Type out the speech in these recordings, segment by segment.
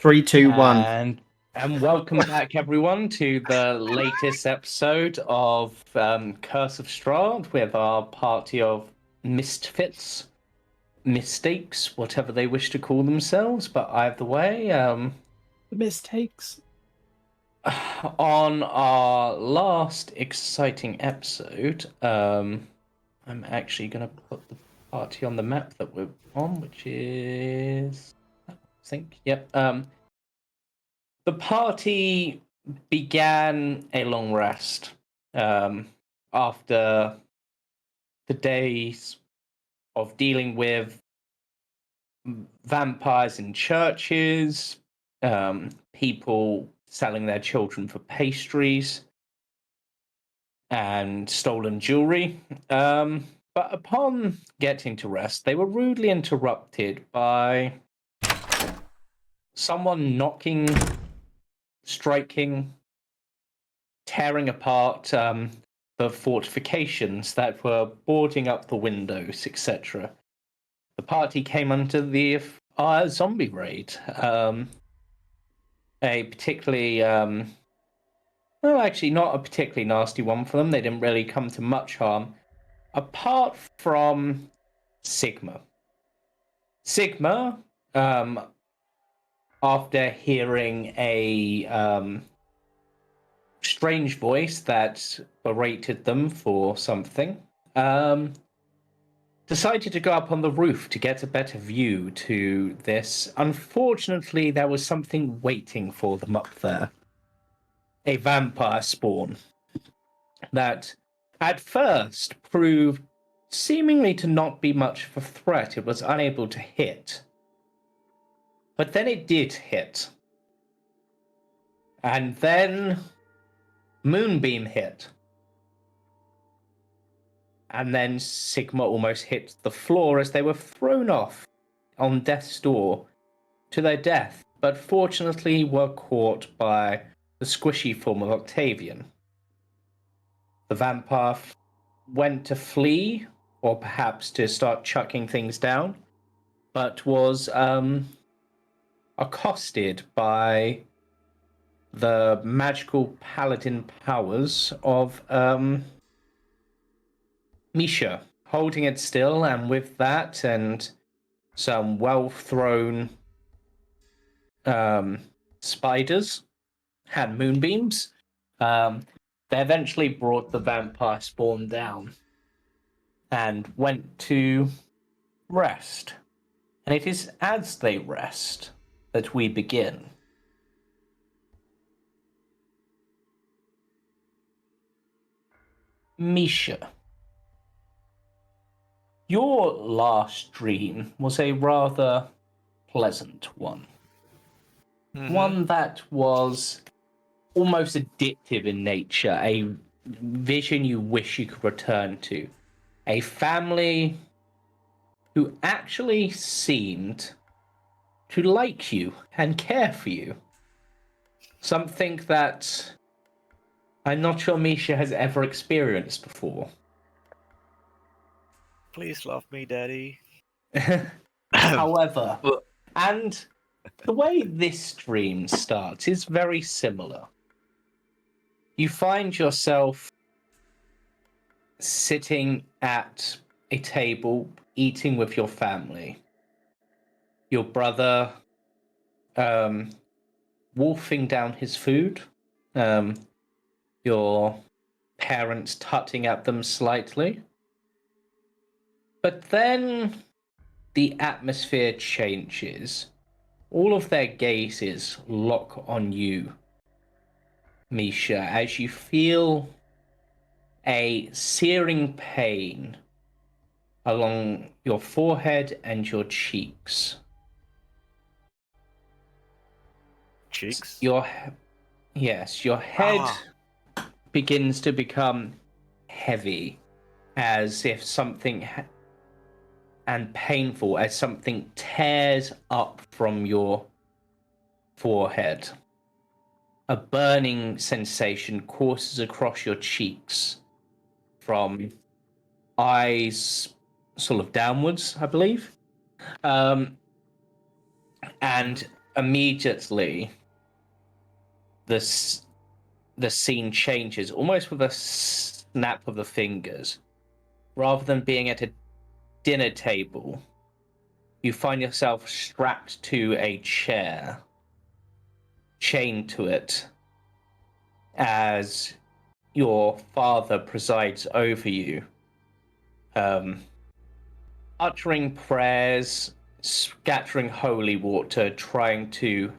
3, 2, 1. And welcome back, everyone, to the latest episode of Curse of Strahd with our party of misfits, mistakes, whatever they wish to call themselves. But either way, mistakes. on our last exciting episode, I'm actually going to put the party on the map that we're on, which is, I think, yep. The party began a long rest after the days of dealing with vampires in churches, people selling their children for pastries, and stolen jewelry. But upon getting to rest, they were rudely interrupted by someone knocking, striking, tearing apart the fortifications that were boarding up the windows, etc. The party came under the zombie raid. A particularly, well, actually, not a particularly nasty one for them. They didn't really come to much harm, apart from Sigma. Sigma, after hearing a strange voice that berated them for something, decided to go up on the roof to get a better view to this. Unfortunately, there was something waiting for them up there. A vampire spawn that at first proved seemingly to not be much of a threat. It was unable to hit. But then it did hit. And then Moonbeam hit. And then Sigma almost hit the floor as they were thrown off on death's door to their death, but fortunately were caught by the squishy form of Octavian. The vampire went to flee, or perhaps to start chucking things down, but was accosted by the magical paladin powers of Misha, holding it still, and with that and some well-thrown spiders and moonbeams, they eventually brought the vampire spawn down and went to rest. And it is as they rest that we begin. Misha, your last dream was a rather pleasant one. Mm-hmm. One that was almost addictive in nature, a vision you wish you could return to. A family who actually seemed to like you and care for you. Something that I'm not sure Misha has ever experienced before. Please love me, Daddy. However, and the way this dream starts is very similar. You find yourself sitting at a table, eating with your family. Your brother wolfing down his food. Your parents tutting at them slightly. But then the atmosphere changes. All of their gazes lock on you, Misha, as you feel a searing pain along your forehead and your cheeks. Cheeks? Your head begins to become heavy, as if something and painful, as something tears up from your forehead. A burning sensation courses across your cheeks from eyes sort of downwards, I believe. And immediately the scene changes, almost with a snap of the fingers. Rather than being at a dinner table, you find yourself strapped to a chair, chained to it, as your father presides over you, uttering prayers, scattering holy water, trying to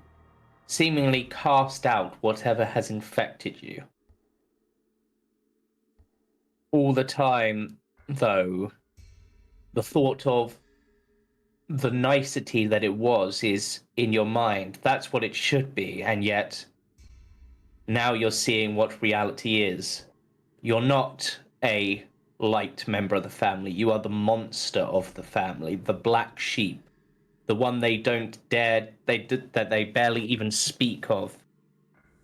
seemingly cast out whatever has infected you. All the time, though, the thought of the nicety that it was is in your mind. That's what it should be, and yet now you're seeing what reality is. You're not a light member of the family. You are the monster of the family, the black sheep, the one they don't dare, that they barely even speak of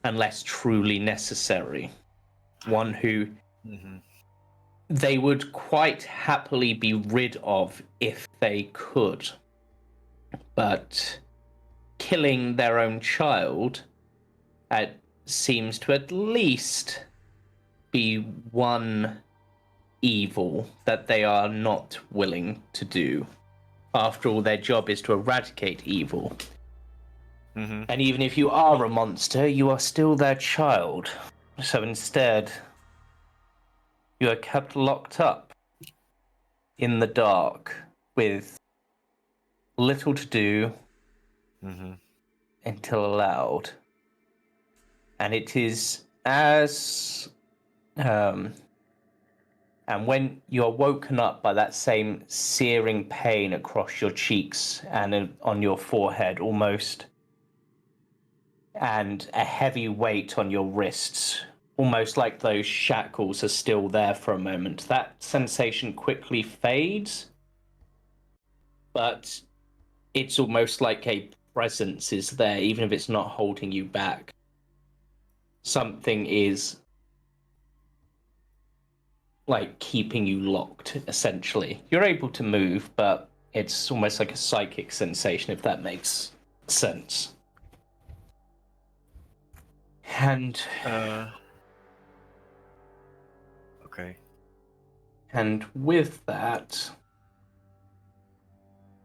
unless truly necessary. One who they would quite happily be rid of if they could. But killing their own child seems to at least be one evil that they are not willing to do. After all, their job is to eradicate evil. And even if you are a monster, you are still their child. So instead, you are kept locked up in the dark with little to do until allowed. And it is as... and when you're woken up by that same searing pain across your cheeks and on your forehead almost, and a heavy weight on your wrists, almost like those shackles are still there for a moment, that sensation quickly fades, but it's almost like a presence is there, even if it's not holding you back. Something is like keeping you locked, essentially. You're able to move, but it's almost like a psychic sensation, if that makes sense. And okay. And with that,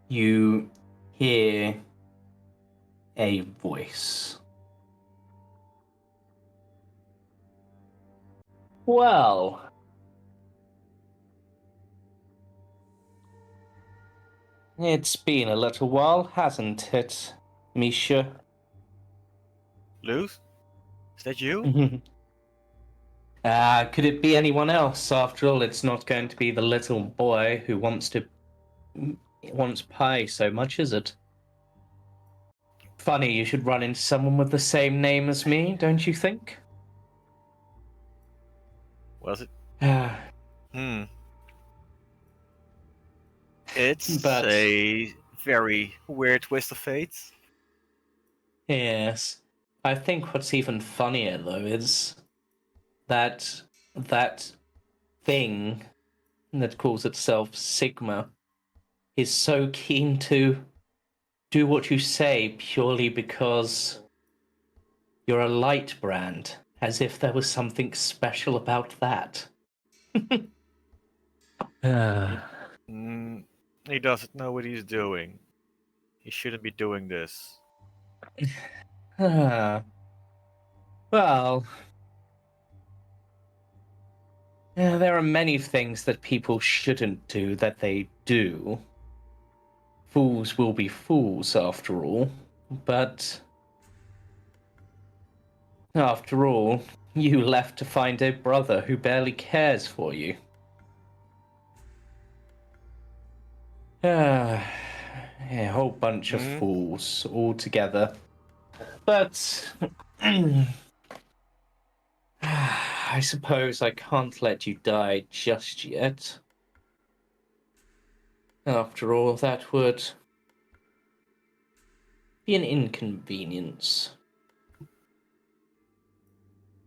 you hear a voice. Well, it's been a little while, hasn't it, Misha? Luz? Is that you? Could it be anyone else? After all, it's not going to be the little boy who wants pie so much, is it? Funny you should run into someone with the same name as me, don't you think? Was it? It's But a very weird twist of fate. yes, I think what's even funnier though is that thing that calls itself Sigma is so keen to do what you say purely because you're a light brand, as if there was something special about that. He doesn't know what he's doing. He shouldn't be doing this. Well, there are many things that people shouldn't do that they do. Fools will be fools, after all. But after all, you left to find a brother who barely cares for you. A whole bunch of fools all together. But I suppose I can't let you die just yet. After all, that would be an inconvenience.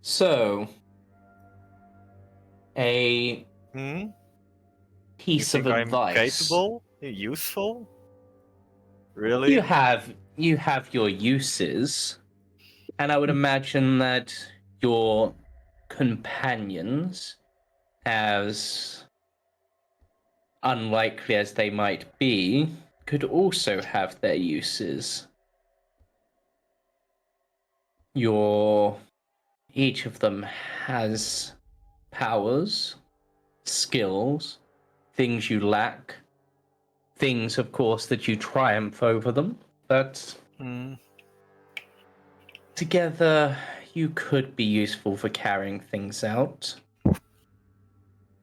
So, a piece You of think I'm advice. capable? Useful? Really? You have you have your uses, and I would imagine that your companions, as unlikely as they might be, could also have their uses. Each of them has powers, skills, things you lack, things, of course, that you triumph over them, but together you could be useful for carrying things out.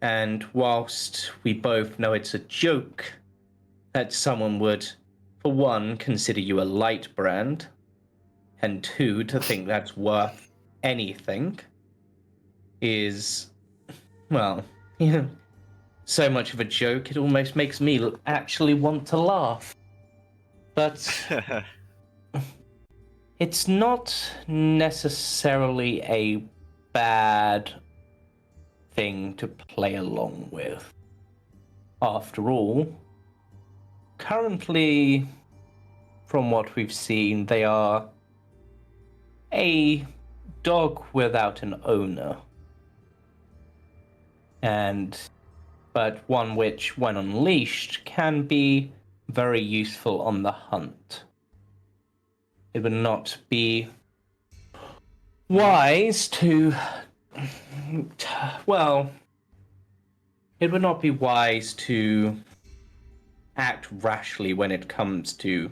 And whilst we both know it's a joke that someone would, for one, consider you a light brand, and two, to think that's worth anything, is, well, so much of a joke it almost makes me actually want to laugh. But it's not necessarily a bad thing to play along with. After all, currently, from what we've seen, they are a dog without an owner. But one which, when unleashed, can be very useful on the hunt. It would not be wise to, well, it would not be wise to act rashly when it comes to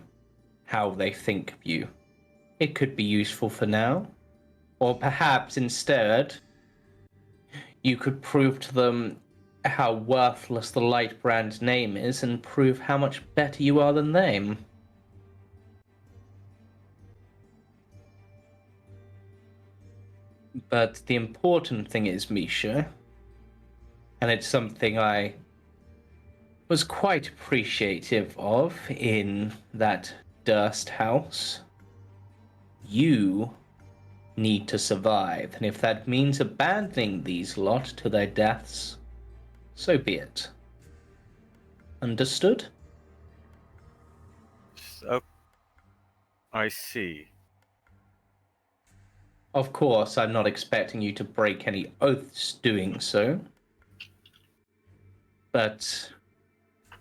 how they think of you. It could be useful for now, or perhaps instead you could prove to them how worthless the Light Brand name is and prove how much better you are than them. But the important thing is, Misha, and it's something I was quite appreciative of in that Durst house, you need to survive, and if that means abandoning these lot to their deaths, so be it. Understood? So, I see. Of course, I'm not expecting you to break any oaths doing so. But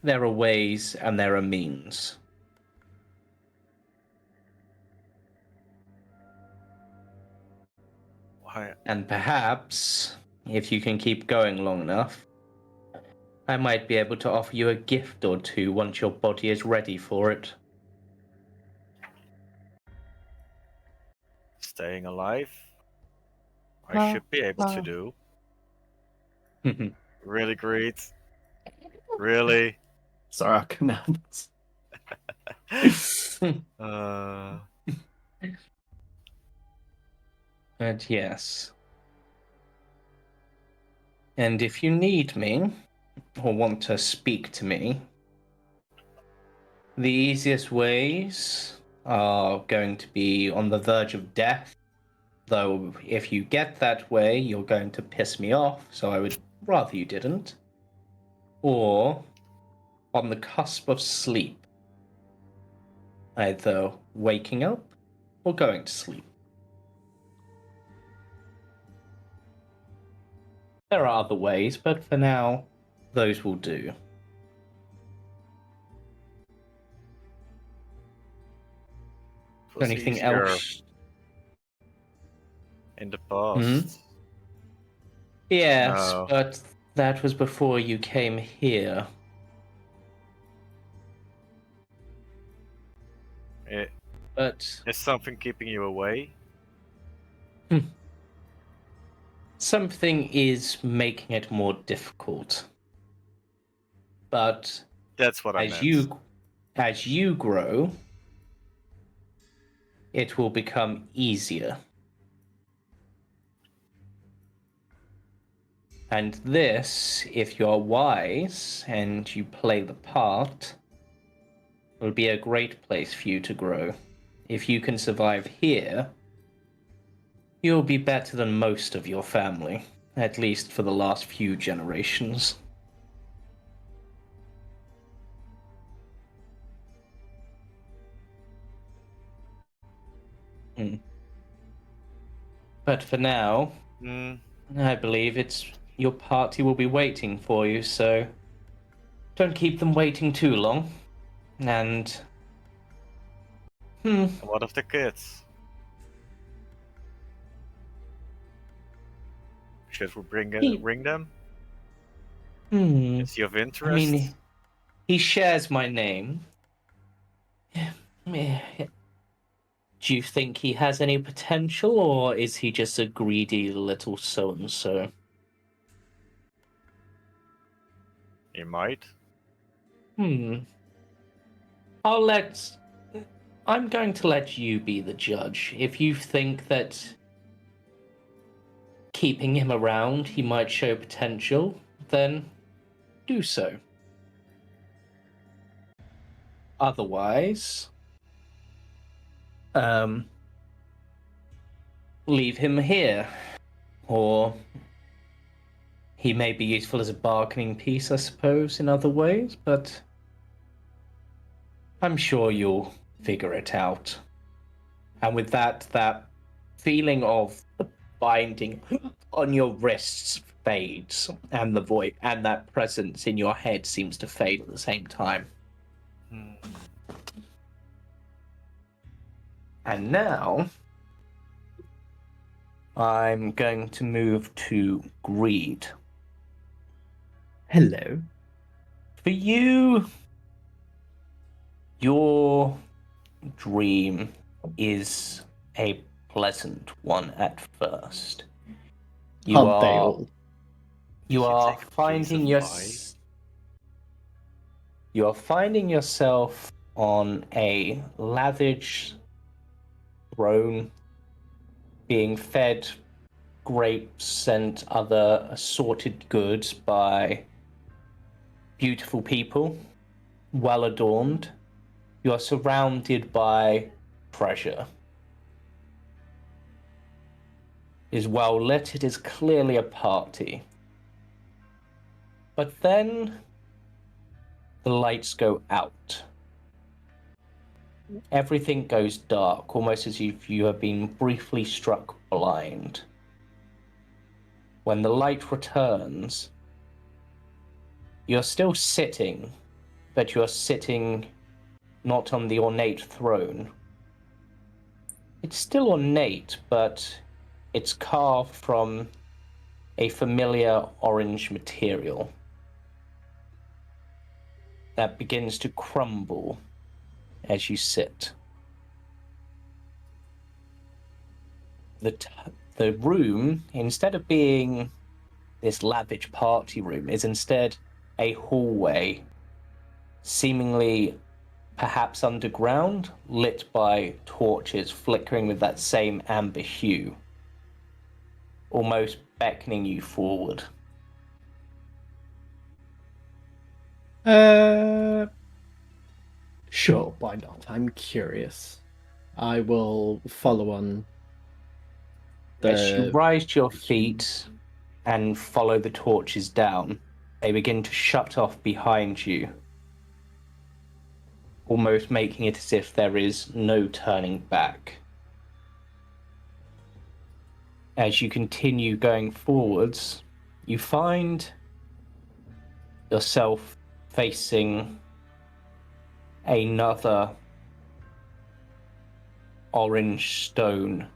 there are ways and there are means. Why? And perhaps, if you can keep going long enough, I might be able to offer you a gift or two once your body is ready for it. Staying alive? I should be able to do. Really, Greed? Really? Sorry, I can't. But yes. And if you need me, or want to speak to me, the easiest ways are going to be on the verge of death. Though, if you get that way, you're going to piss me off, so I would rather you didn't. Or on the cusp of sleep, either waking up or going to sleep. There are other ways, but for now, those will do. Anything else? In the past. Yes, No. but that was before you came here. But is something keeping you away? Something is making it more difficult. But That's what I meant. As you grow, it will become easier. And this, if you're wise and you play the part, will be a great place for you to grow. If you can survive here, you'll be better than most of your family, at least for the last few generations. But for now, I believe your party will be waiting for you, so don't keep them waiting too long. And What of the kids? Should we bring them? Is he of interest? I mean, he shares my name. Do you think he has any potential, or is he just a greedy little so-and-so? He might. I'm going to let you be the judge. If you think that keeping him around, he might show potential, then do so. Otherwise, leave him here. Or he may be useful as a bargaining piece, I suppose, in other ways, but I'm sure you'll figure it out. And with that feeling of the binding on your wrists fades, and the void and that presence in your head seems to fade at the same time. And now I'm going to move to Greed. Hello. For you, your dream is a pleasant one at first. Aren't they all? You are finding yourself on a lavish throne, being fed grapes and other assorted goods by beautiful people, well adorned. You are surrounded by treasure. It is well lit, it is clearly a party. But then the lights go out. Everything goes dark, almost as if you have been briefly struck blind. When the light returns, you're still sitting, but you're sitting not on the ornate throne. It's still ornate, but it's carved from a familiar orange material that begins to crumble as you sit. The room, instead of being this lavish party room, is instead a hallway, seemingly perhaps underground, lit by torches flickering with that same amber hue, almost beckoning you forward. Sure, why not? I'm curious. I will follow on. As you rise to your feet and follow the torches down, they begin to shut off behind you, almost making it as if there is no turning back. As you continue going forwards, you find yourself facing another orange stone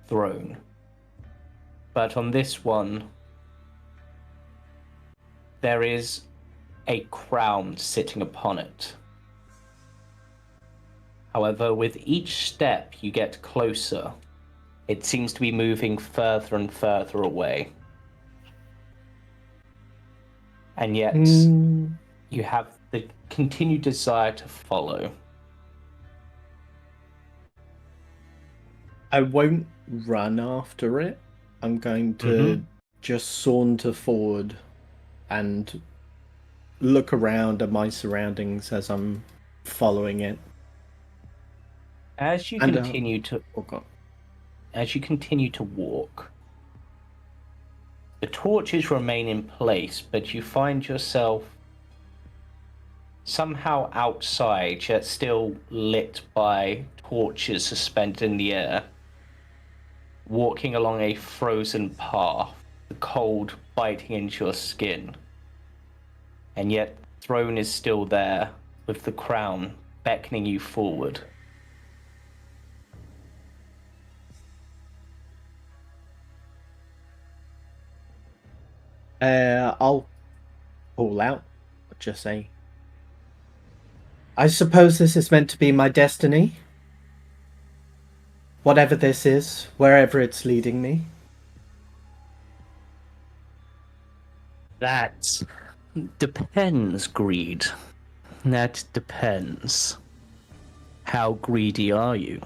throne. But on this one, there is a crown sitting upon it. However, with each step you get closer, it seems to be moving further and further away. And yet, you have the continued desire to follow. I won't run after it. I'm going to just saunter forward and look around at my surroundings as I'm following it. As you continue to walk, the torches remain in place, but you find yourself somehow outside, yet still lit by torches suspended in the air, walking along a frozen path, the cold biting into your skin. And yet, the throne is still there, with the crown beckoning you forward. I'll call out. Just say, I suppose this is meant to be my destiny. Whatever this is, wherever it's leading me. That depends, Greed. That depends. How greedy are you?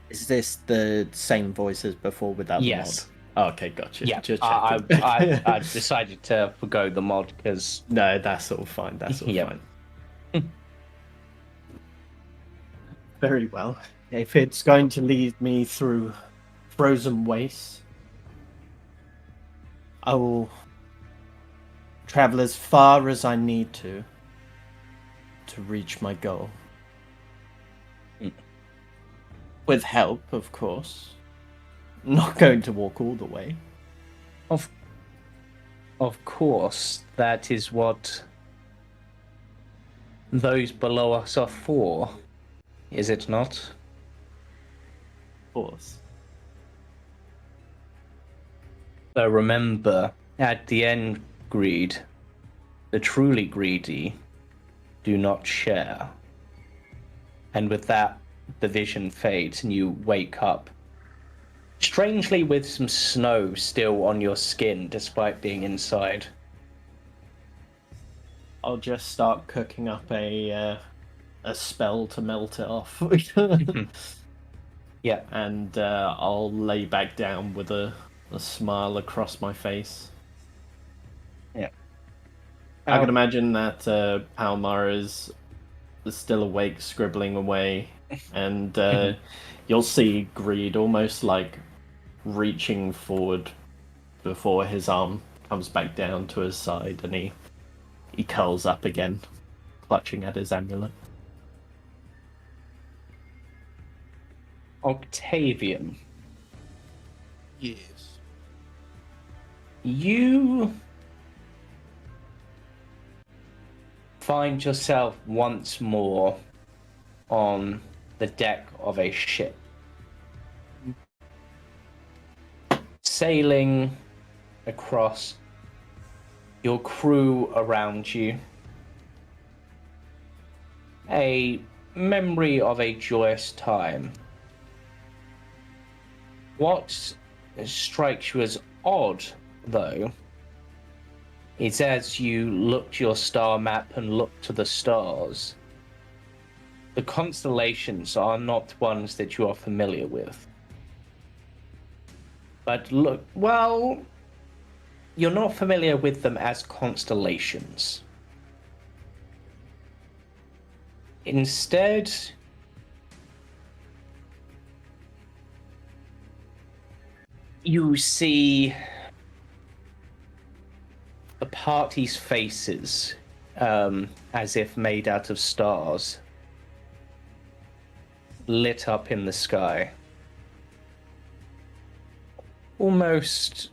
Is this the same voice as before without the mod? Yes. Oh, okay, gotcha. Yeah, Just I've decided to forgo the mod because... No, that's all fine. That's all fine. Very well. If it's going to lead me through frozen wastes, I will travel as far as I need to reach my goal. With help, of course. I'm not going to walk all the way. Of course, that is what those below us are for, is it not? Of course. So remember, at the end, Greed, the truly greedy do not share. And with that, the vision fades and you wake up, strangely with some snow still on your skin despite being inside. I'll just start cooking up a spell to melt it off. Yeah. And I'll lay back down with a smile across my face. Yeah. I can imagine that Palmar is still awake, scribbling away, and you'll see Greed almost like reaching forward before his arm comes back down to his side, and he curls up again, clutching at his amulet. Octavian. Yes. You find yourself once more on the deck of a ship, sailing across, your crew around you, a memory of a joyous time. What strikes you as odd, though, is as you look to your star map and look to the stars, the constellations are not ones that you are familiar with. But look, well, you're not familiar with them as constellations. Instead, you see the party's faces, as if made out of stars, lit up in the sky. Almost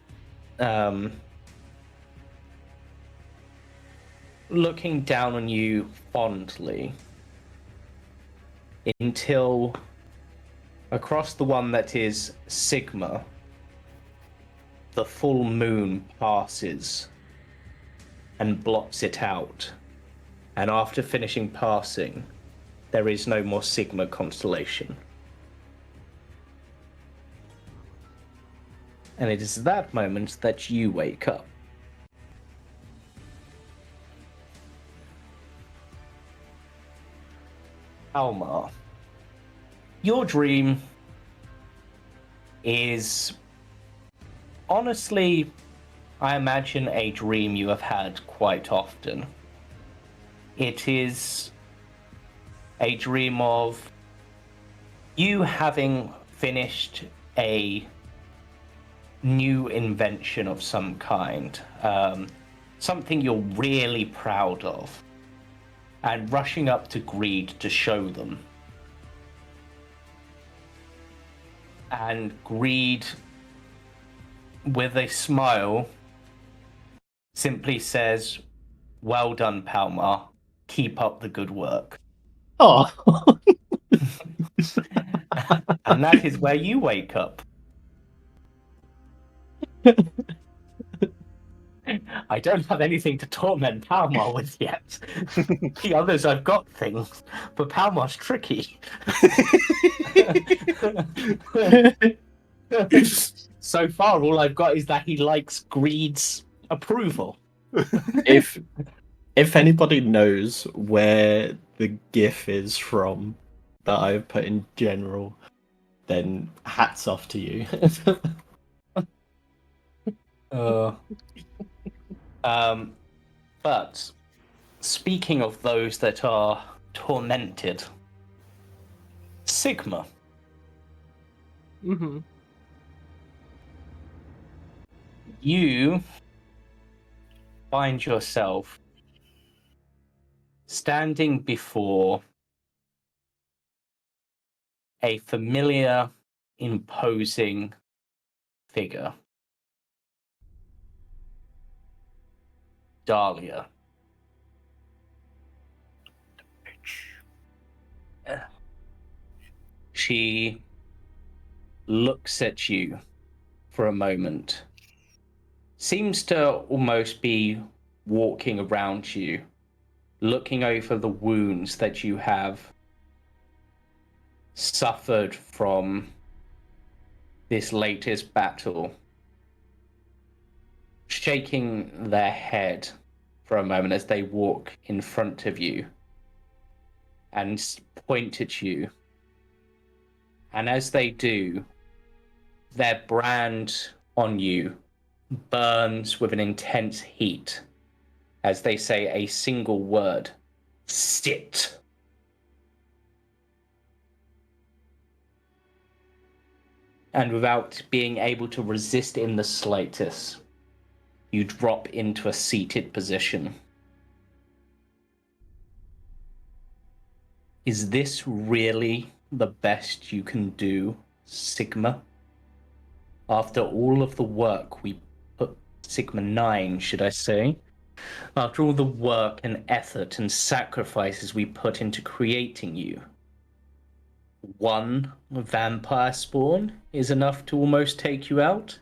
looking down on you fondly, until across the one that is Sigma, the full moon passes and blots it out. And after finishing passing, there is no more Sigma constellation. And it is at that moment that you wake up. Palmar, your dream is honestly, I imagine, a dream you have had quite often. It is a dream of you having finished a new invention of some kind, something you're really proud of, and rushing up to Greed to show them. And Greed, with a smile, simply says, "Well done, Palmar. Keep up the good work." Oh. And that is where you wake up. I don't have anything to torment Palmar with yet. The others, I've got things, but Palmar's tricky. So far, all I've got is that he likes Greed's approval. if anybody knows where the GIF is from that I've put in general, then hats off to you. But speaking of those that are tormented, Sigma. Mm-hmm. You find yourself standing before a familiar, imposing figure. Dahlia. She looks at you for a moment, seems to almost be walking around you, looking over the wounds that you have suffered from this latest battle, shaking their head for a moment as they walk in front of you and point at you. And as they do, their brand on you burns with an intense heat as they say a single word: sit. And without being able to resist in the slightest, you drop into a seated position. Is this really the best you can do, Sigma? After all of the work we put, Sigma 9, should I say? After all the work and effort and sacrifices we put into creating you, one vampire spawn is enough to almost take you out?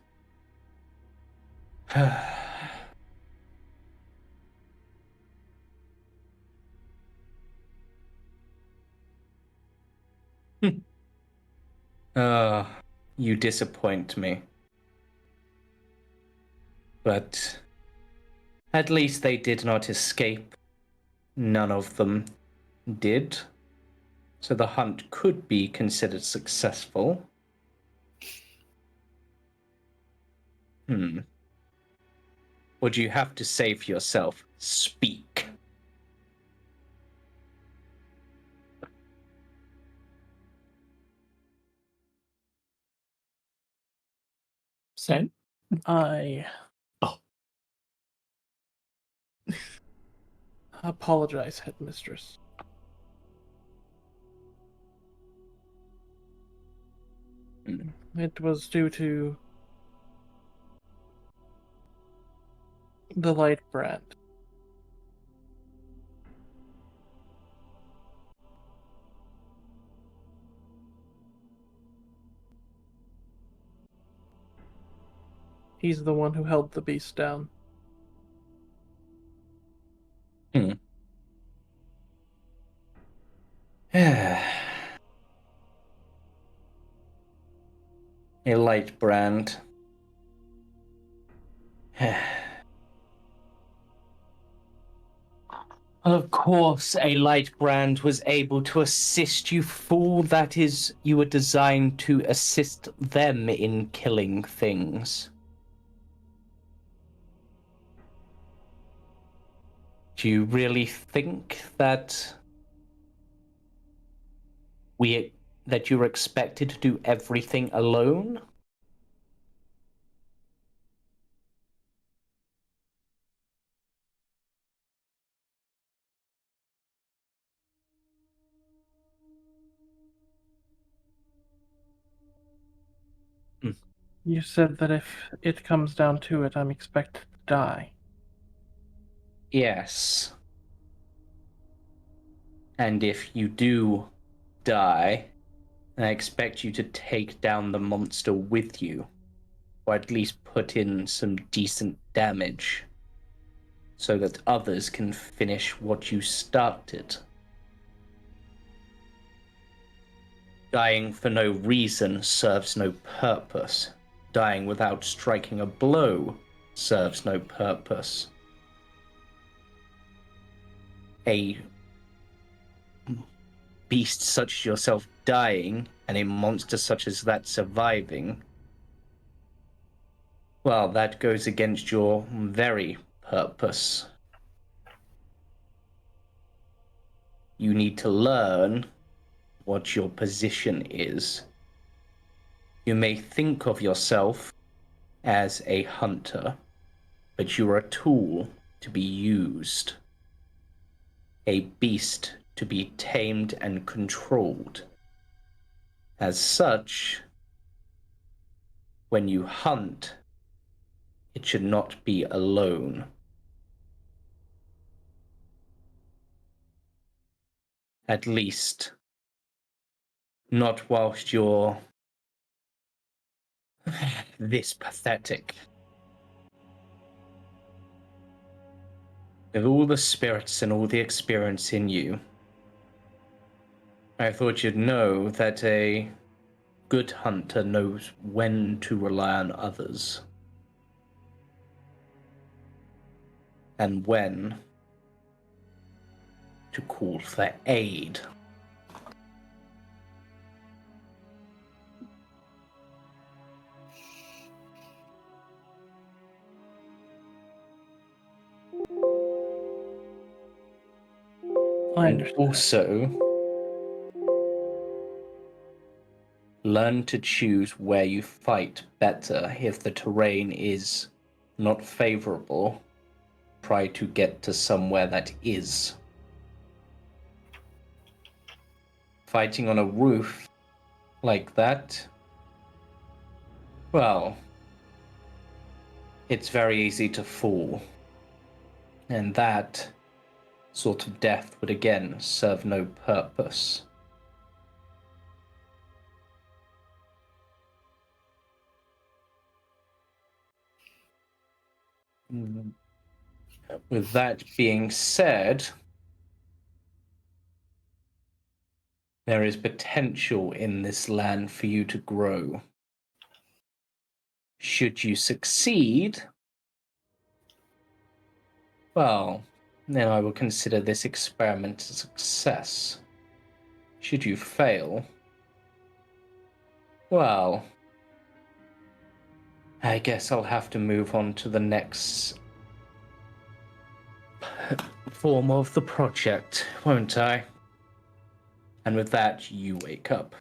You disappoint me. But at least they did not escape. None of them did. So the hunt could be considered successful. What do you have to say for yourself? Speak. Sen? I Oh. apologize, headmistress. It was due to the light brand. He's the one who held the beast down. A light brand. Of course, a light brand was able to assist you, fool. That is, you were designed to assist them in killing things. Do you really think that you're expected to do everything alone? You said that if it comes down to it, I'm expected to die. Yes. And if you do die, I expect you to take down the monster with you, or at least put in some decent damage, so that others can finish what you started. Dying for no reason serves no purpose. Dying without striking a blow serves no purpose. A beast such as yourself dying, and a monster such as that surviving, well, that goes against your very purpose. You need to learn what your position is. You may think of yourself as a hunter, but you're a tool to be used. A beast to be tamed and controlled. As such, when you hunt, it should not be alone. At least, not whilst you're this pathetic. With all the spirits and all the experience in you, I thought you'd know that a good hunter knows when to rely on others. And when to call for aid. I And understand. also, learn to choose where you fight better. If the terrain is not favorable, try to get to somewhere that is. Fighting on a roof like that, well, it's very easy to fall. And that sort of death would again serve no purpose. With that being said, there is potential in this land for you to grow. Should you succeed, well, then I will consider this experiment a success. Should you fail, well, I guess I'll have to move on to the next form of the project, won't I? And with that, you wake up.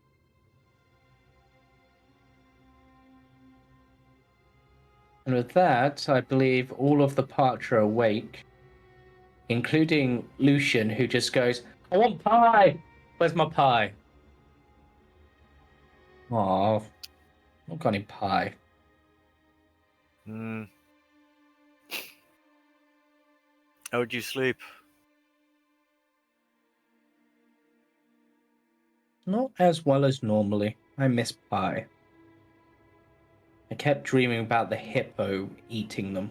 And with that, I believe all of the party are awake, including Lucian, who just goes, I want pie! Where's my pie? Aw, I've got any pie. How'd you sleep? Not as well as normally. I miss pie. I kept dreaming about the hippo eating them.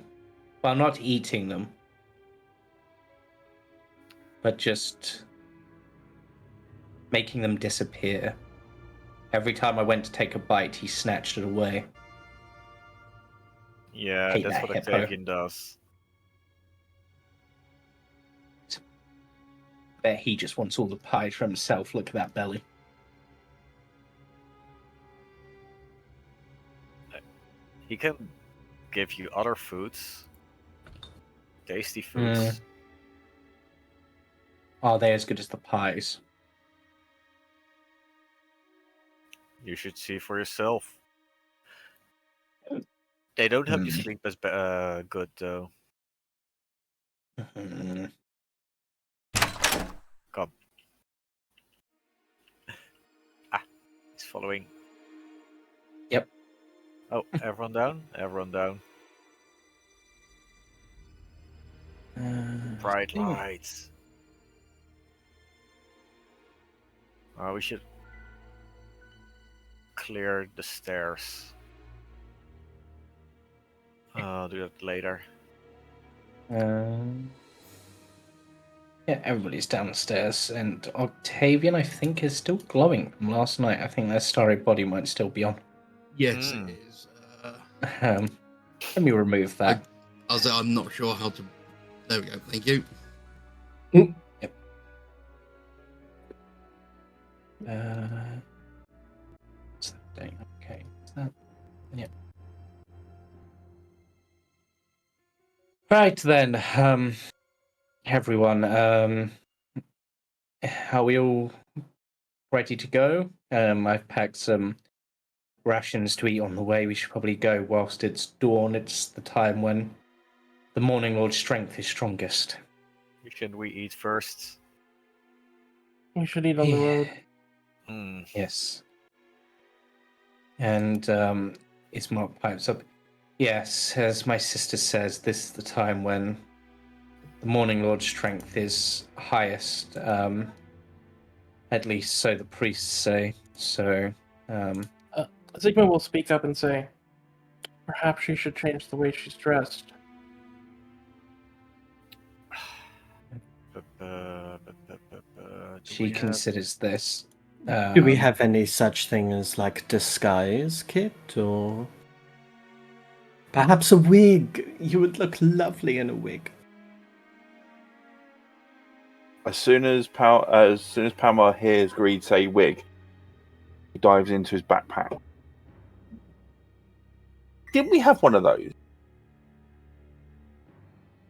Well, not eating them, but just making them disappear. Every time I went to take a bite, he snatched it away. Yeah, Hate that's that what hippo. Octavian does. Bet he just wants all the pie for himself. Look at that belly. He can give you other foods. Tasty foods. Are they as good as the pies? You should see for yourself. They don't help you sleep as good, though. Come. Ah, he's following. Yep. Oh, everyone down? Everyone down. Bright think- lights. We should clear the stairs. I'll do that later. Yeah, everybody's downstairs, and Octavian, I think, is still glowing from last night. I think their starry body might still be on. Yes, Mm. it is. Let me remove that. I'm not sure how to. There we go. Thank you. Yep. What's that thing? Okay. Is that? Yep. Right then, everyone, are we all ready to go? I've packed some rations to eat on the way. We should probably go whilst it's dawn. It's the time when the Morning Lord's strength is strongest. Should we eat first? We should eat on the road. Mm. Yes. And Ismark pipes up. Yes, as my sister says, this is the time when the Morning Lord's strength is highest. At least so the priests say. So, Sigma will speak up and say, perhaps she should change the way she's dressed. she considers this. Do we have any such thing as like disguise kit or perhaps a wig? You would look lovely in a wig. As soon as Palmar hears Greed say wig, he dives into his backpack. Didn't we have one of those?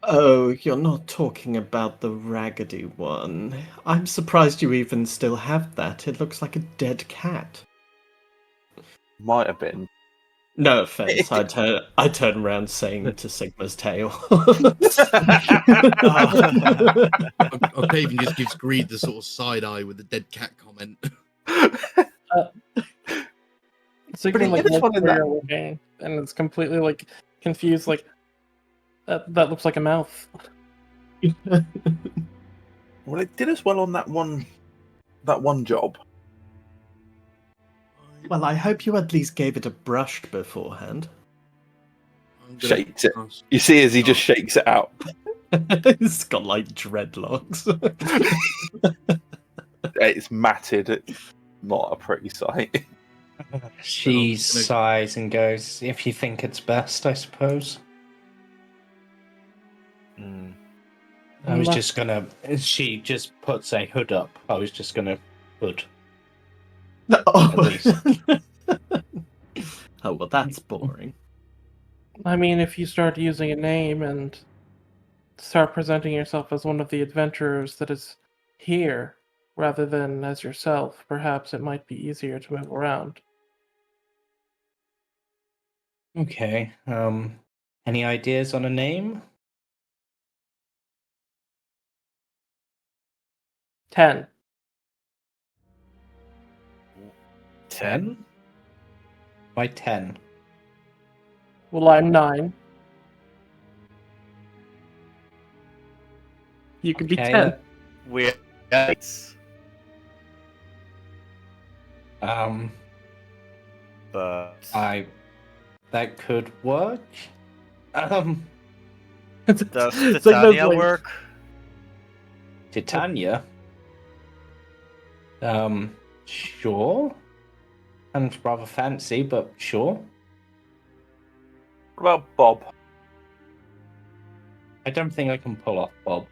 Oh, you're not talking about the raggedy one. I'm surprised you even still have that. It looks like a dead cat. Might have been. No offense, I turn around saying to Sigma's tail. Octavian just gives Greed the sort of side eye with the dead cat comment. Sigma like get us looks one in where that. you're looking, and it's completely like confused. Like that looks like a mouth. Well, it did us well on that one job. Well, I hope you at least gave it a brush beforehand. I'm gonna Shakes it. cast- You see as he just shakes it out. It's got like dreadlocks. It's matted. It's not a pretty sight. She sighs and goes, if you think it's best, I suppose. Mm. I was just gonna... She just puts a hood up. I was just gonna hood. Oh. Oh, well, that's boring. I mean, if you start using a name and start presenting yourself as one of the adventurers that is here, rather than as yourself, perhaps it might be easier to move around. Okay, any ideas on a name? 10. 10? Why 10? Well, I'm 9. You could be Okay, 10. We have but that could work. does It's like those, Titania like- work? Titania? Sure. And rather fancy, but sure. What about Bob? I don't think I can pull off Bob.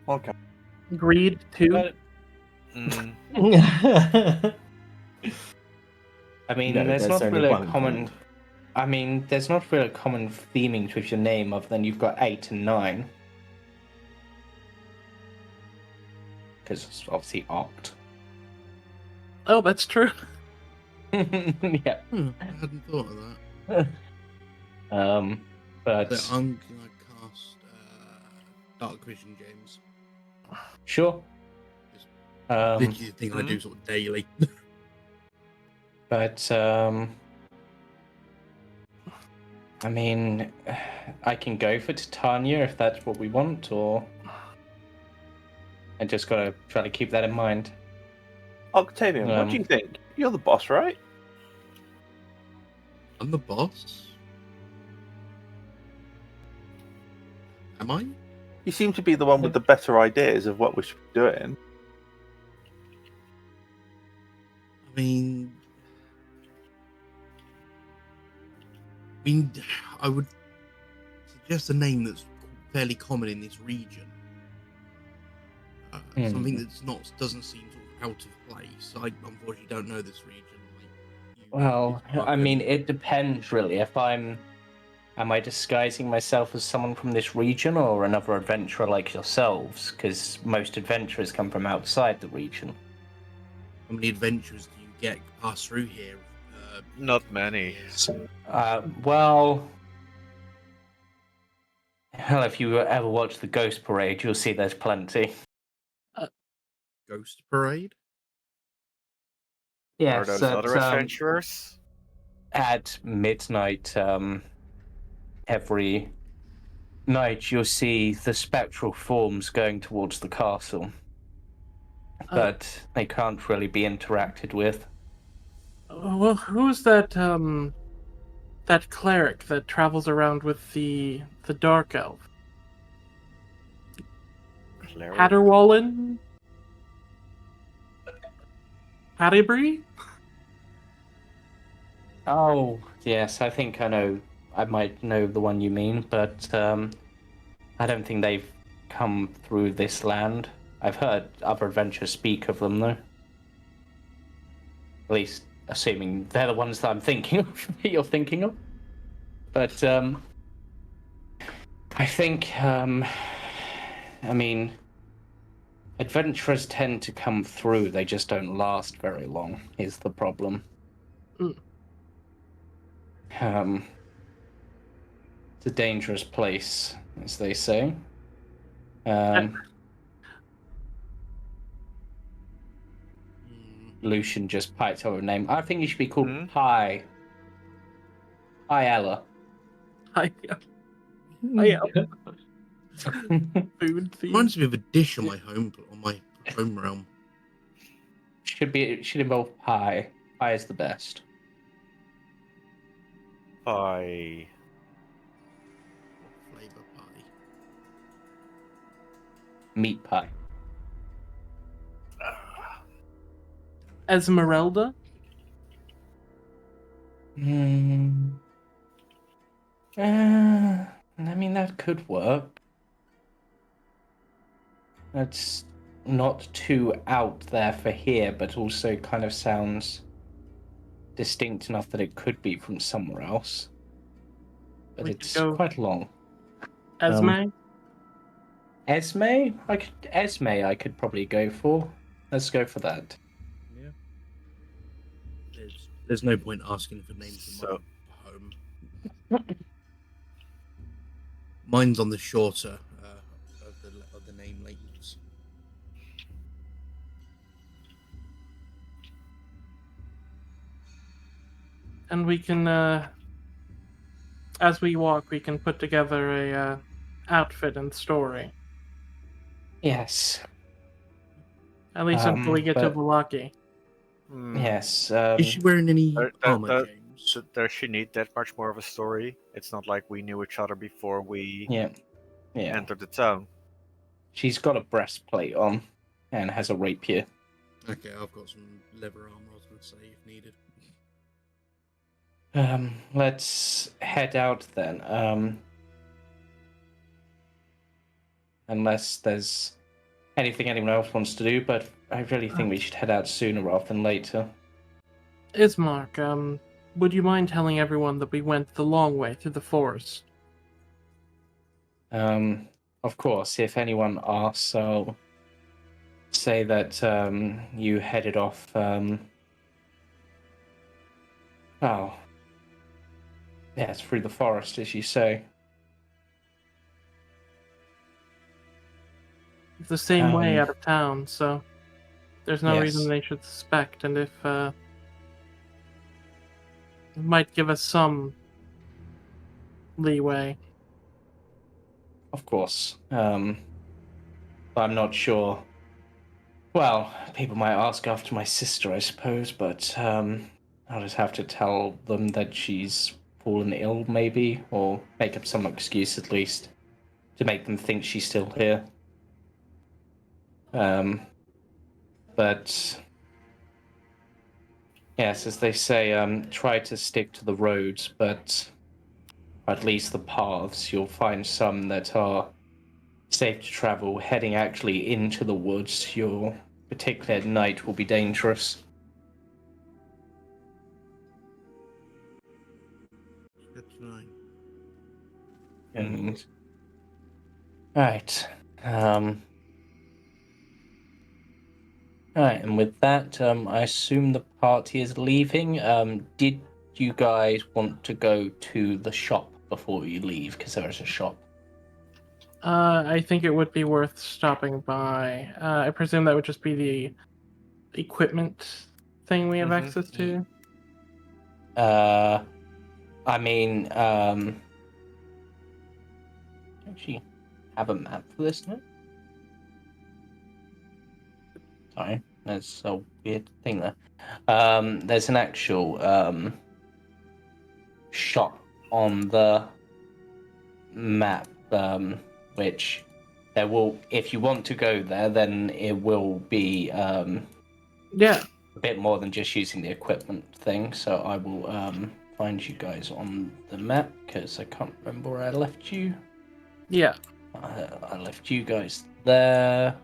Okay. Greed, 2. But, Mm. I mean, No, there's there's not only really a one common... Greed. I mean, there's not really a common theming with your name other than you've got 8 and 9. Because it's obviously Oct. Oh, that's true. Yeah. I hadn't thought of that. But So I'm gonna cast Dark Vision, James. sure. Literally the thing I do sort of daily. But, I mean, I can go for Titania if that's what we want, or I just gotta try to keep that in mind. Octavian, what do you think? You're the boss, right? I'm the boss. Am I? You seem to be the one with the better ideas of what we should be doing. I mean, I would suggest a name that's fairly common in this region. Something that's doesn't seem sort of out of place. I unfortunately don't know this region. Well, I mean, it depends really. Am I disguising myself as someone from this region or another adventurer like yourselves? Because most adventurers come from outside the region. How many adventures do you get pass through here? Not many. Well, hell, if you ever watch the Ghost Parade, you'll see there's plenty. Ghost Parade? Are those other adventurers? At midnight, every night you'll see the spectral forms going towards the castle. But they can't really be interacted with. Well, who's that that cleric that travels around with the dark elf? Cleric? Hatterwallen? Hatterbury? Oh, yes, I think I might know the one you mean, but I don't think they've come through this land. I've heard other adventurers speak of them, though. At least, assuming they're the ones that I'm thinking of, that you're thinking of. But, I think, I mean, adventurers tend to come through, they just don't last very long, is the problem. It's a dangerous place, as they say. Lucian just piped up a name. I think you should be called Pi. Pi Ella. I food theme. Reminds me of a dish on my home realm. It should involve pie. Pie is the best. Pie. What flavor pie? Meat pie. Esmeralda? I mean, that could work. That's not too out there for here, but also kind of sounds distinct enough that it could be from somewhere else. But it's quite long. Esme? Esme? I could probably go for. Let's go for that. Yeah. There's no point asking for names in my home. Mine's on the shorter of the name labels. And we can, as we walk, we can put together a outfit and story. Yes. At least until we get to Vallaki. Yes. Is she wearing any armor, James? Does she need that much more of a story? It's not like we knew each other before we entered the town. She's got a breastplate on and has a rapier. Okay, I've got some leather armor I was going to say if needed. Let's head out then. Unless there's anything anyone else wants to do, but I really think we should head out sooner rather than later. Ismark, would you mind telling everyone that we went the long way through the forest? Of course, if anyone asks, I'll say that you headed off. It's through the forest, as you say. The same way out of town, so there's no reason they should suspect. And if It might give us some leeway. Of course. But I'm not sure. Well, people might ask after my sister, I suppose, but I'll just have to tell them that she's fallen ill, maybe, or make up some excuse at least to make them think she's still here. But yes, as they say, try to stick to the roads, but at least the paths. You'll find some that are safe to travel. Heading actually into the woods, particularly at night, will be dangerous. Good to know. And right. Alright, and with that, I assume the party is leaving. Did you guys want to go to the shop before you leave? Because there is a shop. I think it would be worth stopping by. I presume that would just be the equipment thing we have access to. I mean, actually have a map for this now? Sorry, there's a weird thing there. There's an actual shop on the map, which there will, if you want to go there, then it will be Yeah. a bit more than just using the equipment thing. So I will find you guys on the map because I can't remember where I left you. Yeah. I left you guys there.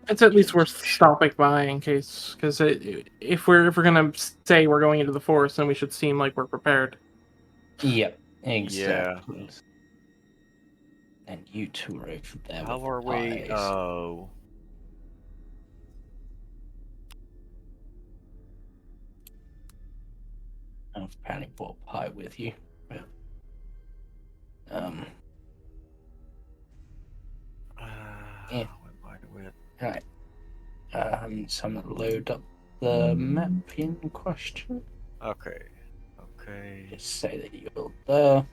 It's at least worth stopping by in case, because if we're gonna say we're going into the forest, then we should seem like we're prepared. Yep, exactly. Yeah. And you two are over there. How with are the we? pies. Oh. I've apparently brought a pie with you. But, yeah. What am I with? Right. So I'm gonna load up the map in question. Okay. Okay. Just say that you're there.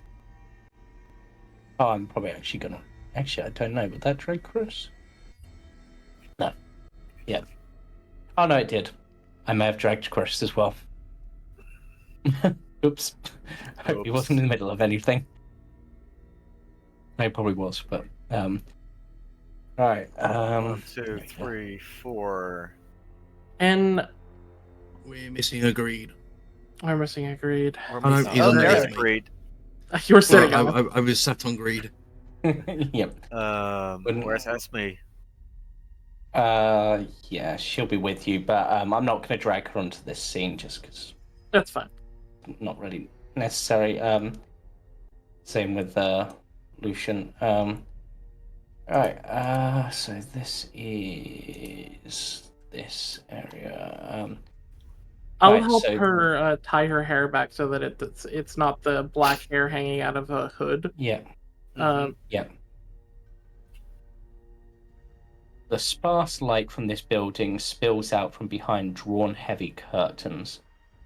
Oh, I'm probably actually gonna. Actually, I don't know. Would that drag Chris? No. Yeah. Oh no, it did. I may have dragged Chris as well. Oops. Hope he wasn't in the middle of anything. He probably was, but Alright, 1, 2, 3, 4. And we're missing Agreed. we're missing Agreed. Oh, no, he's on there's there. Agreed. You were sitting on it. I was sat on Greed. Yep. Where's Esme? Yeah, she'll be with you, but I'm not going to drag her onto this scene just because. That's fine. Not really necessary. Same with Lucian. Alright, so this is this area. I'll help her tie her hair back so that it's not the black hair hanging out of a hood. Yeah. Yeah. The sparse light from this building spills out from behind drawn heavy curtains.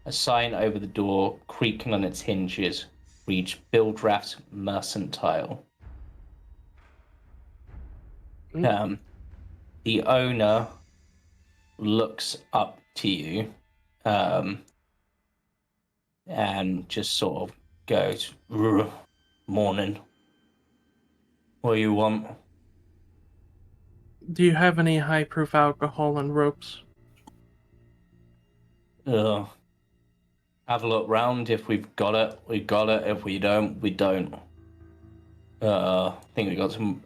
A sign over the door, creaking on its hinges, reads Bildrath's Mercantile. The owner looks up to you and just sort of goes, "Morning. What do you want?" Do you have any high-proof alcohol and ropes? Have a look round. If we've got it, we got it. If we don't, we don't. I think we got some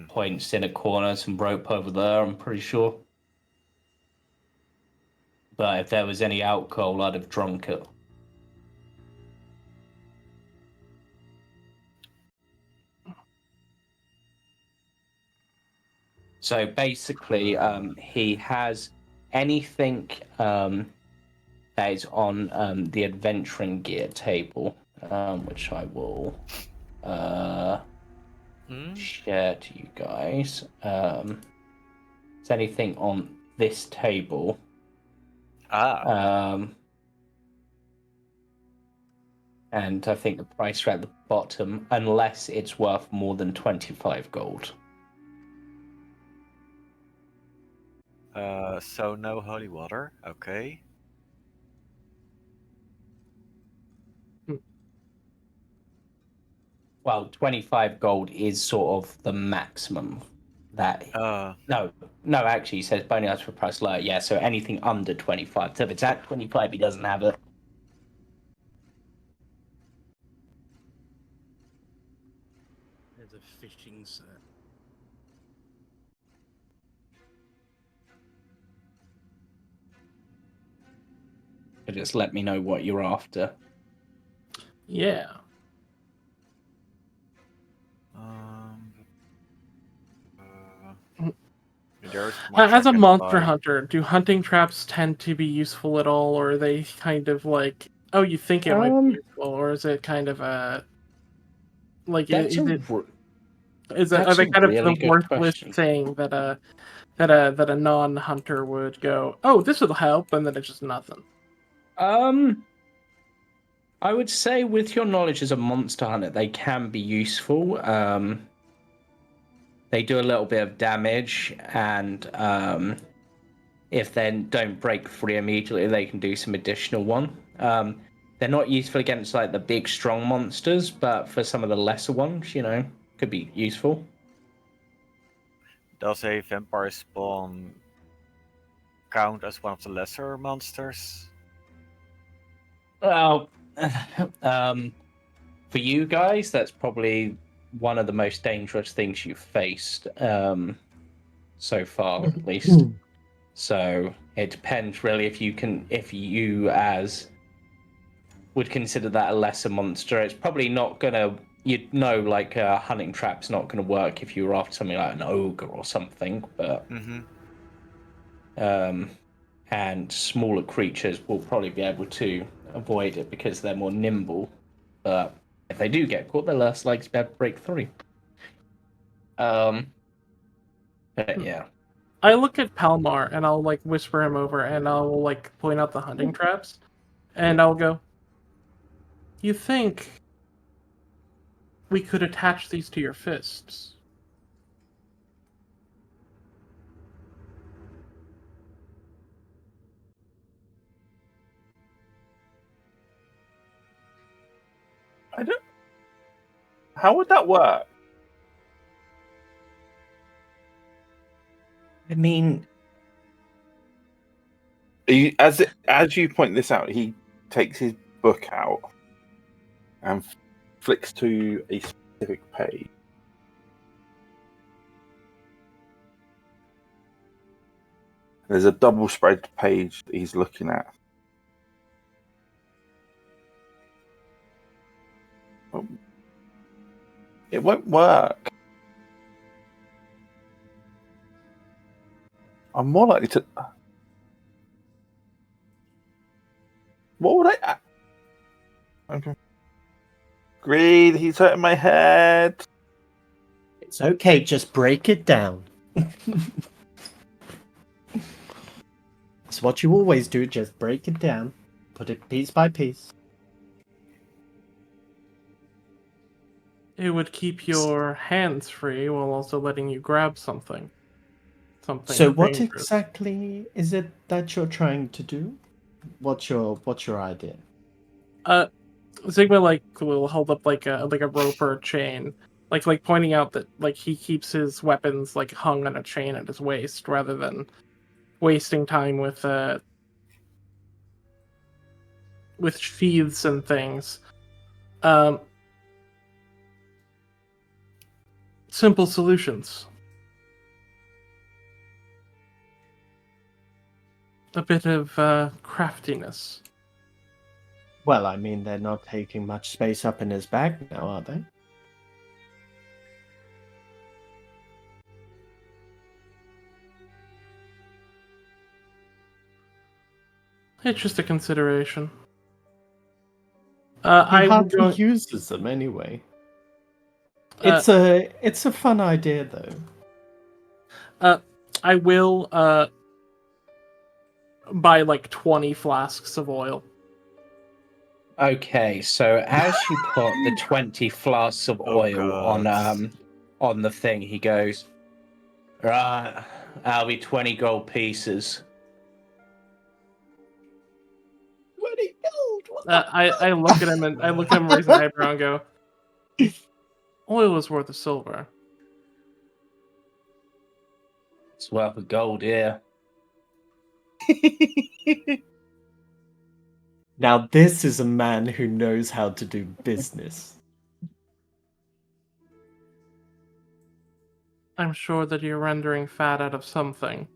points in a corner, some rope over there, I'm pretty sure. But if there was any alcohol, I'd have drunk it. So basically, he has anything that is on the adventuring gear table, which I will share to you guys. Is anything on this table? And I think the price are at the bottom, unless it's worth more than 25 gold. So no holy water. Okay. Well, 25 gold is sort of the maximum that... No, actually, he says bonus ask for price lower. Yeah, so anything under 25. So if it's at 25, he doesn't have it. There's a fishing set. So just let me know what you're after. Yeah. As a monster hunter, do hunting traps tend to be useful at all, or are they kind of like, oh, you think it might be useful, or is it kind of a like are they kind of the worthless thing that a non-hunter would go, oh, this will help, and then it's just nothing? I would say with your knowledge as a monster hunter, they can be useful. They do a little bit of damage, and if they don't break free immediately, they can do some additional one. They're not useful against like the big, strong monsters, but for some of the lesser ones, could be useful. Does a vampire spawn count as one of the lesser monsters? Well, for you guys, that's probably one of the most dangerous things you've faced so far, at least. So it depends really if you as would consider that a lesser monster. It's probably not gonna, like a hunting trap's not gonna work if you were after something like an ogre or something, but and smaller creatures will probably be able to avoid it because they're more nimble. But if they do get caught, they're less likely to be able to break free. But yeah. I look at Palmar and I'll like whisper him over and I'll like point out the hunting traps and I'll go, you think we could attach these to your fists? How would that work? I mean, as you point this out, he takes his book out and flicks to a specific page. There's a double spread page that he's looking at. It won't work. I'm more likely to... What would I... Okay. Greed, he's hurting my head. It's okay, just break it down. It's what you always do, just break it down. Put it piece by piece. It would keep your hands free while also letting you grab something. So what exactly is it that you're trying to do? What's your idea? Sigma will hold up like a rope or a chain, like pointing out that like he keeps his weapons like hung on a chain at his waist rather than wasting time with sheaths and things. Simple solutions. A bit of craftiness. Well, I mean, they're not taking much space up in his bag now, are they? It's just a consideration. He hardly uses them anyway. It's a fun idea, though. I will buy like 20 flasks of oil. Okay, so as you put the 20 flasks of oil on the thing, he goes, right, that'll be 20 gold pieces. 20 gold. I look at him and raise an eyebrow and go, "Oil is worth a silver." It's worth of gold, yeah. Now this is a man who knows how to do business. I'm sure that you're rendering fat out of something.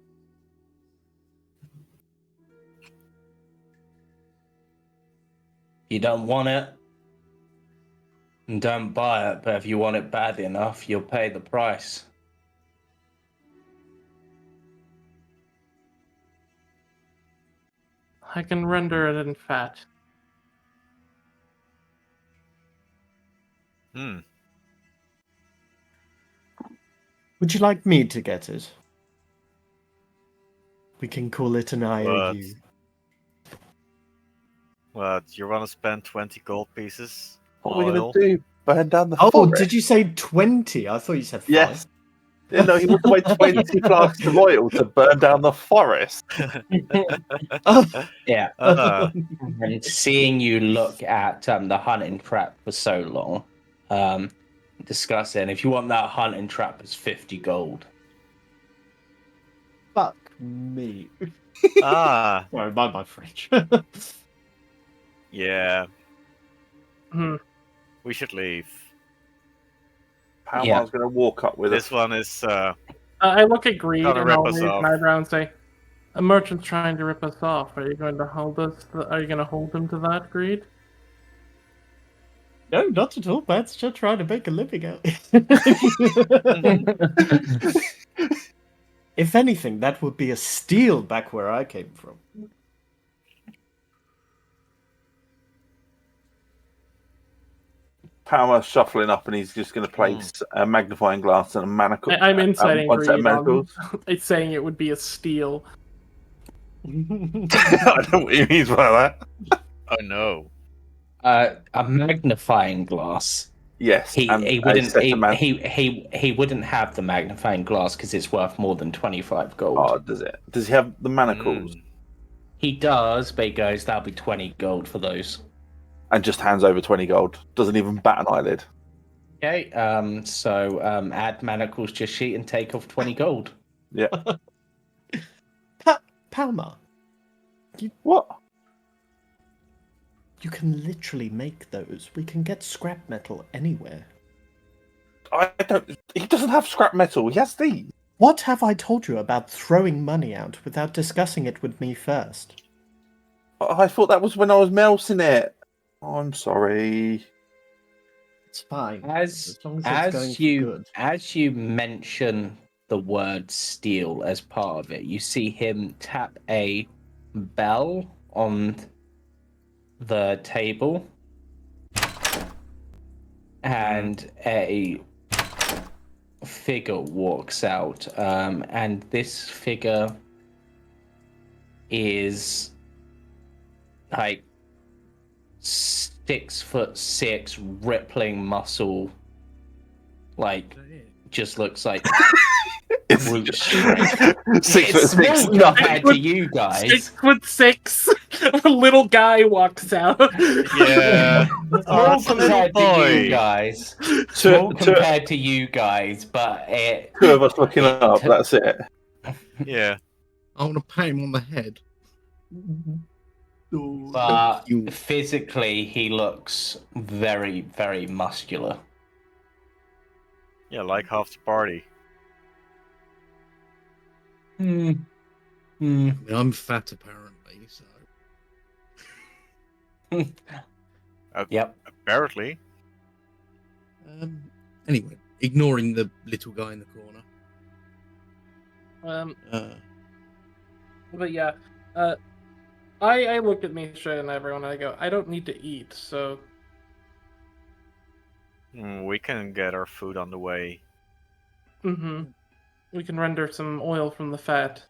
You don't want it, and don't buy it, but if you want it bad enough, you'll pay the price. I can render it in fat. Would you like me to get it? We can call it an IOU. What? You want to spend 20 gold pieces? What are we going to do? Burn down the Oh, forest? did you say 20? I thought you said 5. Yes. Yeah, no, he wants to wait 20 flasks of oil to burn down the forest. Yeah. And seeing you look at the hunting trap for so long, discussing if you want that hunting trap, it's 50 gold. Fuck me. Sorry, my French. Yeah. Hmm. We should leave. Palmar's going to walk up with This one is. I look at Greed Trying to and rip I'll us raise an off. eyebrow and say, "A merchant's trying to rip us off. Are you going to hold us? Are you going to hold him to that, Greed?" No, not at all. Man's just trying to make a living out. If anything, that would be a steal back where I came from. Palmer's shuffling up and he's just going to place a magnifying glass and a manacle. I'm inciting one set of Greed. manacles. It's saying it would be a steal. I don't know what he means by that. Oh no. A magnifying glass. Yes, He wouldn't have the magnifying glass because it's worth more than 25 gold. Oh, does it? Does he have the manacles? He does, but he goes, that'll be 20 gold for those. And just hands over 20 gold. Doesn't even bat an eyelid. Okay, so add manacles to your sheet and take off 20 gold. Yeah. Palmar. What? You can literally make those. We can get scrap metal anywhere. I don't. He doesn't have scrap metal. He has these. What have I told you about throwing money out without discussing it with me first? I thought that was when I was melting it. Oh, I'm sorry. It's fine. As long as it's going good. As you mention the word steel as part of it, you see him tap a bell on the table, and a figure walks out, and this figure is like 6'6", rippling muscle, like just looks like brute strength. It's small compared to you guys. 6'6", a little guy walks out. Yeah. Small compared to boy. you guys. Small compared to you guys, but it. 2 of us looking up. That's it. Yeah. I want to pat him on the head. But physically, he looks very, very muscular. Yeah, like half the party. I mean, I'm fat apparently, so. Yep. Apparently. Anyway, ignoring the little guy in the corner. But yeah, I look at Misha and everyone and I go, I don't need to eat, so We can get our food on the way. we can render some oil from the fat.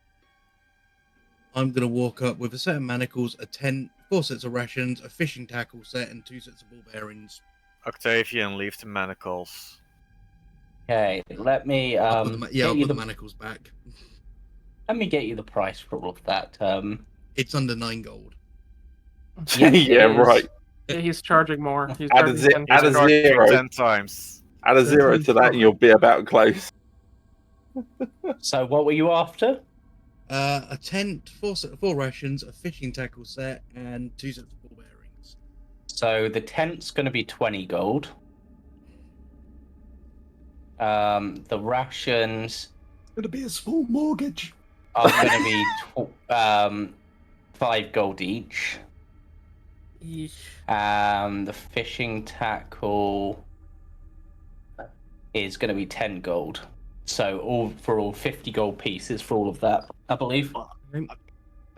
I'm gonna walk up with a set of manacles, a tent, 4 sets of rations, a fishing tackle set, and 2 sets of ball bearings. Octavian, leave the manacles. Okay, let me I'll put the the manacles back. let me get you the price for all of that. It's under 9 gold. Yep, it Yeah, is. right. Yeah, he's charging more. He's Add a, charging zi- 10 add a Charging zero. 10 times. Add a zero to that, and you'll be about close. So what were you after? A tent, 4 rations, a fishing tackle set, and 2 sets of ball bearings. So the tent's going to be 20 gold. The rations It's gonna be a small mortgage. are going to be 5 gold each. The fishing tackle is going to be 10 gold. So all 50 gold pieces for all of that, I believe. I'm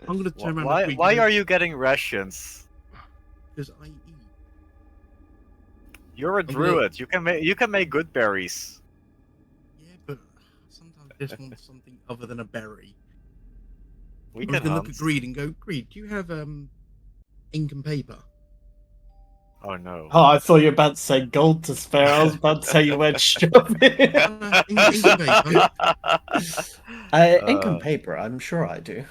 going to turn around. Why are you getting rations? Because I eat. You're a druid. You can make good berries. Yeah, but sometimes I just want something other than a berry. We I was can going to look at hunt. Greed and go, Greed, do you have ink and paper? Oh no. Oh, I thought you were about to say gold to spare. I was about to say you went shopping. Ink and paper. Ink and paper, I'm sure I do.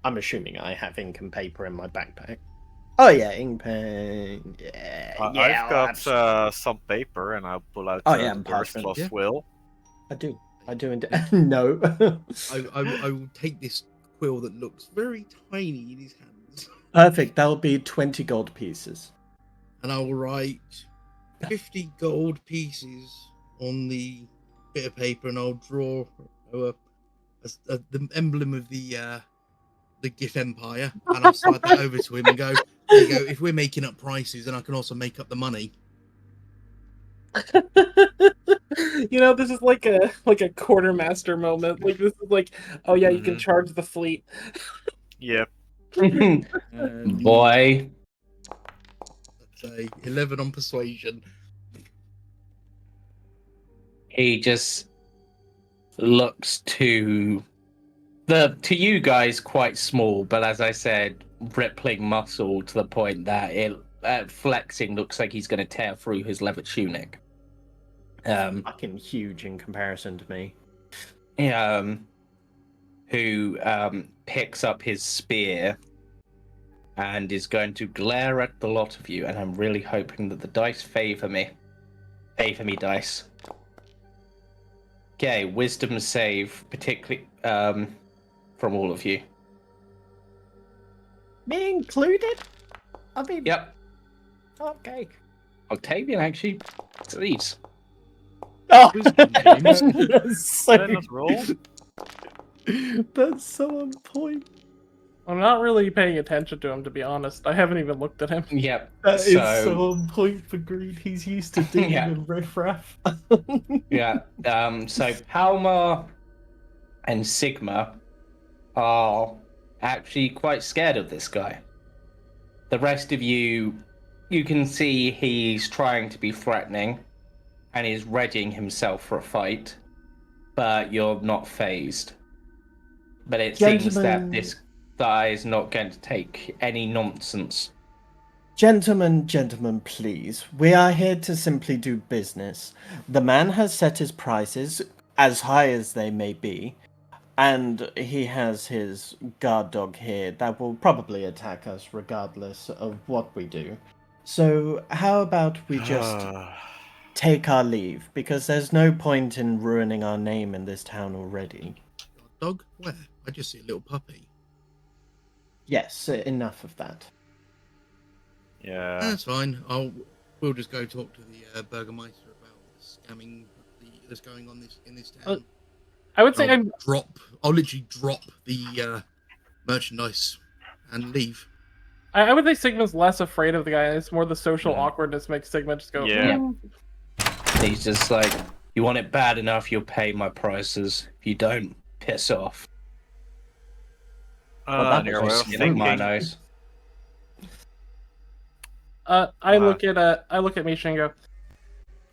I'm assuming I have ink and paper in my backpack. Oh yeah, ink pen. Yeah, I've got some paper, and I'll pull out and the Burst parchment. Plus Yeah. Will. I do. No. I will take this quill that looks very tiny in his hands, Perfect. That'll be 20 gold pieces. and I will write 50 gold pieces on the bit of paper, and I'll draw the emblem of the GIF Empire, and I'll slide that over to him and go, there you go. If we're making up prices, then I can also make up the money. This is like a quartermaster moment. Like this is like, oh yeah, you can charge the fleet. Yep. Boy. That's a 11 on persuasion. He just looks to you guys quite small, but as I said, rippling muscle to the point that it flexing looks like he's going to tear through his leather tunic. Fucking huge in comparison to me. Who picks up his spear and is going to glare at the lot of you, and I'm really hoping that the dice favor me. Favor me, dice. Okay, wisdom save, particularly from all of you. Me included? I mean, Yep. Okay. Octavian actually succeeds. Oh, Wisdom, James. Let us roll. That's so on point. I'm not really paying attention to him, to be honest. I haven't even looked at him. Yep. That is so on point for Greed. He's used to dealing Yeah. with riffraff. Yeah. So Palmar and Sigma are actually quite scared of this guy. The rest of you can see he's trying to be threatening and is readying himself for a fight, but you're not phased. But it seems that this guy is not going to take any nonsense. Gentlemen, please. We are here to simply do business. The man has set his prices, as high as they may be, and he has his guard dog here that will probably attack us regardless of what we do. So how about we just take our leave, because there's no point in ruining our name in this town already. Dog? Where? I just see a little puppy. Yes, enough of that. Yeah. That's fine. We'll just go talk to the Burgermeister about the scamming that's going on in this town. I would say I'll literally drop the merchandise and leave. I would say Sigma's less afraid of the guy. It's more the social awkwardness makes Sigma just go. Yeah. He's just like, you want it bad enough, you'll pay my prices. If you don't, piss off. Anyway, I was Skin on my thinking, nose. I look at Misha and go,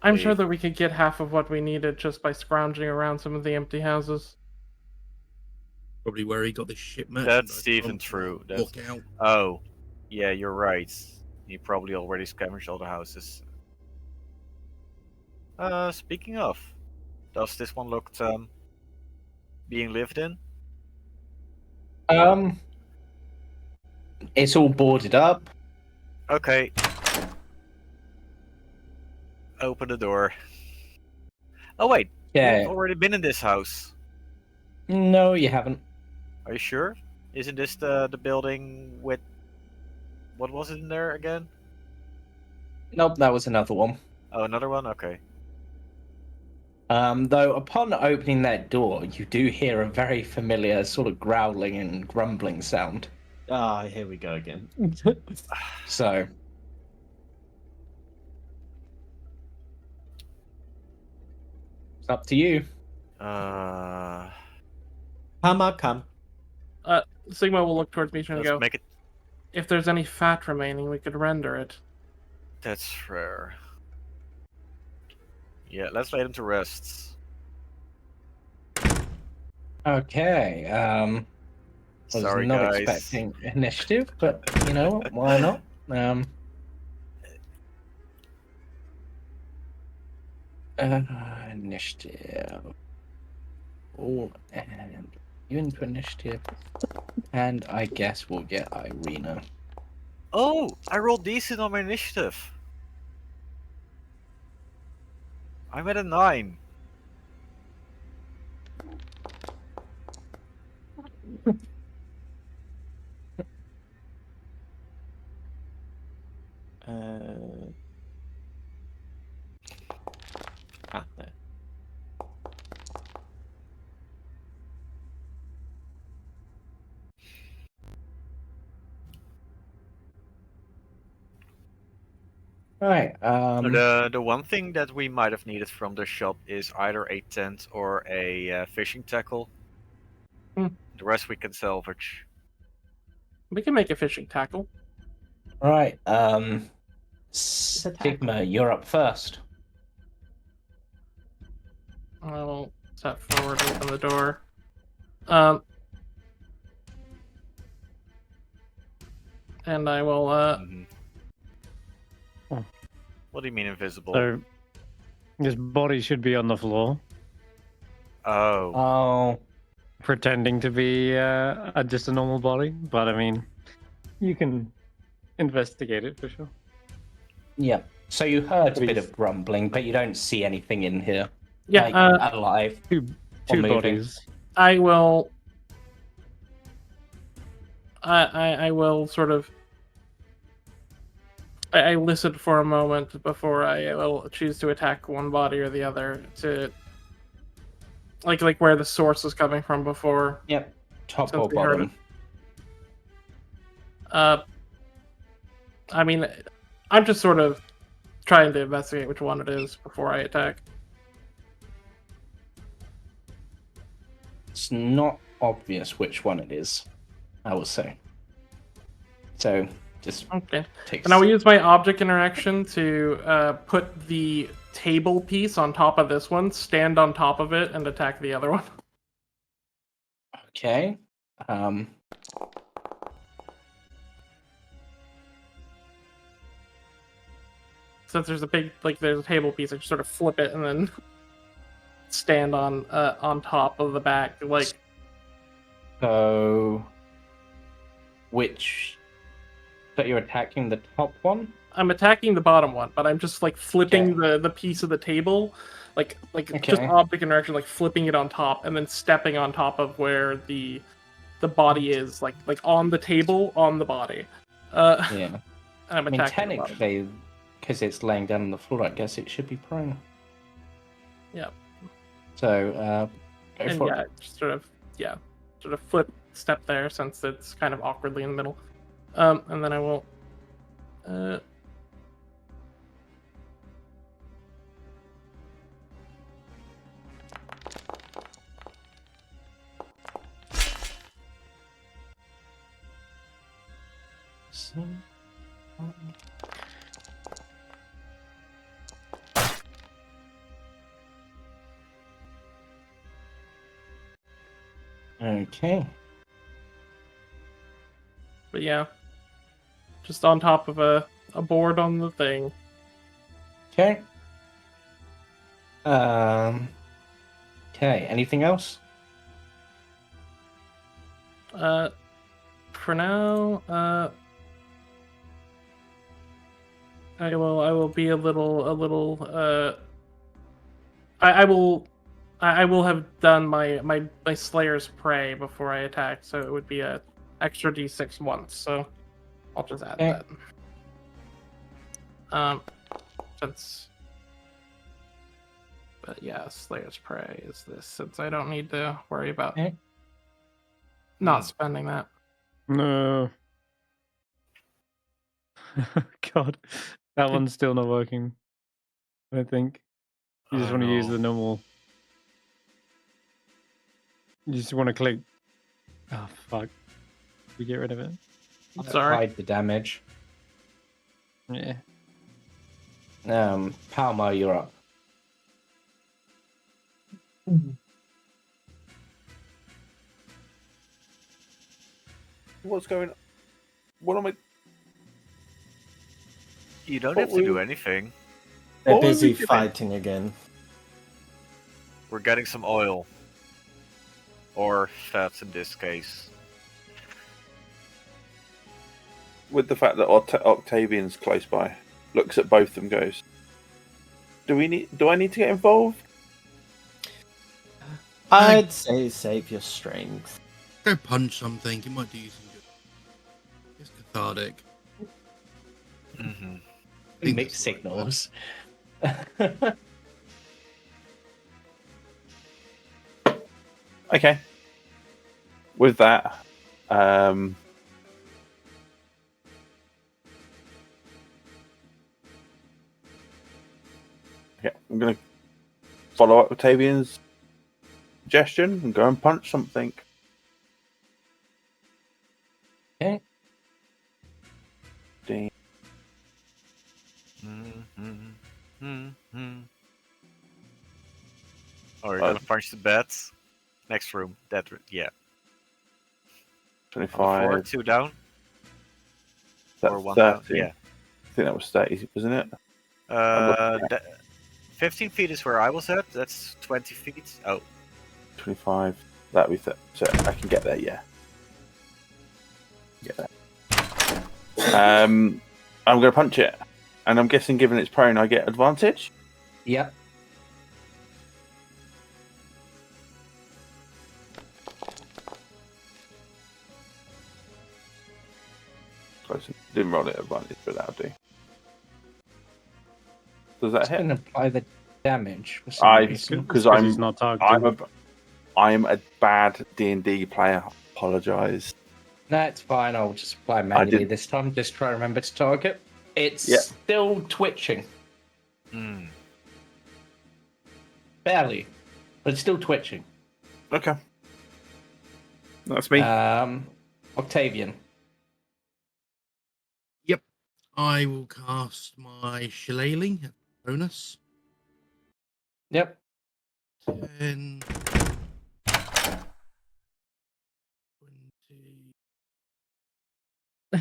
I'm sure Leave. that we could get half of what we needed just by scrounging around some of the empty houses. Probably where he got this shit merchandise. That's even from. true. Look out. Oh, yeah, you're right. He probably already scavenged all the houses. Speaking of, does this one look being lived in? It's all boarded up. Okay. Open the door. Oh wait, Yeah. we've already been in this house. No, you haven't. Are you sure? Isn't this the building with what was it in there again? Nope, that was another one. Oh, another one. Okay. Though upon opening that door, you do hear a very familiar sort of growling and grumbling sound. Ah, here we go again. So, it's up to you. Palmar, come. Sigma will look towards Misha and Let's go, make it. if there's any fat remaining, we could render it. That's rare. Yeah, let's lay them to rest. Okay. I was Sorry, not guys. expecting initiative, but you know what? Why not? Initiative. Oh, and you into initiative, and I guess we'll get Irina. Oh, I rolled decent on my initiative. I'm at a 9. There. Right. The one thing that we might have needed from the shop is either a tent or a fishing tackle. Hmm. The rest we can salvage. We can make a fishing tackle. Right. Sigma, you're up first. I will step forward, open the door. And I will, What do you mean invisible? So, his body should be on the floor, Oh. Oh. pretending to be just a normal body. But I mean, you can investigate it for sure. Yeah. So you heard a Please. bit of grumbling, but you don't see anything in here. yeah, Like, alive. Two moving. bodies. I will. I will sort of. I listen for a moment before I will choose to attack one body or the other to, like where the source is coming from before. Yep. Top Since or we heard bottom? I mean, I'm just sort of trying to investigate which one it is before I attack. It's not obvious which one it is, I will say. So, just Okay. take. And I will use my object interaction to put the table piece on top of this one, stand on top of it, and attack the other one. Okay. Since there's a big, there's a table piece, I just sort of flip it and then stand on top of the back, So, which? So you're attacking the top one? I'm attacking the bottom one, but I'm just flipping the piece of the table, just object interaction, flipping it on top and then stepping on top of where the body is, like on the table on the body. Yeah. I'm I mean, attacking the bottom. technically, because it's laying down on the floor, I guess it should be prone. Yeah. So, go And for yeah, it. just sort of flip step there since it's kind of awkwardly in the middle. And then I will. Okay. But yeah, just on top of a board on the thing. Okay. Okay. Anything else? For now, I will be a little. I will have done my Slayer's Prey before I attack, so it would be a extra d6 once. So I'll just add Okay. that. Since, but yeah, Slayer's Prey is this, since I don't need to worry about not spending that. No. God, that one's still not working. I think you just want to use the normal. You just want to click. Oh fuck! We get rid of it. Sorry. Hide the damage. Yeah. Palmar, you're up. What's going on? What am I? You don't What have to do we- anything. They're What were we busy doing? fighting again. We're getting some oil. Or fat in this case. With the fact that Octavian's close by, looks at both of them, goes, Do I need to get involved? I'd say save your strength. Go punch something. It might do you some good. It's cathartic. Mm-hmm. Mixed signals. Okay. With that, okay, I'm gonna follow up Octavian's suggestion and go and punch something. Okay. Ding. Oh, you're gonna punch the beds? Next room. That room. Yeah. On the floor, 25. 2 down. That's Or 1 30. down. Yeah. I think that was 30, wasn't it? 15 feet is where I was at. That's 20 feet. Oh. 25. That'd be 30. So I can get there, yeah. Get there. I'm going to punch it. And I'm guessing given it's prone, I get advantage? Yep. Close. Didn't roll it advantage, but that'll do. Does that It's hit? going to apply the damage for some reason. Because he's not targeted. I'm a bad D&D player. Apologise. No, it's fine. I'll just apply manually did- this time. Just try to remember to target. It's Yeah. still twitching. Barely. But it's still twitching. Okay. That's me. Octavian. I will cast my Shillelagh bonus. Yep. 10,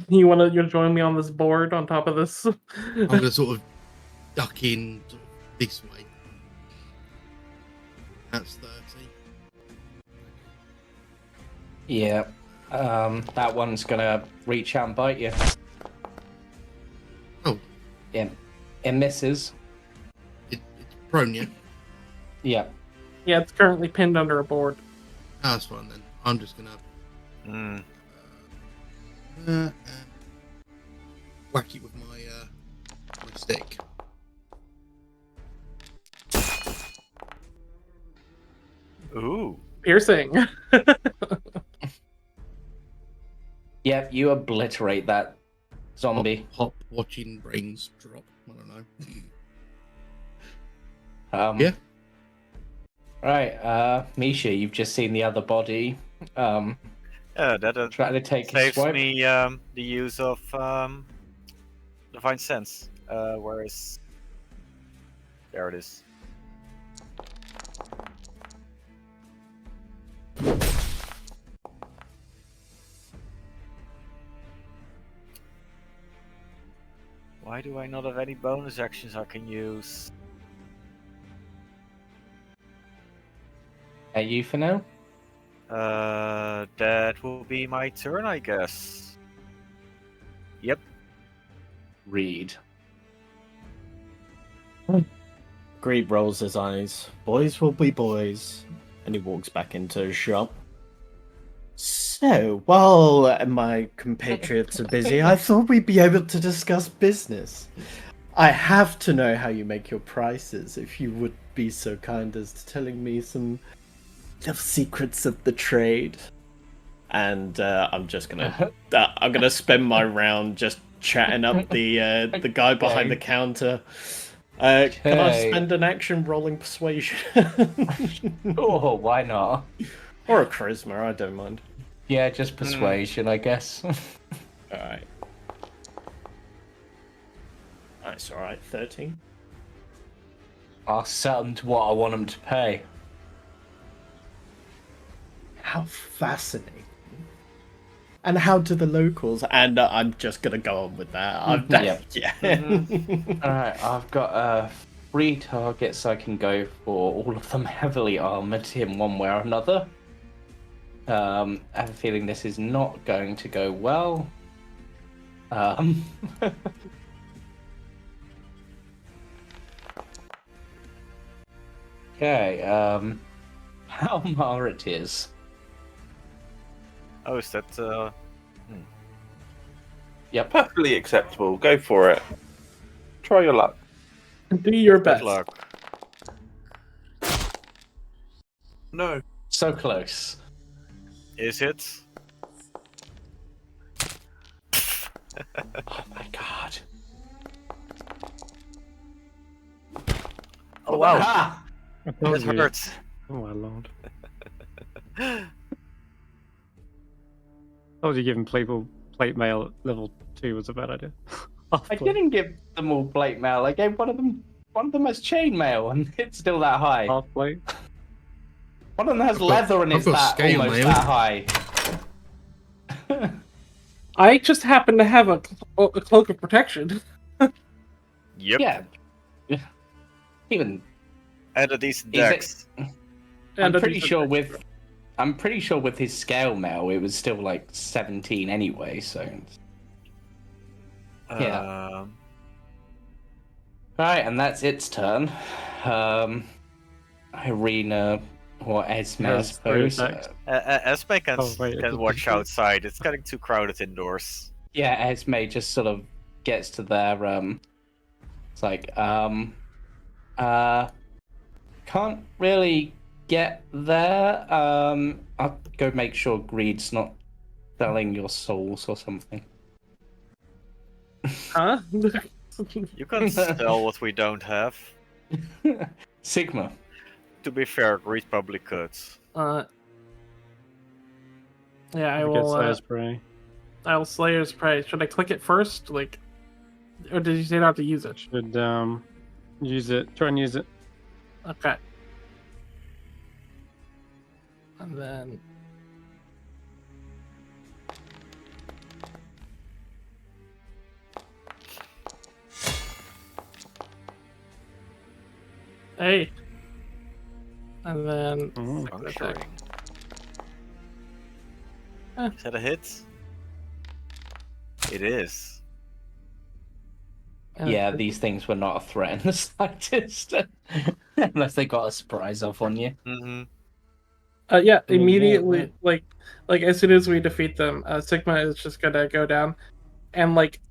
20. You join me on this board on top of this? I'm going to sort of duck in sort of this way. That's 30. Yeah. That one's gonna reach out and bite you. Oh. Yeah. It misses. It's prone, yeah? Yeah. Yeah, it's currently pinned under a board. Ah, that's fine then. I'm just going to whack it with my stick. Ooh. Piercing. Yeah, you obliterate that zombie. Hop, watching brains drop. I don't know. Yeah. Right, Misha, you've just seen the other body. Yeah, that Trying to take a saves swipe. me the use of Divine Sense. Where is... There it is. Why do I not have any bonus actions I can use? Are you for now? That will be my turn, I guess. Yep. Read. Greed rolls his eyes. Boys will be boys. And he walks back into his shop. So, while my compatriots are busy, I thought we'd be able to discuss business. I have to know how you make your prices, if you would be so kind as to telling me some little secrets of the trade. And I'm just gonna, I'm gonna spend my round just chatting up the guy behind the counter. Can I spend an action rolling persuasion? Oh, why not? Or a charisma, I don't mind. Yeah, just persuasion, I guess. Alright. Nice, alright, 13. I'll set them to what I want them to pay. How fascinating. And how do the locals? And I'm just gonna go on with that. Yep. Yeah. Alright, I've got 3 targets I can go for, all of them heavily armored in one way or another. I have a feeling this is not going to go well. Okay, Palmar it is. Oh, is that Yep. Perfectly acceptable. Go for it. Try your luck. Do your good best. luck? No. So close. Is it? Oh my god. Oh wow! Ah! That hurts. Oh my lord. I was you giving people plate mail at level 2 was a bad idea. I didn't give them all plate mail. I gave one of them as chain mail, and it's still that high. Half plate. One of them has I've got- leather, and I've it's got that scale almost mail. that high. I just happen to have a cloak of protection. Yep. Yeah. Even And a decent Is it- dex. I'm And a pretty decent sure protection. with his scale mail, it was still like 17 anyway. So yeah. Right, and that's its turn. Irina or Esme, I Has 3 suppose. attacks. Esme can, Oh, wait, can did watch you- outside. It's getting too crowded indoors. Yeah, Esme just sort of gets to there. It's like, can't really get there. I'll go make sure Greed's not selling your souls or something. Huh? You can sell what we don't have. Sigma. To be fair, Greed probably could. Yeah, I Get will. Slayer's Prey. I will Slayer's Prey. Should I click it first, like, or did you say not to use it? Should use it. Try and use it. Okay. And then. Hey. And then. Oh. Puncturing. Eh. Is that a hit? It is. and Yeah, then- these things were not a threat in the slightest. Unless they got a surprise off on you. Mm-hmm. Yeah, I mean, immediately, yeah, like as soon as we defeat them, Sigma is just gonna go down, and like,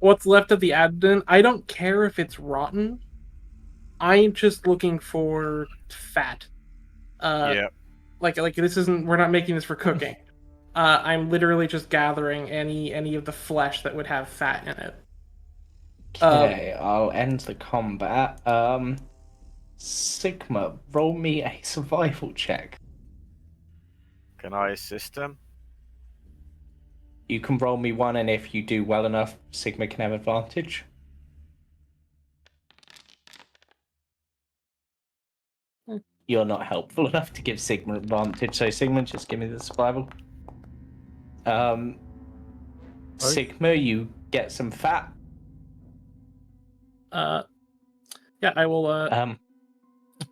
what's left of the abdomen, I don't care if it's rotten. I'm just looking for fat. Yeah. Like this isn't. We're not making this for cooking. I'm literally just gathering any of the flesh that would have fat in it. Okay, I'll end the combat. Sigma, roll me a survival check. Can I assist them? You can roll me one, and if you do well enough, Sigma can have advantage. You're not helpful enough to give Sigma advantage, so Sigma, just give me the survival. Sigma, you get some fat. Yeah, I will.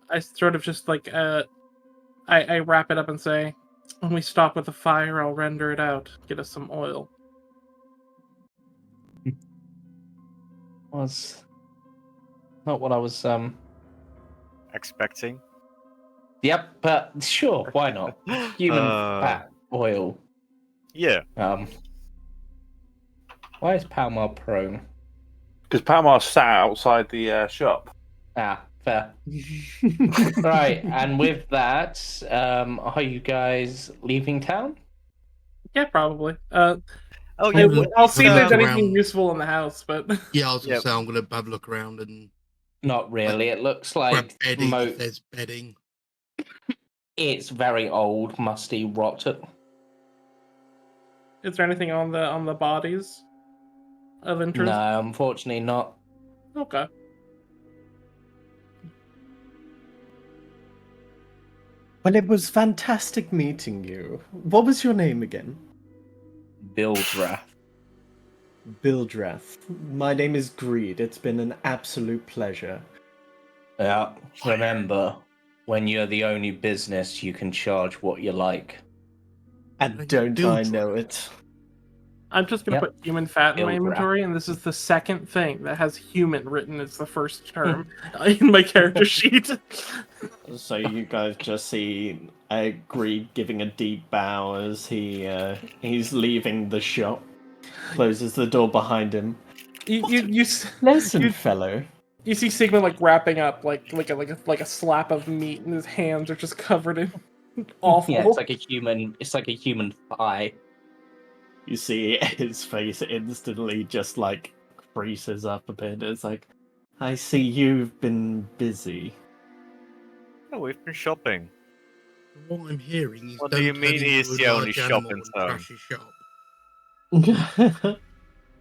I sort of just like I wrap it up and say, when we stop with the fire, I'll render it out. Get us some oil. Was not what I was. Expecting. Yep, but sure, why not? Human fat oil. Yeah. Why is Palmar prone? Because Palmar sat outside the shop. Ah, fair. Right, and with that, are you guys leaving town? Yeah, probably. Oh I, yeah. I'll see if there's look anything around. useful in the house, but Yeah, I was gonna Yep. say I'm gonna have a look around and Not really. It looks grab like bedding if there's bedding. it's very old, musty, rotted. is there anything on the bodies of interest? No, unfortunately not. Okay. Well, it was fantastic meeting you. What was your name again? Bildrath. Bildrath. My name is Greed. It's been an absolute pleasure. Yeah, remember, when you're the only business, you can charge what you like. And don't I know it? I'm just gonna Yep. put human fat in my Build wrap. inventory, and this is the second thing that has human written as the first term in my character sheet. So you guys just see Greed giving a deep bow as he's leaving the shop. Closes the door behind him. Listen, fellow. You see Sigma like wrapping up like a slap of meat, and his hands are just covered in awful. Yeah, it's like a human thigh. You see his face instantly just like creases up a bit. It's like, I see you've been busy. No, we've been shopping. From what I'm hearing is What do don't you turn mean into he's a the only large shop animal in and town? trash his shop.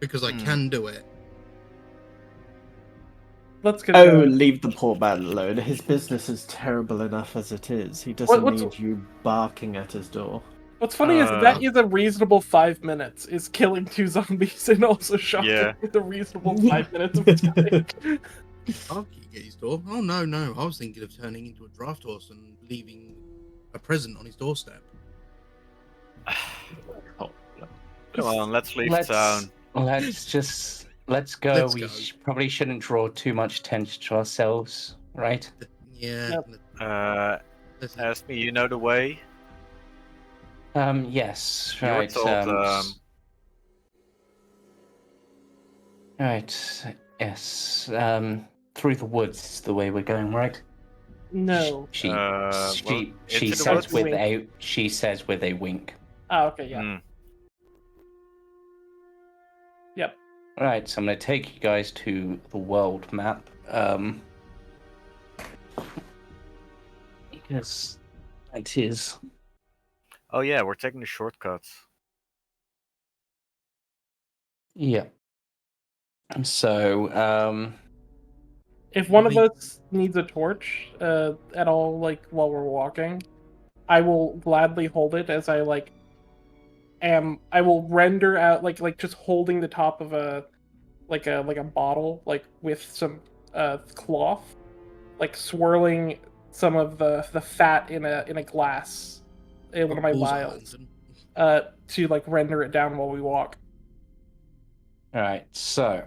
Because I Hmm. can do it. Let's get Oh, going. leave the poor man alone. His business is terrible enough as it is. He doesn't need you barking at his door. What's funny is that is a reasonable 5 minutes, is killing 2 zombies and also shopping Yeah. with a reasonable 5 minutes of time. I'll get his door. Oh no, I was thinking of turning into a draft horse and leaving a present on his doorstep. Come on, let's leave town. Let's go. Let's We go. probably shouldn't draw too much attention to ourselves, right? Yeah. Let's Ask me, you know the way? Yes, You were right. told, Right, yes. Through the woods is the way we're going, right? No. She into the says woods? she says with a wink. Oh, okay, yeah. Hmm. Yep. Right, so I'm gonna take you guys to the world map. Because it is. Oh yeah, we're taking the shortcuts. Yeah. So, If one of us needs a torch at all, like while we're walking, I will gladly hold it as I I will render out like just holding the top of a bottle like with some cloth, like swirling some of the fat in a glass in one of my vials to like render it down while we walk. all right. So,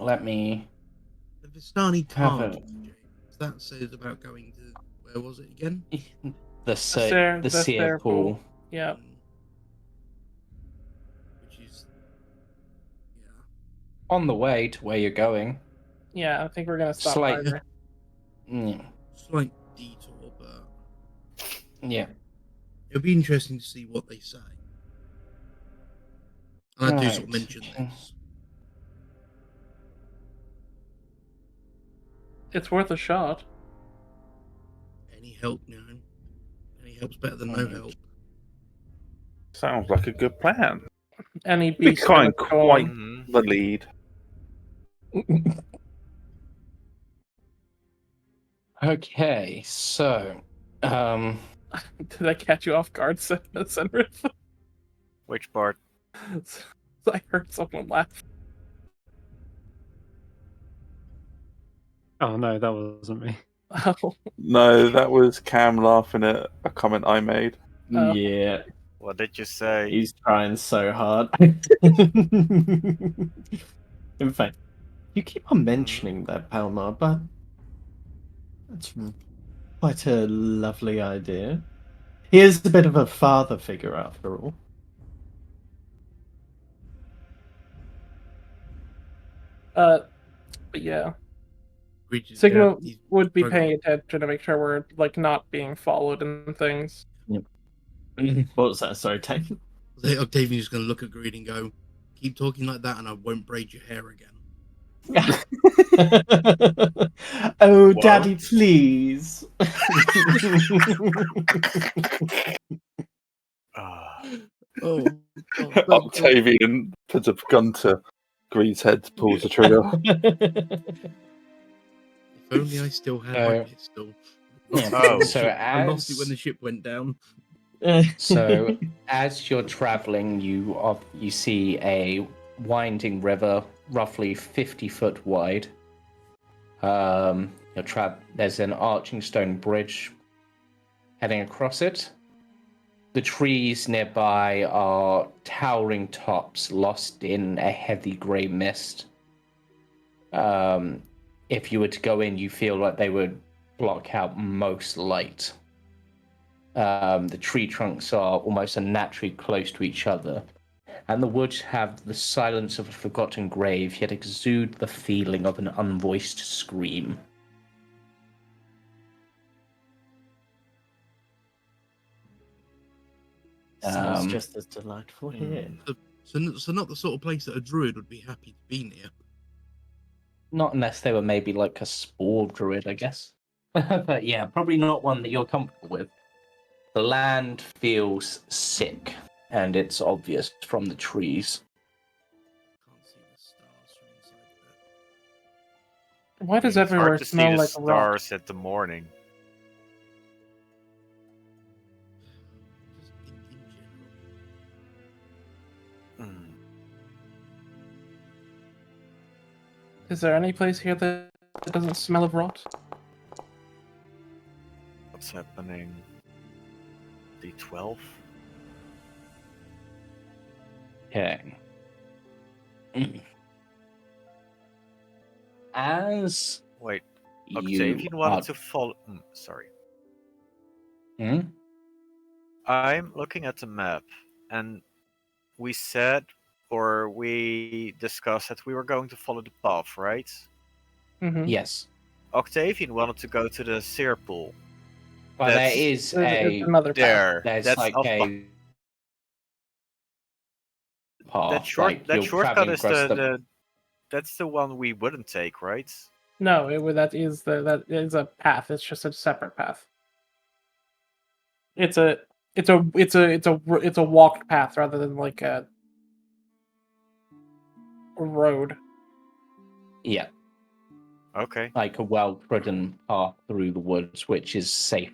let me. The Vistani Have a- Target, James. That says about going to where was it again? The Seer seer pool. Yeah. Which is On the way to where you're going. Yeah, I think we're gonna stop Slight- by there. Yeah. slight detour, but Yeah. it'll be interesting to see what they say. And I do sort of Right. mention Okay. this. It's worth a shot. Any help, any help's better than no help. Sounds like a good plan. Any beast Becoming that's quite going- the lead. Okay, so, Did I catch you off guard, Senrith? Which part? I heard someone laugh. Oh no, that wasn't me. Oh, No, that was Cam laughing at a comment I made. Oh. Yeah, What did you say? he's trying so hard. In fact, you keep on mentioning that, Palmar, but that's quite a lovely idea. He is a bit of a father figure, after all. but yeah, Creatures, Sigma these would be program- paying attention to make sure we're like not being followed and things. What was that? Sorry, Tank. Octavian's going to look at Greed and go, "Keep talking like that, and I won't braid your hair again." Oh, What? Daddy, please. Ah, Oh, God, Octavian puts a gun to Greed's head, pulls the trigger. if only I still had my No. pistol. Yeah, Oh. so I lost it when as the ship went down. so as you're traveling, you see a winding river, roughly 50-foot wide. There's an arching stone bridge heading across it. The trees nearby are towering tops, lost in a heavy grey mist. If you were to go in, you feel like they would block out most light. The tree trunks are almost unnaturally close to each other, and the woods have the silence of a forgotten grave, yet exude the feeling of an unvoiced scream. Sounds Um, just as delightful here. So not the sort of place that a druid would be happy to be near. Not unless they were maybe like a spore druid, I guess. But yeah, probably not one that you're comfortable with. The land feels sick, and it's obvious from the trees. Can't see the stars from inside Why does it's everywhere hard to see smell the like rot? stars at the morning. there. Just in general. Hmm. Is there any place here that doesn't smell of rot? What's happening? D12? Okay. As Wait, you Octavian wanted to follow. Sorry. Hmm? I'm looking at the map, and we said, or we discussed that we were going to follow the path, right? Mm-hmm. Yes. Octavian wanted to go to the seer pool. Well, there That's is It's a another path. There. there's That's like off a path, like that you're shortcut traveling is across that's the one we wouldn't take, right? No, that is a path. It's just a separate path. It's a walked path rather than like a road. Yeah, Okay. like a well-trodden path through the woods, which is safe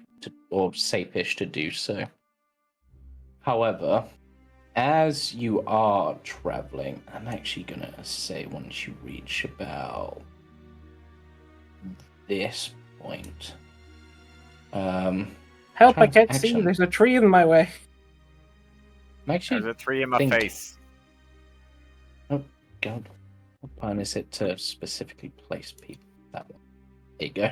or safe-ish to do so. However, as you are traveling, I'm actually gonna say once you reach about this point, Help! I trying to- can't see. actually, There's a tree in my way. I'm actually There's a tree in my think- face. Oh God, what plan is it to specifically place people? That one. There you go.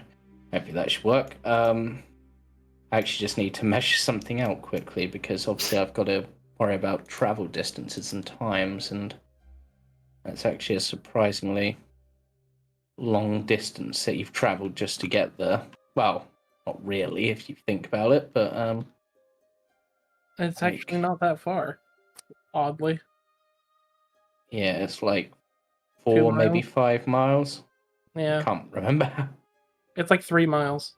Hopefully that should work. I actually just need to measure something out quickly because obviously I've got to worry about travel distances and times, and that's actually a surprisingly long distance that you've traveled just to get there. Well, not really if you think about it, but It's actually not that far. Oddly, yeah, it's like 2 4, maybe miles. 5 miles. Yeah, Can't remember. it's like 3 miles.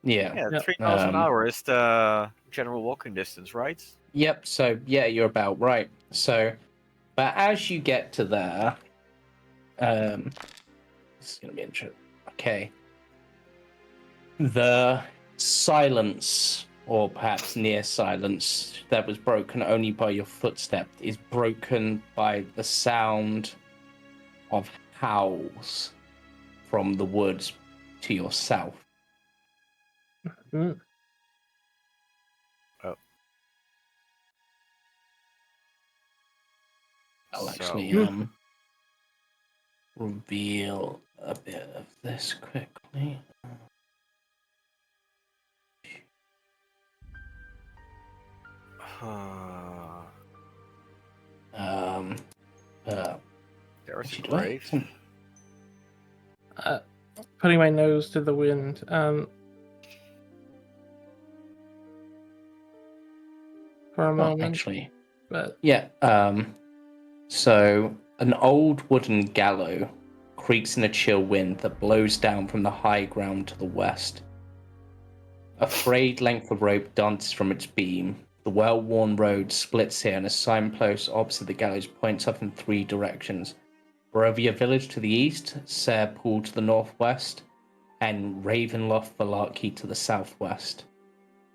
Yeah. Yeah, Yep. 3 miles an Um, hour is the general walking distance, right? Yep, so yeah, you're about right. So, but as you get to there, this is going to be interesting. Okay. The silence, or perhaps near silence, that was broken only by your footstep, is broken by the sound of howls from the woods to your south. Mm. Oh. I'll So- actually reveal a bit of this quickly. There's a Actually, do I- grave. Putting my nose to the wind. For a Well, moment, actually, but yeah. So an old wooden gallows creaks in a chill wind that blows down from the high ground to the west. A frayed length of rope dances from its beam. The well-worn road splits here, and a signpost opposite the gallows points up in 3 directions. Barovia Village to the east, Sayre Pool to the northwest, and Ravenloft Valarkey to the southwest.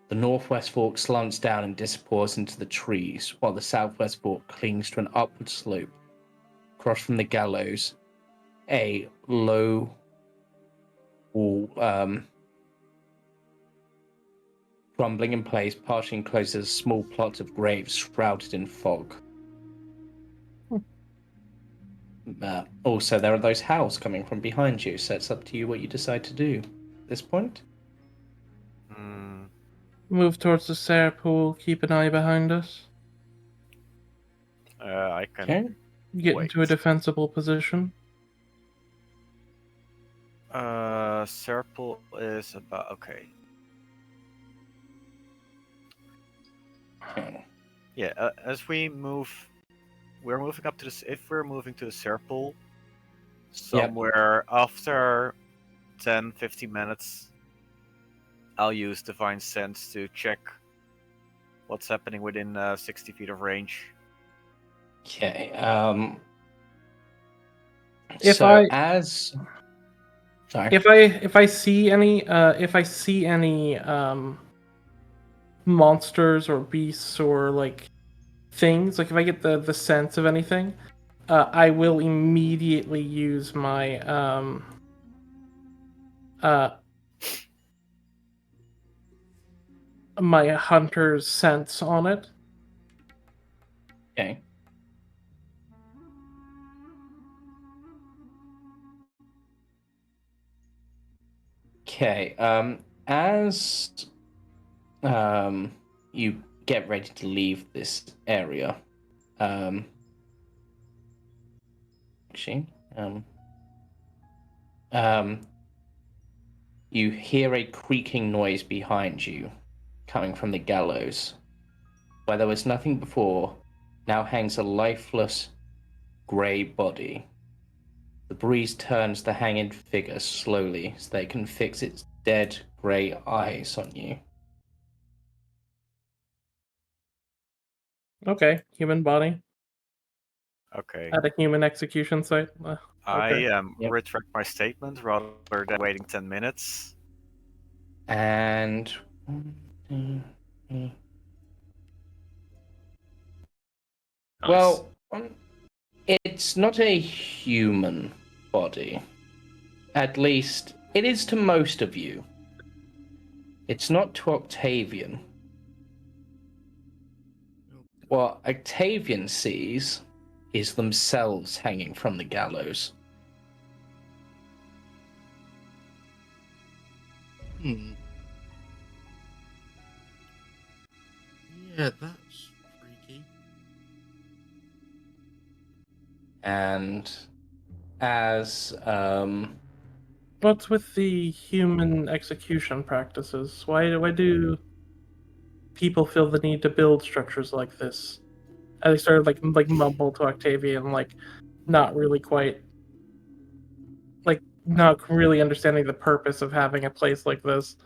The northwest fork slants down and disappears into the trees, while the southwest fork clings to an upward slope. Across from the gallows, a low wall, crumbling in place, partially encloses small plots of graves shrouded in fog. Also, there are those howls coming from behind you, so it's up to you what you decide to do at this point. move towards the Sayre Pool. Keep an eye behind us. I can. Okay. Get Wait. into a defensible position. Serpal is about okay. Okay. Yeah, as we move, we're moving up to this. If we're moving to the Serpal, somewhere after 10-15 minutes, I'll use Divine Sense to check what's happening within 60 feet of range. Okay. If So I- as sorry. If I see any monsters or beasts or like things, like if I get the sense of anything, I will immediately use my my hunter's sense on it. Okay. Okay. As you get ready to leave this area, actually, you hear a creaking noise behind you, coming from the gallows. Where there was nothing before, now hangs a lifeless, grey body. The breeze turns the hanging figure slowly so they can fix its dead grey eyes on you. Okay, human body Okay. at a human execution site. Okay. I Yep. retract my statement rather than waiting 10 minutes. And well, it's not a human body. At least, it is to most of you. It's not to Octavian. What Octavian sees is themselves hanging from the gallows. Yeah, that's freaky. And as What's with the human execution practices? Why do people feel the need to build structures like this? And they started like mumble to Octavian, like not really understanding the purpose of having a place like this.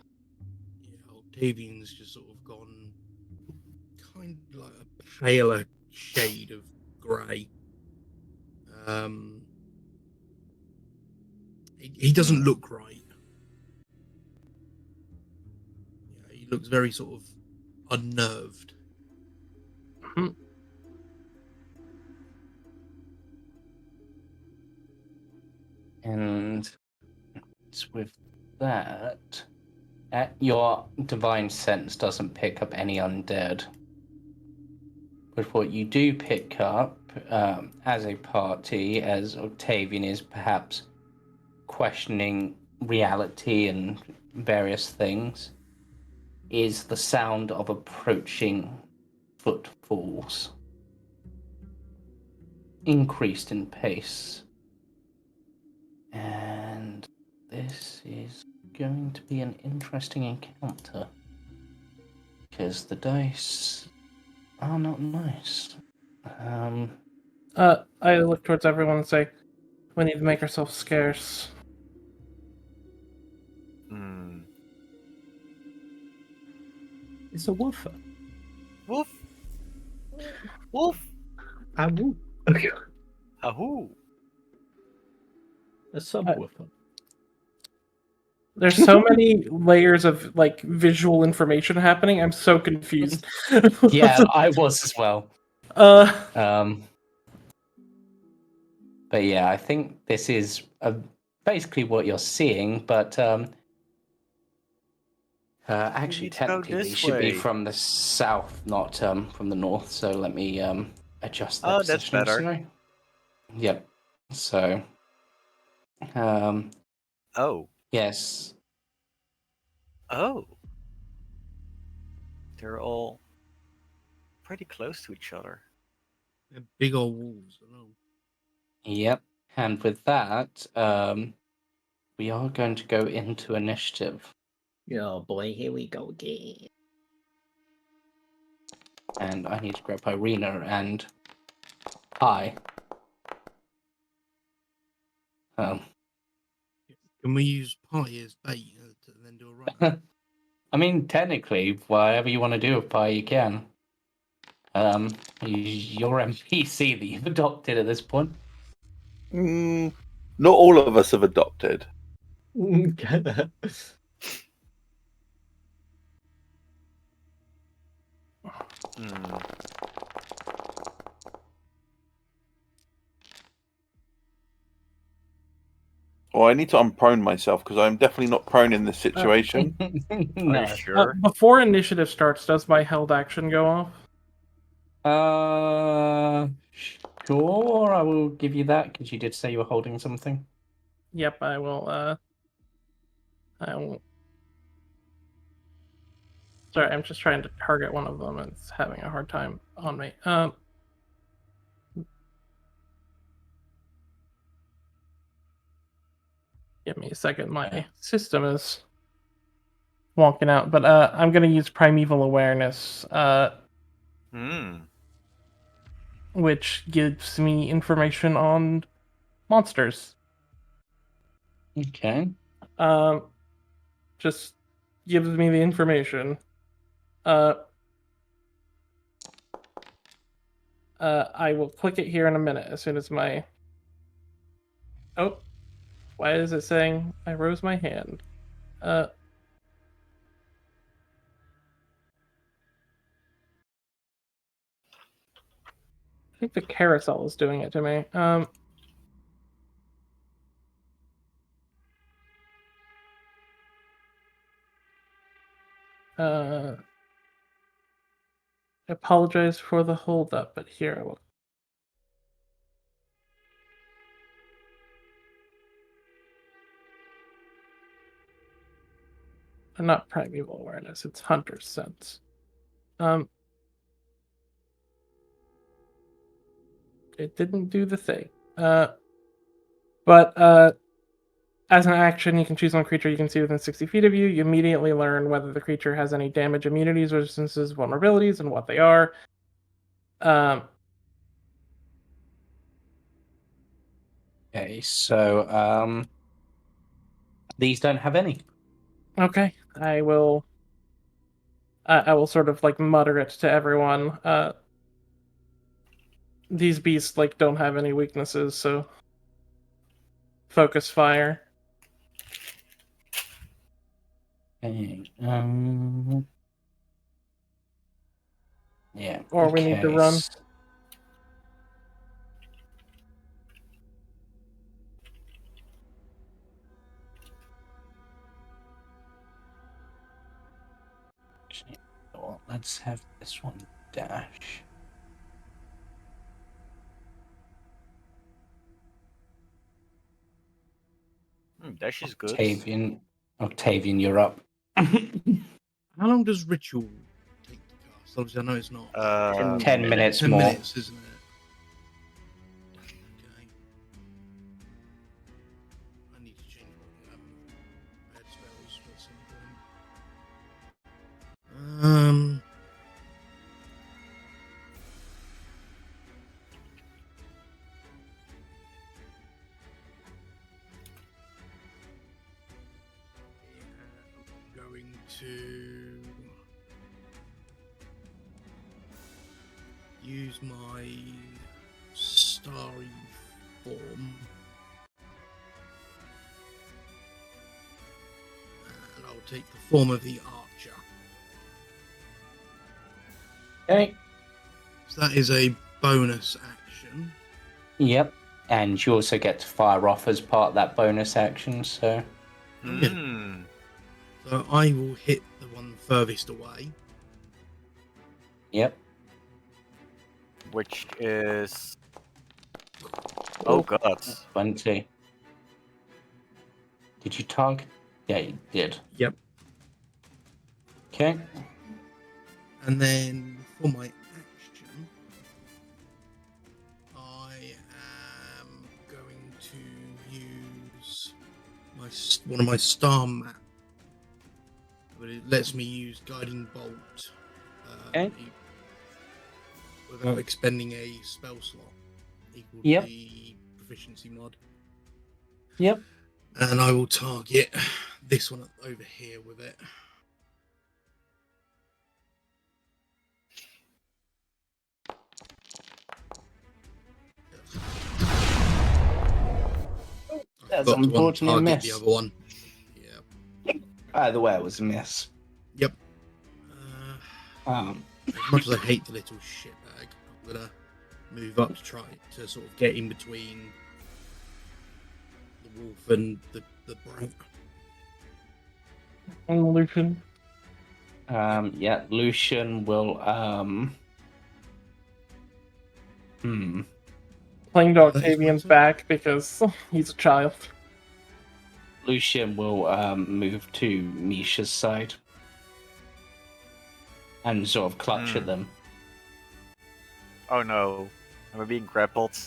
Yeah, Octavian's just sort of gone kind of like a paler shade of grey. He doesn't look right. Yeah, he looks very sort of unnerved. and with that, your divine sense doesn't pick up any undead. But what you do pick up as a party, as Octavian is perhaps questioning reality and various things, is the sound of approaching footfalls, increased in pace. And this is going to be an interesting encounter, because the dice are not nice. I look towards everyone and say, we need to make ourselves scarce. Hmm. It's a woofer. Woof. Woof. A woof. Ahoo. A subwoofer. There's so many layers of like visual information happening. I'm so confused. Yeah, I was as well. But yeah, I think this is basically what you're seeing, but actually, need to go technically, this they should be way. from the south, not from the north. So let me adjust that Oh, position. that's better. Sorry. Yep. So, Oh. yes. Oh. They're all pretty close to each other. They're big old wolves. I know. Yep. And with that, we are going to go into initiative. Oh boy, here we go again. And I need to grab Irina and Pi. Can we use pie as bait and then do a run? I mean, technically, whatever you want to do with Pi, you can. Your NPC that you've adopted at this point. Not all of us have adopted. Well, I need to unprone myself because I'm definitely not prone in this situation. No. Are you sure? Before initiative starts, does my held action go off? Sure, I will give you that because you did say you were holding something. Yep, I will. I will. Sorry, I'm just trying to target one of them and it's having a hard time on me. Give me a second. My system is wonking out, but I'm gonna use Primeval Awareness, which gives me information on monsters. Okay. Just gives me the information. I will click it here in a minute as soon as my. Oh, why is it saying I rose my hand? I think the carousel is doing it to me. I apologize for the holdup, but here I will. Not Primeval Awareness, it's Hunter's Sense. It didn't do the thing. But as an action, you can choose one creature you can see within 60 feet of you. You immediately learn whether the creature has any damage, immunities, resistances, vulnerabilities, and what they are. Okay, so these don't have any. Okay, I will sort of like mutter it to everyone. These beasts like don't have any weaknesses, so focus fire. Okay, yeah. Or we need to run. let's have this one dash. Dash is good. Octavian, you're up. How long does ritual take to cast? Obviously, I know it's not. 10 minutes 10 more. minutes, isn't it? Okay. I need to change my bad spells at some point. I'm going to use my starry form, and I'll take the form of the archer. Okay. So that is a bonus action. Yep. And you also get to fire off as part of that bonus action, so... So I will hit the one furthest away. Yep. Which is... Oh god. 20. Did you target? Yeah, you did. Yep. Okay. And then for my action, I am going to use one of my star map. But it lets me use guiding bolt Okay. without expending a spell slot equal Yep. to the proficiency mod. Yep. And I will target this one over here with it. That's Got to unfortunately a target miss. the other one. Yeah. Either way, it was a miss. Yep. As much as I hate the little shitbag, I'm gonna move up to try to sort of get in between the wolf and the brat. And Lucian. Yeah, Lucian will Playing to That is my Octavian's turn. back because he's a child. Lucian will move to Misha's side and sort of clutch at them. Oh no. Am I being grappled?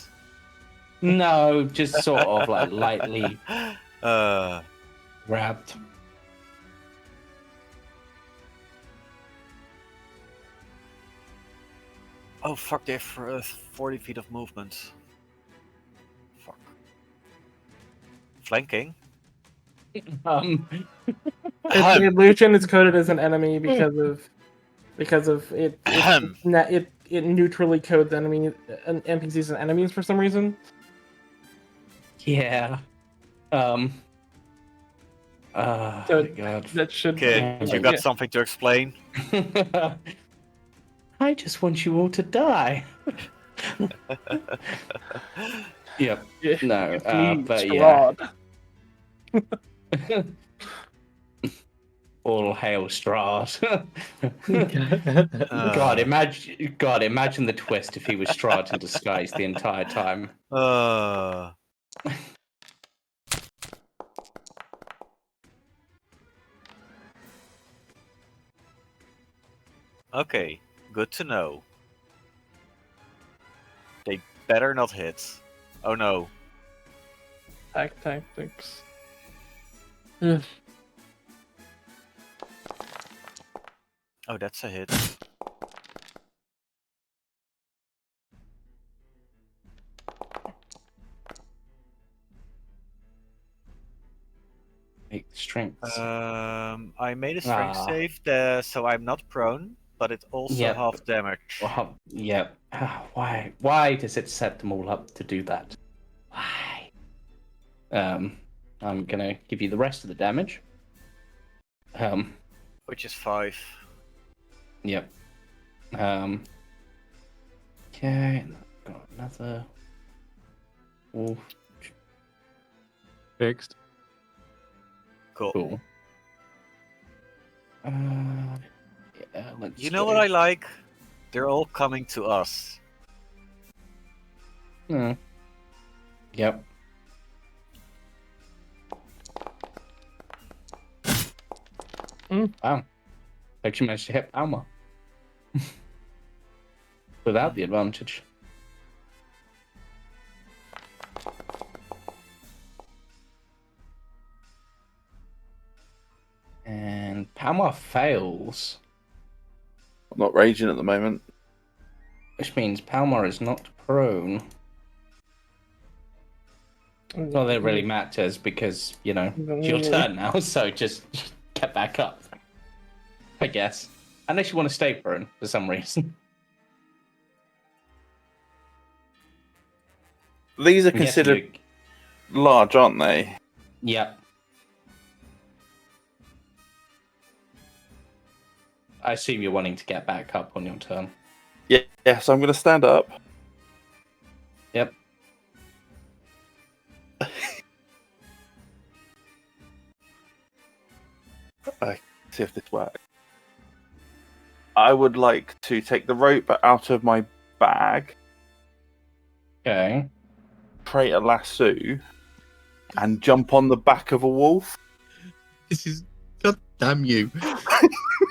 No, just sort of like lightly grabbed. Oh fuck, they have 40 feet of movement. Fuck. Flanking? Lucian is coded as an enemy because of it. It neutrally codes NPCs and enemies for some reason. Yeah. So God. that should. Kid, you got something to explain? I just want you all to die. Yep. No, but yeah. All hail Strahd. God, imagine the twist if he was Strahd in disguise the entire time. Okay, good to know. They better not hit. Oh no. Attack tactics. Ugh. Oh, that's a hit. Make the strength. I made a strength save, so I'm not prone, but it also half damage. Well, yeah. Why does it set them all up to do that? Why? I'm gonna give you the rest of the damage. Which is 5. Yep. Okay. Got another wolf. Fixed. Cool. Cool. Yeah. let's You know what I like? They're all coming to us. Yep. Wow. Actually managed to hit Palmar. Without the advantage. And Palmar fails. I'm not raging at the moment. Which means Palmar is not prone. Not that it really matters because, you know, it's your turn now, so just get back up. I guess. Unless you want to stay prone for some reason. These are considered large, aren't they? Yep. I assume you're wanting to get back up on your turn. Yeah, so I'm going to stand up. Yep. See if this works. I would like to take the rope out of my bag, Okay. create a lasso, and jump on the back of a wolf. This is... God damn you.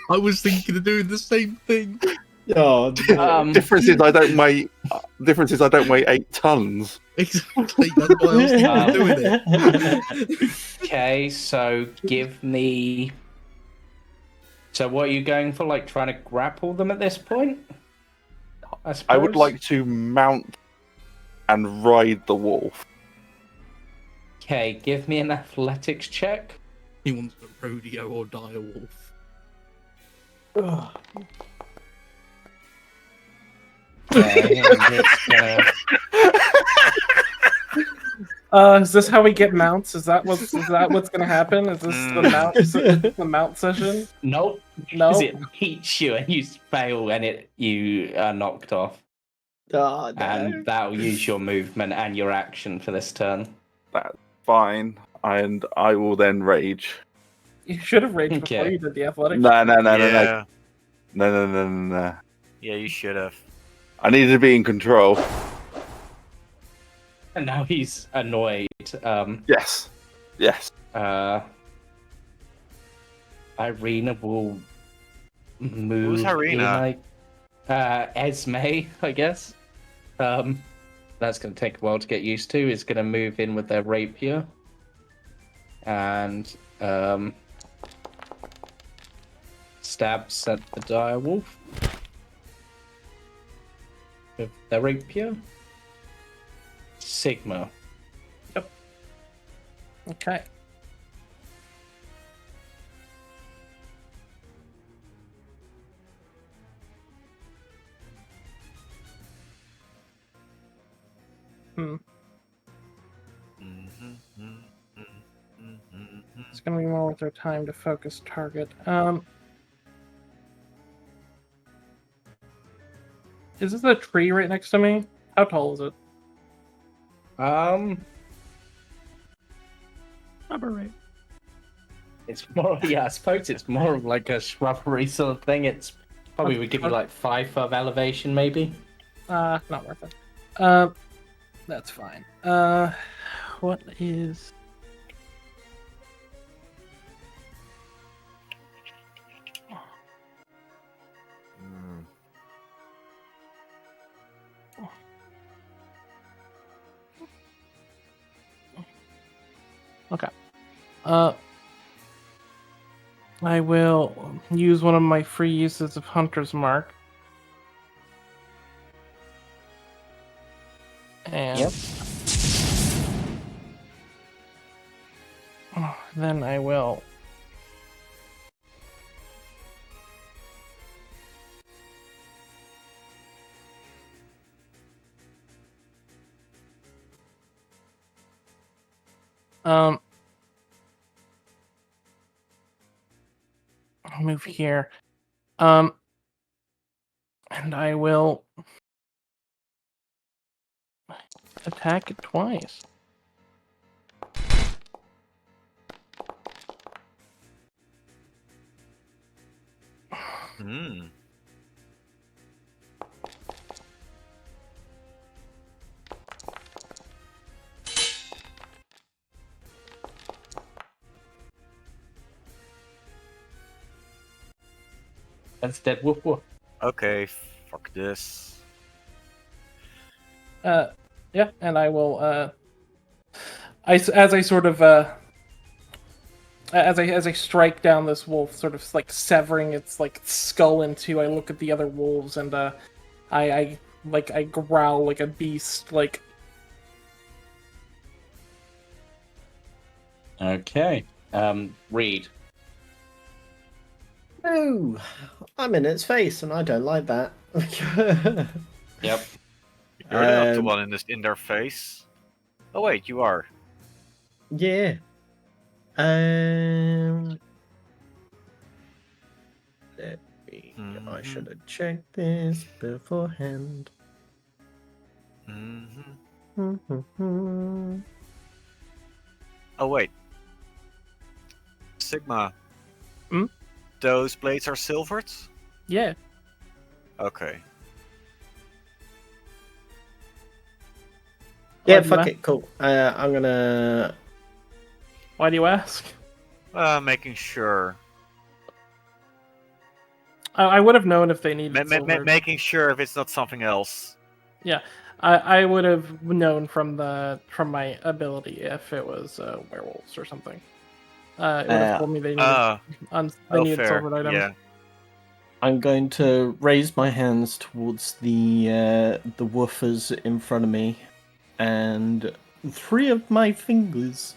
I was thinking of doing the same thing. Oh, Difference is I don't weigh. Difference is I don't weigh 8 tons. Exactly, that's why I was thinking of doing it. Okay, so give me... So what are you going for? Like trying to grapple them at this point? I would like to mount and ride the wolf. Okay, give me an athletics check. He wants to rodeo or die a wolf. Okay, I'm just gonna... Is this how we get mounts? Is that what's gonna happen? Is this the mount session? Nope. No. It beats you and you fail and you are knocked off. Oh, no. And that'll use your movement and your action for this turn. That's fine, and I will then rage. You should have raged before Okay. you did the athletics. No. Yeah. No. Yeah, you should have. I needed to be in control. And now he's annoyed. Yes. Irina will move. Who's Irina? Esme, I guess. That's going to take a while to get used to. Is going to move in with their rapier. And stabs at the dire wolf with their rapier. Sigma. Okay. It's gonna be more with their time to focus target. Is this a tree right next to me? How tall is it? It's more, I suppose it's more of like a shrubbery sort of thing. It's probably would give you like 5 foot of elevation, maybe. Not worth it. That's fine. What is... Okay. I will use one of my free uses of Hunter's Mark. And then I will I'll move here. And I will attack it twice. Hmm. That's dead. Woof woof. Okay, fuck this. Yeah, and I will. As I sort of as I strike down this wolf, sort of like severing its like skull in two, I look at the other wolves and I growl like a beast, like. Okay. Reed. Oh, I'm in its face, and I don't like that. Yep. You're not the one in their face. Oh wait, you are. Yeah. Let me. I should have checked this beforehand. Oh wait. Sigma. Hmm? Those blades are silvered? Yeah. Okay. Yeah, Why do you fuck it, cool. I'm gonna. Why do you ask? Making sure. I would have known if they needed silver. Making sure if it's not something else. Yeah, I would have known from my ability if it was werewolves or something. It would have told me they needed fair. silver items. Yeah. I'm going to raise my hands towards the woofers in front of me, and 3 of my fingers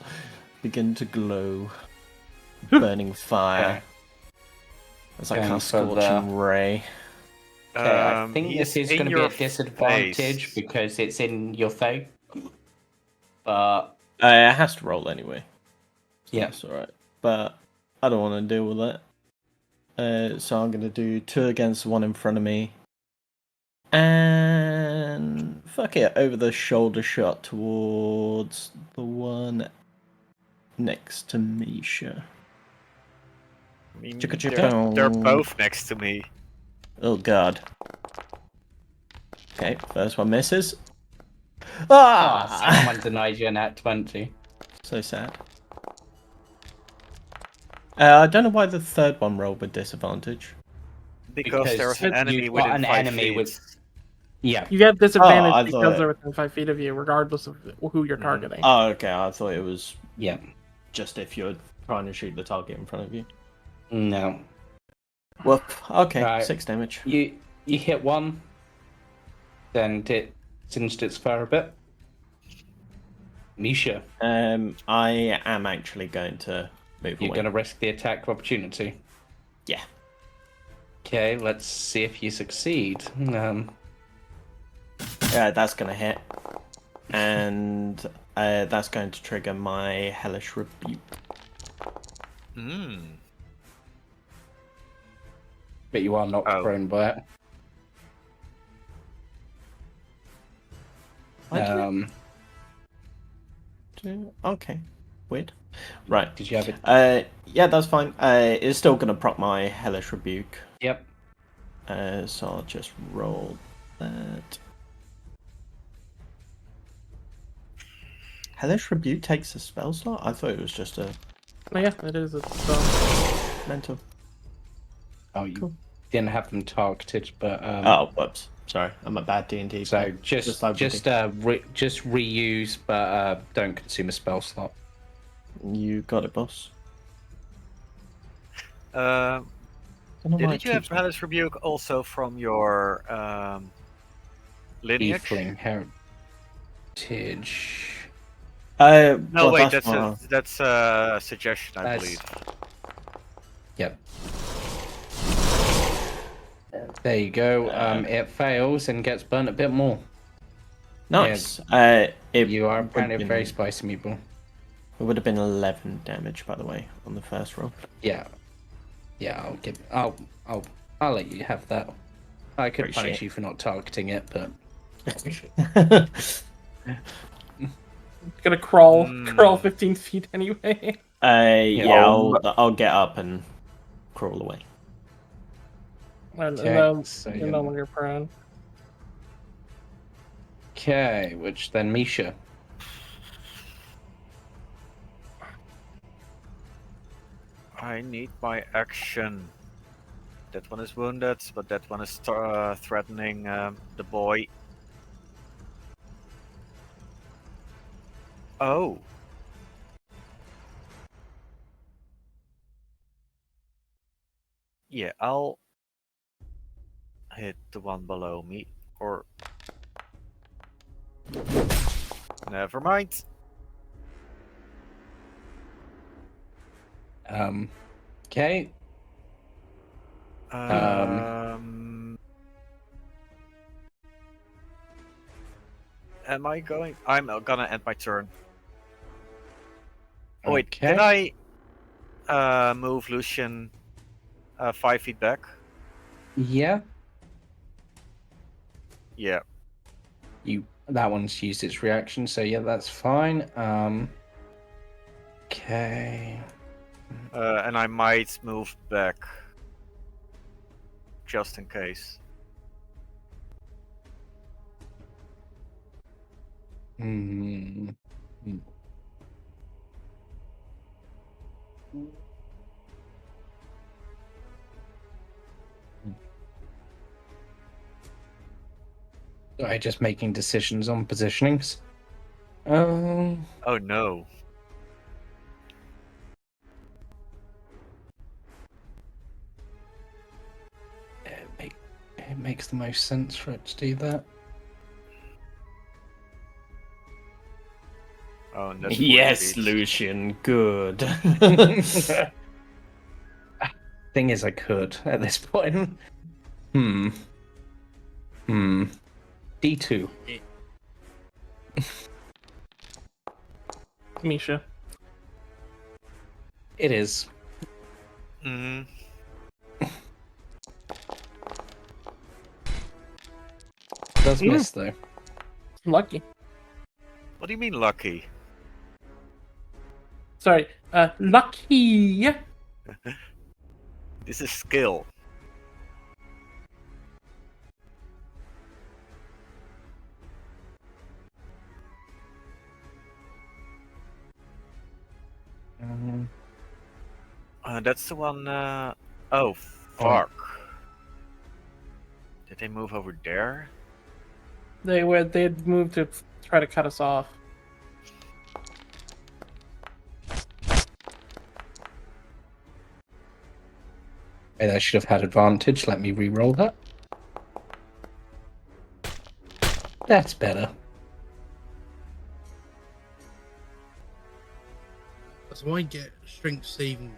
begin to glow, burning fire. As I cast Scorching Ray. Okay, I think this is going to be a face. disadvantage because it's in your face. But It has to roll anyway. So yeah, that's alright. But I don't want to deal with it. So I'm going to do 2 against the one in front of me. And fuck it, over the shoulder shot towards the one next to Misha. I mean, Chicka-chicka. they're both next to me. Oh god. Okay, first one misses. Ah! Someone denied you an at 20. So sad. I don't know why the third one rolled with disadvantage. Because there's an enemy you've got within an 5 enemy feet. with. Yeah. You get disadvantage I because thought- they're within 5 feet of you, regardless of who you're targeting. Oh, okay, I thought it was Yeah. just if you're trying to shoot the target in front of you. No. Whoop. Okay, Right. 6 damage. You hit one, then it singed its fur a bit. Misha, I am actually going to move you're away. going to risk the attack of opportunity. Yeah. Okay, let's see if you succeed. Yeah, that's going to hit. And that's going to trigger my Hellish Rebuke. But you are knocked prone by it. Okay. Weird. Right. Did you have it? Yeah, that's fine. It's still going to proc my Hellish Rebuke. Yep. So I'll just roll that. Hellish Rebuke takes a spell slot? I thought it was just a Oh, yeah, it is. It's mental. Oh, you Cool. didn't have them targeted, but Oh, whoops. Sorry, I'm a bad D&D. so player. just like reuse, but don't consume a spell slot. You got it, boss. Didn't you have Hellish Rebuke also from your lineage? Tiefling heritage. No, well, wait, that's that's a suggestion, I believe. Yep. There you go. It fails and gets burnt a bit more. nice. You are apparently a very spicy meatball. It would have been 11 damage, by the way, on the first roll. Yeah. Yeah, I'll let you have that. I could punish you for not targeting it, but gonna crawl 15 feet anyway. Yeah, I'll get up and crawl away. And Okay, no, so you're no longer prone. Okay, which then Misha. I need my action. That one is wounded, but that one is threatening the boy. Oh. Yeah, I'll hit the one below me, or... Never mind. Okay. Am I going? I'm gonna end my turn. Oh wait, Okay. can I move Lucian 5 feet back? Yeah. Yeah. That one's used its reaction, so yeah, that's fine. Okay. And I might move back. Just in case. Hmm. Sorry, just making decisions on positionings. Oh no. It makes the most sense for it to do that. Oh, and that's 40 Yes, feet. Lucian, good. Thing is, I could at this point. D2. Misha. It is. Mm-hmm. Does miss though. Lucky. What do you mean lucky? Sorry, lucky. This is skill. That's the one. Oh, fuck. Did they move over there? They'd moved to try to cut us off. Maybe I should have had advantage. Let me re-roll that. That's better. So I get strength saving.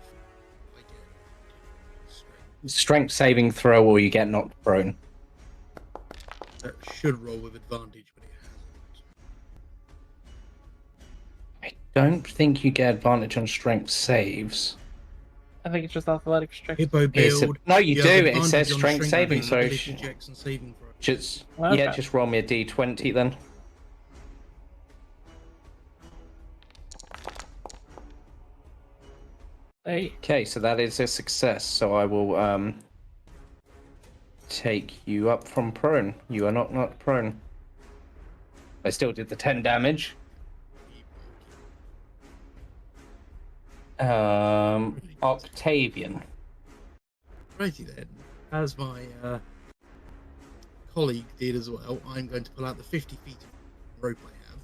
I get Strength saving throw, or you get knocked prone. that should roll with advantage, but it hasn't. I don't think you get advantage on strength saves. I think it's just athletic strength. Hippo build. No, you have do. It advantage says on strength saving. and So ability checks and saving throws. just Okay. just roll me a d20 then. Hey, Okay, so that is a success. So I will take you up from prone. You are not prone. I still did the 10 damage. Octavian. Righty then, as my colleague did as well, I'm going to pull out the 50 feet of rope I have.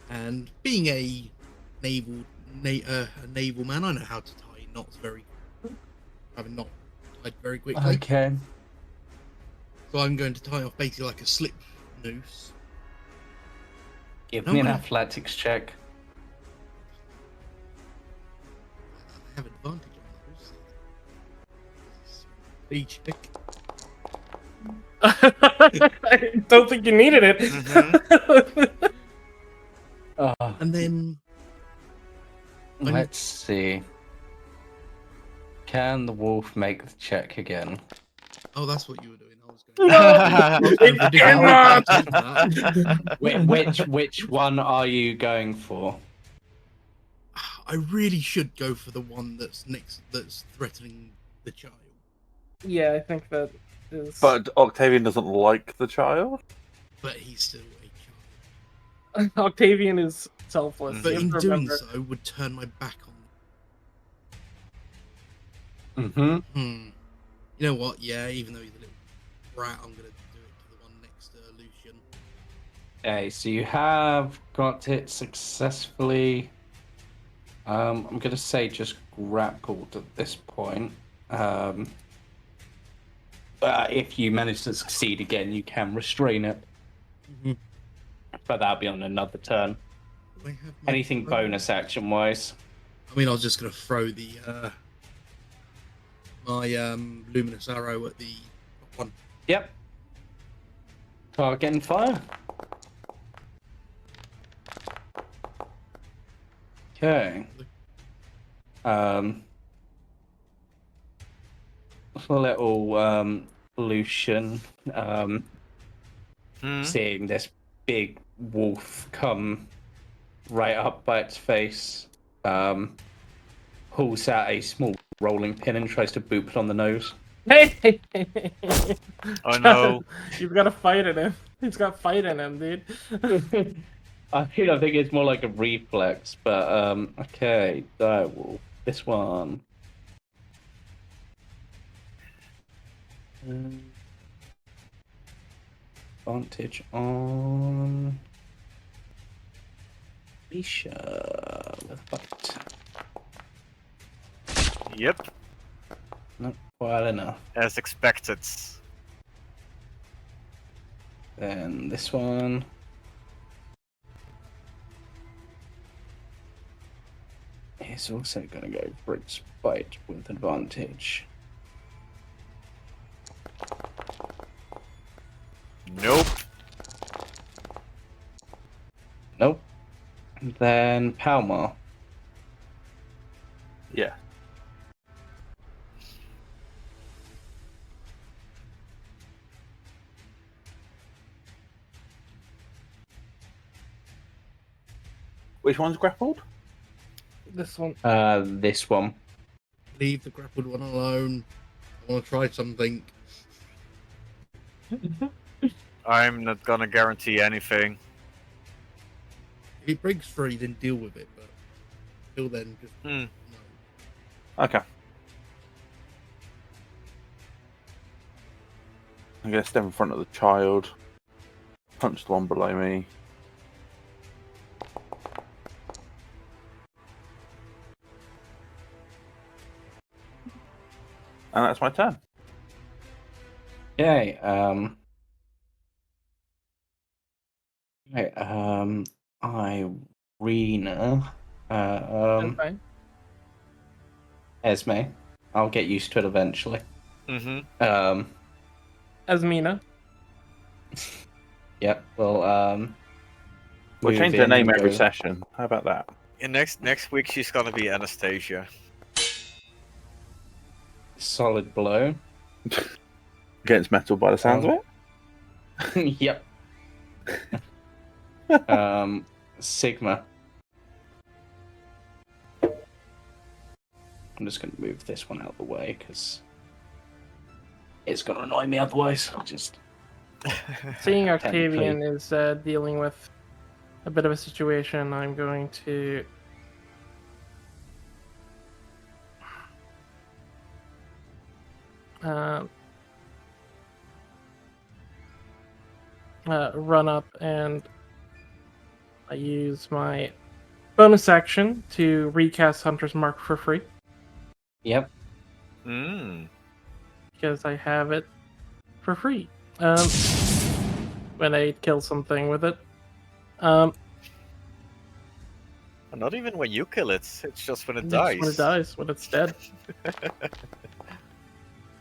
And being a naval man, I know how to tie knots having not tied very quickly. Okay. So I'm going to tie off basically like a slip noose. Give me an athletics check. I have advantage on those. Speed check. I don't think you needed it. And then Let's see. Can the wolf make the check again? oh, that's what you were doing. I was going. It Which one are you going for? I really should go for the one that's threatening the child. Yeah, I think that is. But Octavian doesn't like the child. But he's still a child. Octavian is selfless. But You in have to doing remember. so, would turn my back on Mm-hmm. them. You know what? Yeah, even though he's a little brat, I'm gonna do it to the one next to Lucian. Okay, so you have got it successfully. I'm gonna say just grappled at this point. But if you manage to succeed again, you can restrain it. Mm-hmm. But that'll be on another turn. Do I have my Anything throw? bonus action wise? I mean, I was just gonna throw the my luminous arrow at the top one. Yep. Target and fire. Okay. A little Lucian seeing this big wolf come right up by its face, pulls out a small rolling pin and tries to boop it on the nose. Hey! Oh no. You've got to fight in him. He's got fight in him, dude. I think it's more like a reflex, but okay, direwolf. This one. Advantage on Misha with fight. Yep, Not quite enough. as expected. Then this one. He's also going to go for its bite with advantage. Nope. Nope. And then Palmar. Yeah. Which one's grappled? This one. This one. Leave the grappled one alone. I want to try something. I'm not gonna guarantee anything. If it breaks free, then deal with it. But till then, just no. Okay. I'm going to step in front of the child, punch the one below me. And that's my turn. Okay, Irina, That's fine. Esme. I'll get used to it eventually. Mm-hmm. Asmina. Yep. Well, We'll move change their in name and every go- session. How about that? And next week she's gonna be Anastasia. Solid blow. Against metal by the sounds of it. Yep. Sigma. I'm just going to move this one out of the way because it's going to annoy me otherwise. I'll just. Seeing Octavian is dealing with a bit of a situation, I'm going to run up and I use my bonus action to recast Hunter's Mark for free Yep. because I have it for free. When I kill something with it. Not even when you kill it. It's just when it Just dies. when it dies, when it's dead.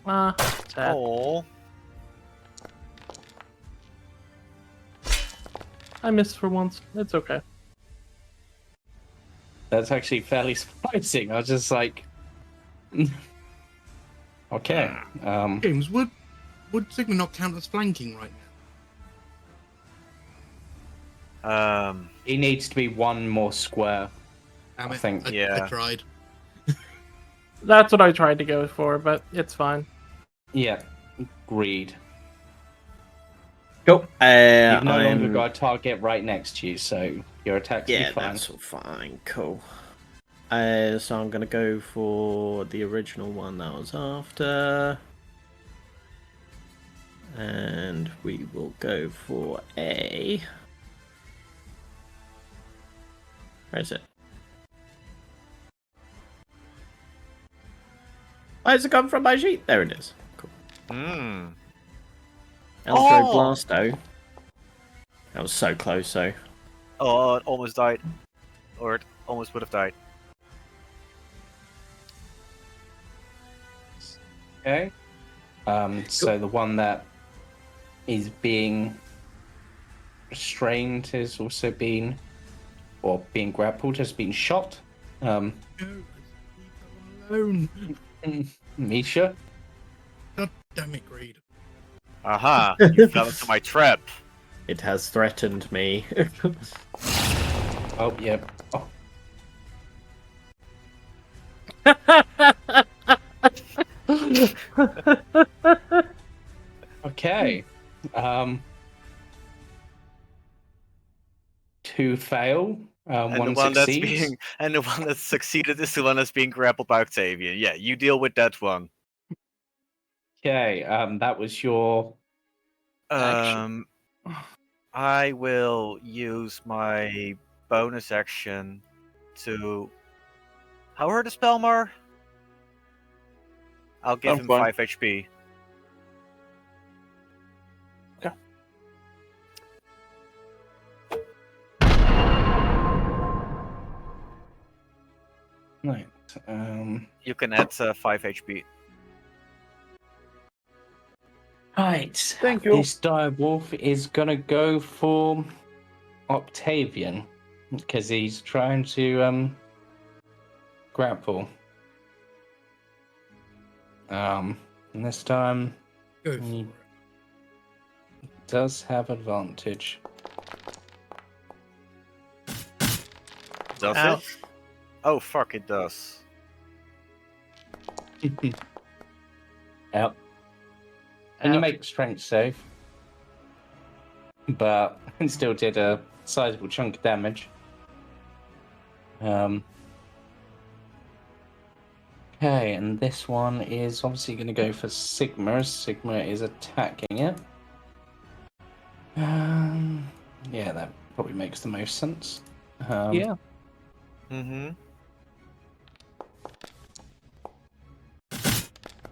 Sad. Oh. I missed for once. It's okay. That's actually fairly surprising. I was just like. Okay. James, would Sigma not count as flanking right now? He needs to be one more square. Damn I it, think, I yeah. tried. That's what I tried to go for, but it's fine. Yeah, agreed. Cool. You've no longer I'm... got a target right next to you, so your attacks will Yeah, be fine. that's all fine. Cool. So I'm gonna go for the original one that I was after. And we will go for a... Where is it? Where's it come from my sheet? There it is. Cool. Hmm. Eldro Oh! Blasto. That was so close, though. Oh, it almost died. Or it almost would have died. Okay. So the one that is being restrained is also being, or being grappled has been shot. No, leave that one alone. Misha. God damn it, Greed. Aha! You fell into my trap. It has threatened me. Oh, yeah. Oh. Okay. 2 fail. And One the one that's succeeds. and the one that succeeded is the one that's being grappled by Octavian. Yeah, you deal with that one. Okay. That was your action. I will use my bonus action to. How hurt is Palmar? I'll give I'm him fine. 5 HP. Okay. Right. You can add 5 HP. Right. Thank you. This direwolf is gonna go for Octavian because he's trying to grapple. And this time Go for he it. does have advantage. Does Ow. it? Oh fuck, it does. Yep. And you Ouch. make strength save, but it still did a sizable chunk of damage. Okay, and this one is obviously going to go for Sigma. Sigma is attacking it. Yeah, that probably makes the most sense. Yeah. Mm-hmm.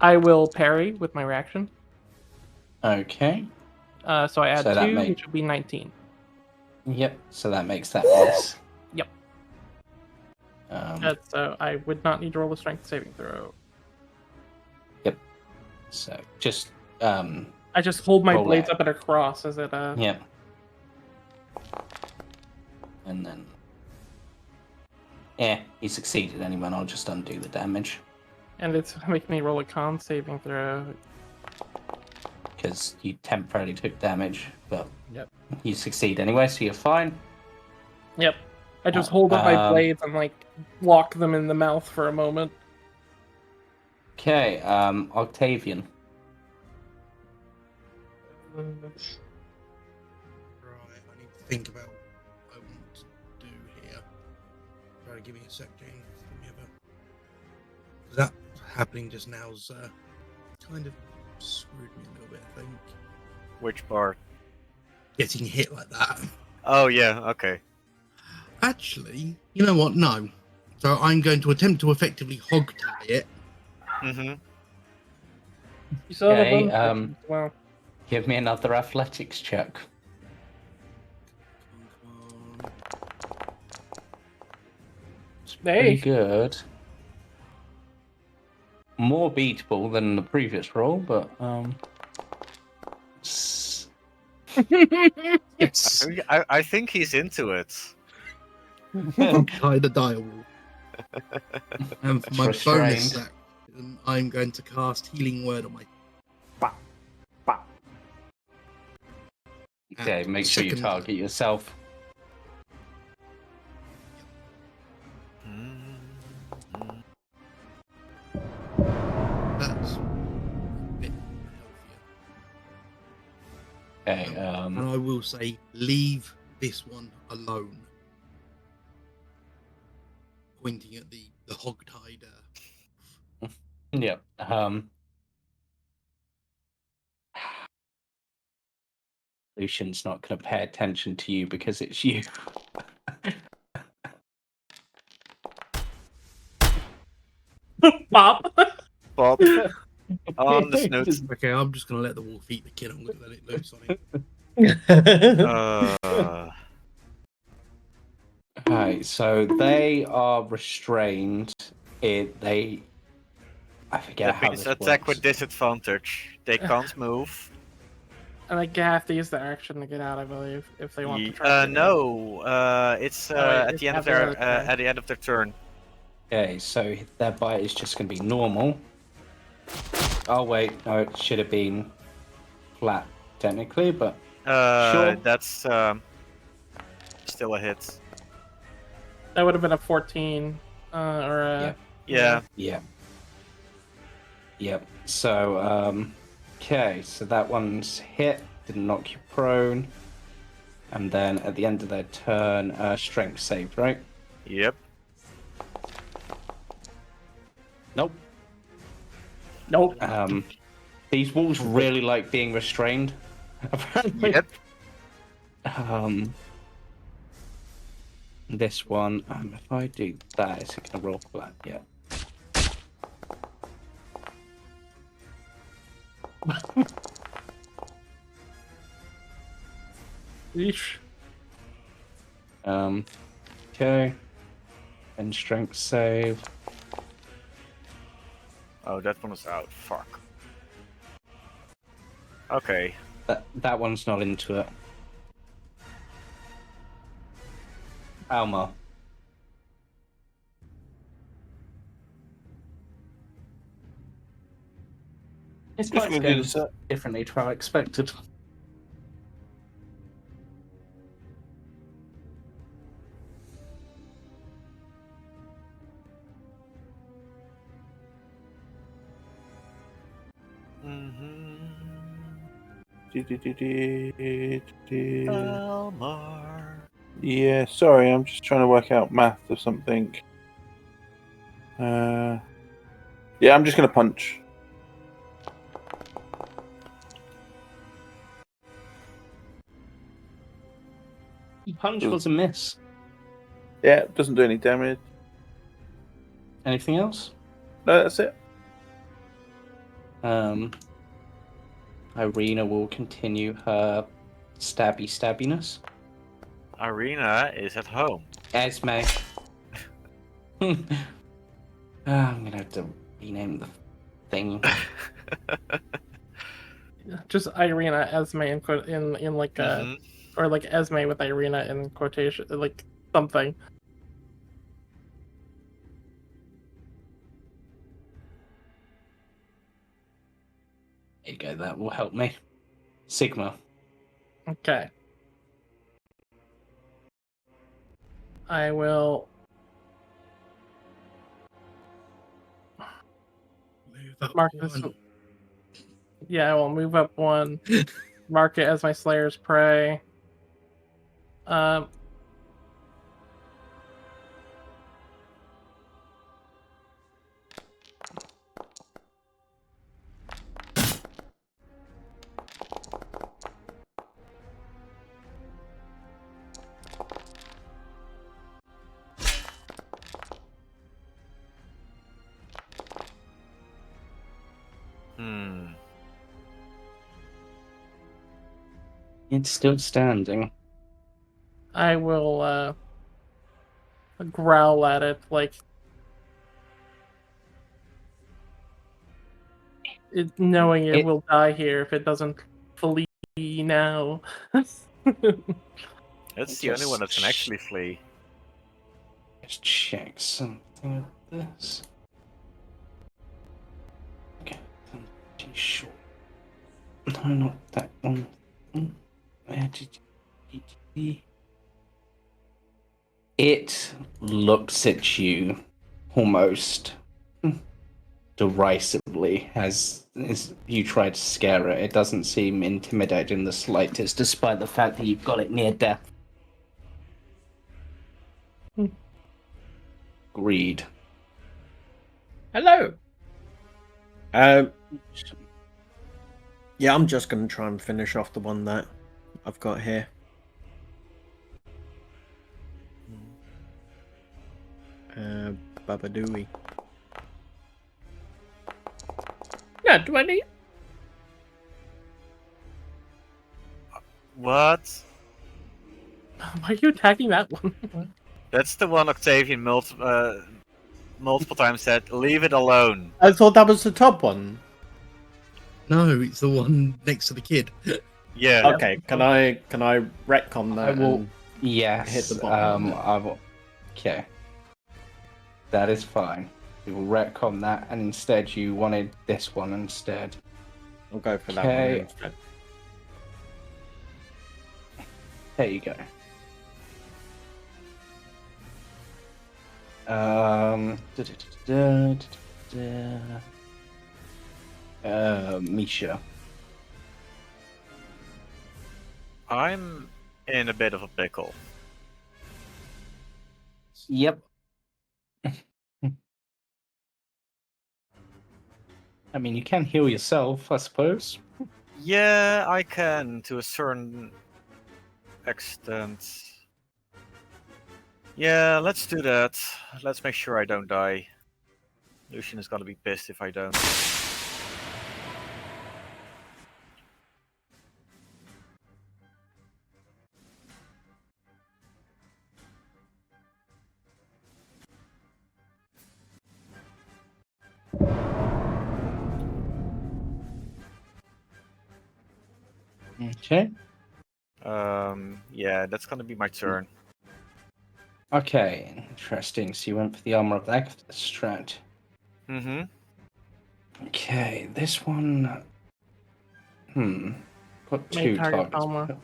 I will parry with my reaction. Okay. So I add So that 2, make- which would be 19. Yep. So that makes that miss. Yep. Um, So I would not need to roll a strength saving throw. so just I just hold my Roll blades that. up at a cross as it. Yep. And then, yeah, he succeeded anyway. And I'll just undo the damage And it's making me roll a con saving throw. because you temporarily took damage, but Yep. you succeed anyway, so you're fine. Yep. I just hold up my Um, blades and like lock them in the mouth for a moment. Okay, Octavian. Right, I need to think about what I want to do here. Try to give me a sec, James. Give me a bit. 'Cause that happening just now's kind of screwed me a little bit, I think. Which part? Getting hit like that. Oh yeah, okay. Actually, you know what? No. So I'm going to attempt to effectively hog tie it. Mm-hmm. You still have Okay, a bonus action as well. Give me another athletics check. Come on. It's pretty Hey. good. More beatable than the previous roll, but it's I think he's into it. Hog tie the direwolf. And for It's my bonus restrained. action, I'm going to cast Healing Word on my. Okay, make sure you second target yourself. That's a bit And I will say, leave this one alone. Pointing at the hogtied. Yeah. Lucian's not going to pay attention to you because it's you. Bob. Bob. On the snoot. Okay, I'm just gonna let the wolf eat the kid. I'm gonna let it loose on him. Right, so they are restrained. I forget That how means this attack works. with disadvantage. They can't move. And they have to use their action to get out, I believe, if they want to try. To get out. No. It's Oh, wait, at it's the end of at the end their of the turn. at the end of their turn. Okay, so their bite is just going to be normal. Oh wait, no, it should have been flat technically, but sure. That's still a hit. That would have been a 14, or a... Yeah. Yep. So, okay, so that one's hit, didn't knock you prone. And then at the end of their turn, strength saved, right? Yep. Nope. Nope. These wolves really like being restrained, apparently. Yep. This one, if I do that, is it going to roll flat? Yeah. Eesh. Okay. And strength save. Oh, that one is out. Fuck. Okay. That one's not into it. Palmar. It's Just quite gonna do this. differently to how I expected. Palmar. Yeah, sorry, I'm just trying to work out math or something. Yeah, I'm just gonna punch. Punch was a miss. Yeah, it doesn't do any damage. Anything else? No, that's it. Irina will continue her stabbiness. Irina is at home. Esme. I'm gonna have to rename the thing. Just Irina, Esme in like a... Or like Esme with Irina in quotation, like something. There you go, that will help me. Sigma. Okay. I will... Move up Mark one. this. Yeah, I will move up one. Mark it as my Slayer's Prey. It's still standing. I will growl at it like knowing it will die here if it doesn't flee now. That's the only one that can actually flee. Let's check something with this. Okay, I'm pretty sure. No, not that one. Where did you... It looks at you almost derisively as you try to scare it. It doesn't seem intimidating in the slightest, despite the fact that you've got it near death. Greed. Hello. Yeah, I'm just gonna try and finish off the one that I've got here. Babadooey. Yeah, 20. What? Why are you attacking that one? That's the one Octavian multiple times said, leave it alone. I thought that was the top one. No, it's the one next to the kid. Yeah. Okay, can I retcon that? I will. And Yes. hit the bottom one I will. Okay. That is fine. We will retcon that, and instead you wanted this one instead. I'll go for that Okay. one instead. There you go. Misha. I'm in a bit of a pickle. Yep. I mean, you can heal yourself, I suppose. Yeah, I can to a certain extent. Yeah, let's do that. Let's make sure I don't die. Lucian is gonna be pissed if I don't. Okay. Yeah, that's gonna be my turn. Okay, interesting. So you went for the armor of the Strahd. Mm-hmm. Okay, this one. Got Main two target, targets. Palmar.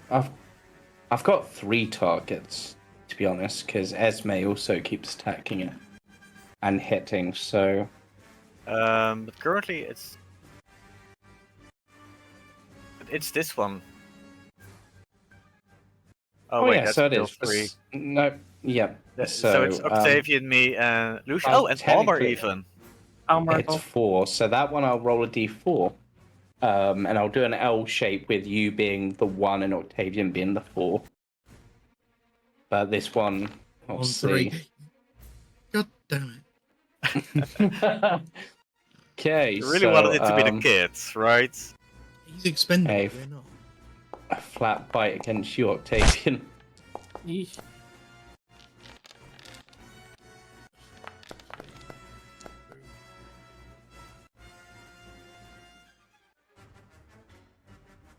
I've got 3 targets, to be honest, because Esme also keeps attacking it and hitting. So But currently it's this one. Oh wait, yeah, that's so it still is. 3. No, yeah. So it's Octavian, me, and Lucian. Oh, and Palmar technically- even. Palmar. It's 4, so that one I'll roll a d4. And I'll do an L shape with you being the 1 and Octavian being the 4. But this one, On obviously. 3. God damn it. Okay, You really so, wanted it to be the kids, right? He's expendable, Hey. we're not. a flat bite against you, Octavian. Yeesh.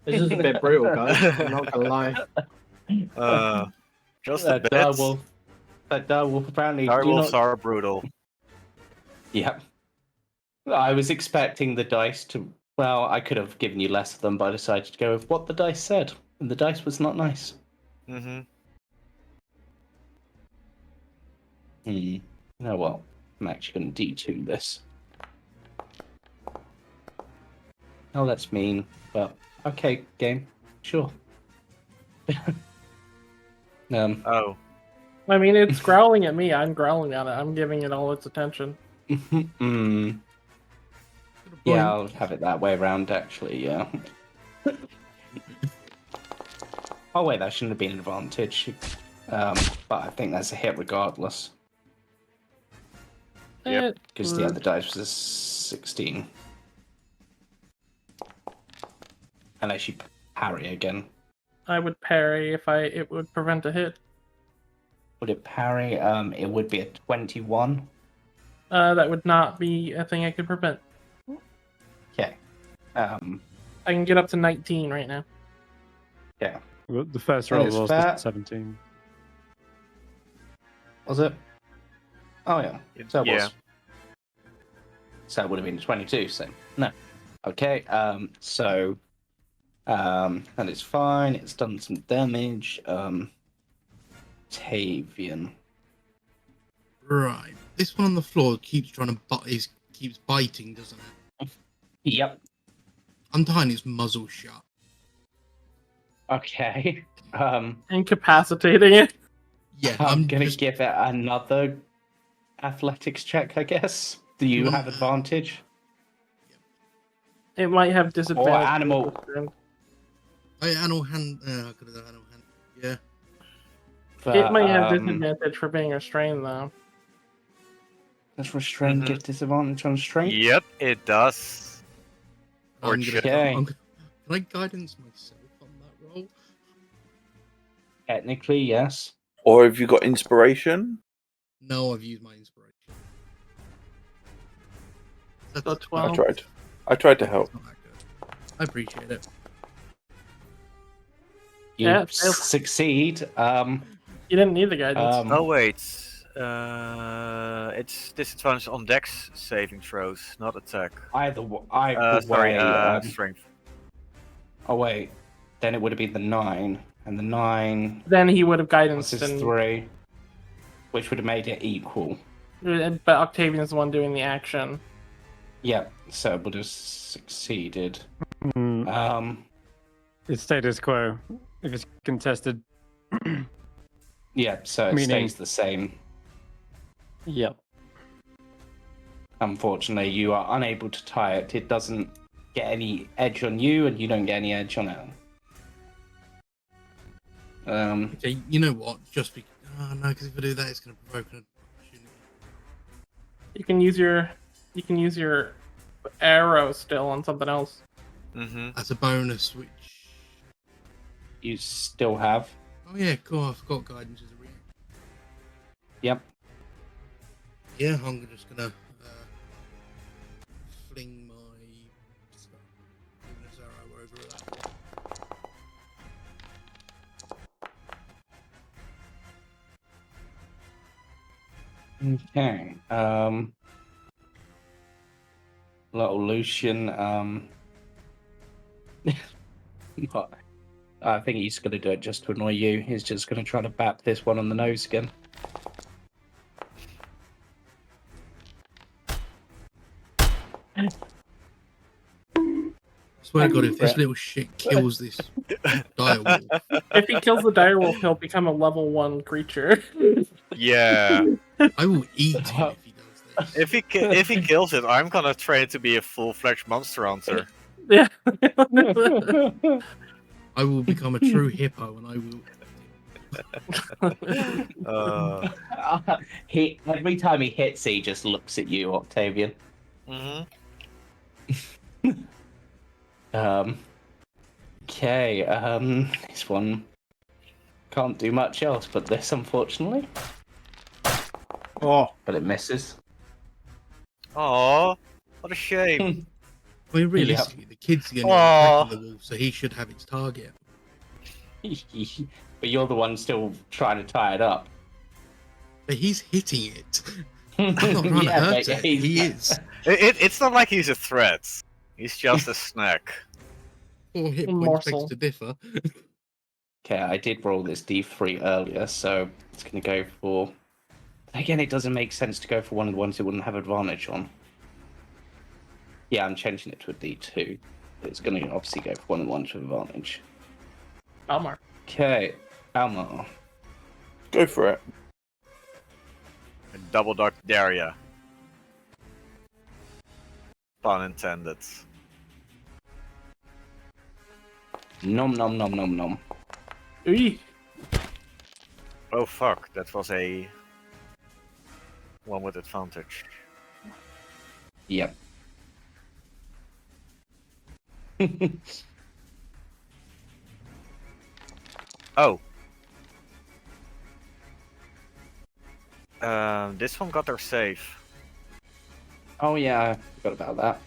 This is a bit brutal, guys. I'm not gonna lie. Just a That bit. direwolf apparently do Direwolves not. are brutal. Yep. I was expecting the dice to. Well, I could have given you less of them, but I decided to go with what the dice said, and the dice was not nice. Mm-hmm. You know what? I'm actually going to D2 this. Oh, that's mean, but okay, game. Sure. Oh. I mean, it's growling at me. I'm growling at it. I'm giving it all its attention. Yeah, I'll have it that way around, actually, yeah. Oh, wait, that shouldn't have been an advantage. But I think that's a hit regardless. Yep. Because the other dice was a 16. Unless you parry again. I would parry if it would prevent a hit. Would it parry? It would be a 21. That would not be a thing I could prevent. Okay. I can get up to 19 right now. Yeah. Well, the first That roll is was fair. 17. Was it? Oh, yeah. So it Yeah. was. So it would have been 22, so no. Okay, so that is fine. It's done some damage. Octavian. Right. This one on the floor keeps trying to butt his keeps biting, doesn't it? Yep. I'm tying its muzzle shut. Okay. Incapacitating it. Yeah, I'm gonna just, give it another athletics check, I guess. Do you have advantage? It might have disadvantage. animal. Animal hand. I could have done animal hand. Yeah. It might have disadvantage for being restrained, though. Does restrain give disadvantage on strength? Yep, it does. Or I'm it gonna, should. Okay. I'm, can I guidance myself on that roll? Technically, yes. Or have you got inspiration? No, I've used my inspiration. So That's 12. I tried to help. not that good. I appreciate it. You Yeah, succeed. You didn't need the guidance. Oh wait, it's disadvantage on Dex saving throws, not attack. Either Sorry, way. strength. Oh wait, then it would have been the 9, and the 9 Then he would have guidance. plus his And, 3, which would have made it equal. but Octavian's the one doing the action. Yeah, so it would have succeeded. It's status quo. If it's contested. Yeah, so it Meaning- stays the same. Yep. Unfortunately, you are unable to tie it. It doesn't get any edge on you, and you don't get any edge on it. Okay, you know what? Just because. Oh no, because if I do that, it's going to provoke an opportunity. You can use your arrow still on something else. As a bonus, which. You still have. Oh yeah, cool. I forgot guidance as a reaction. Yep. Yeah, I'm just gonna fling my luminous arrow over that. Okay. Little Lucian. What? I think he's going to do it just to annoy you. He's just going to try to bap this one on the nose again. I swear to God, if this little shit kills this direwolf, If he kills the direwolf, he'll become a level 1 creature. Yeah. I will eat him if he does this. If he kills it, I'm gonna train it to be a full-fledged monster hunter. Yeah. I will become a true hippo, and I will. He every time he hits, he just looks at you, Octavian. Okay. This one can't do much else but this, unfortunately. Oh, But it misses. Oh, what a shame. I mean, realistically, the kid's going to Aw. attack the wolf, so he should have its target. But you're the one still trying to tie it up. But he's hitting it. I'm not trying to hurt it. He is. It's not like he's a threat. He's just a snack. 4 hit points Morsel. begs to differ. Okay, I did roll this d3 earlier, so it's going to go for... Again, it doesn't make sense to go for one of the ones it wouldn't have advantage on. Yeah, I'm changing it to a d2. It's going to obviously go for one of the ones with advantage. Palmar. Okay, Palmar. Go for it. Double Dark Daria. Pun intended. Nom nom nom nom nom. Ooh. Oh fuck, that was a one with advantage. Yep. Oh. This one got their save. Oh yeah, I forgot about that.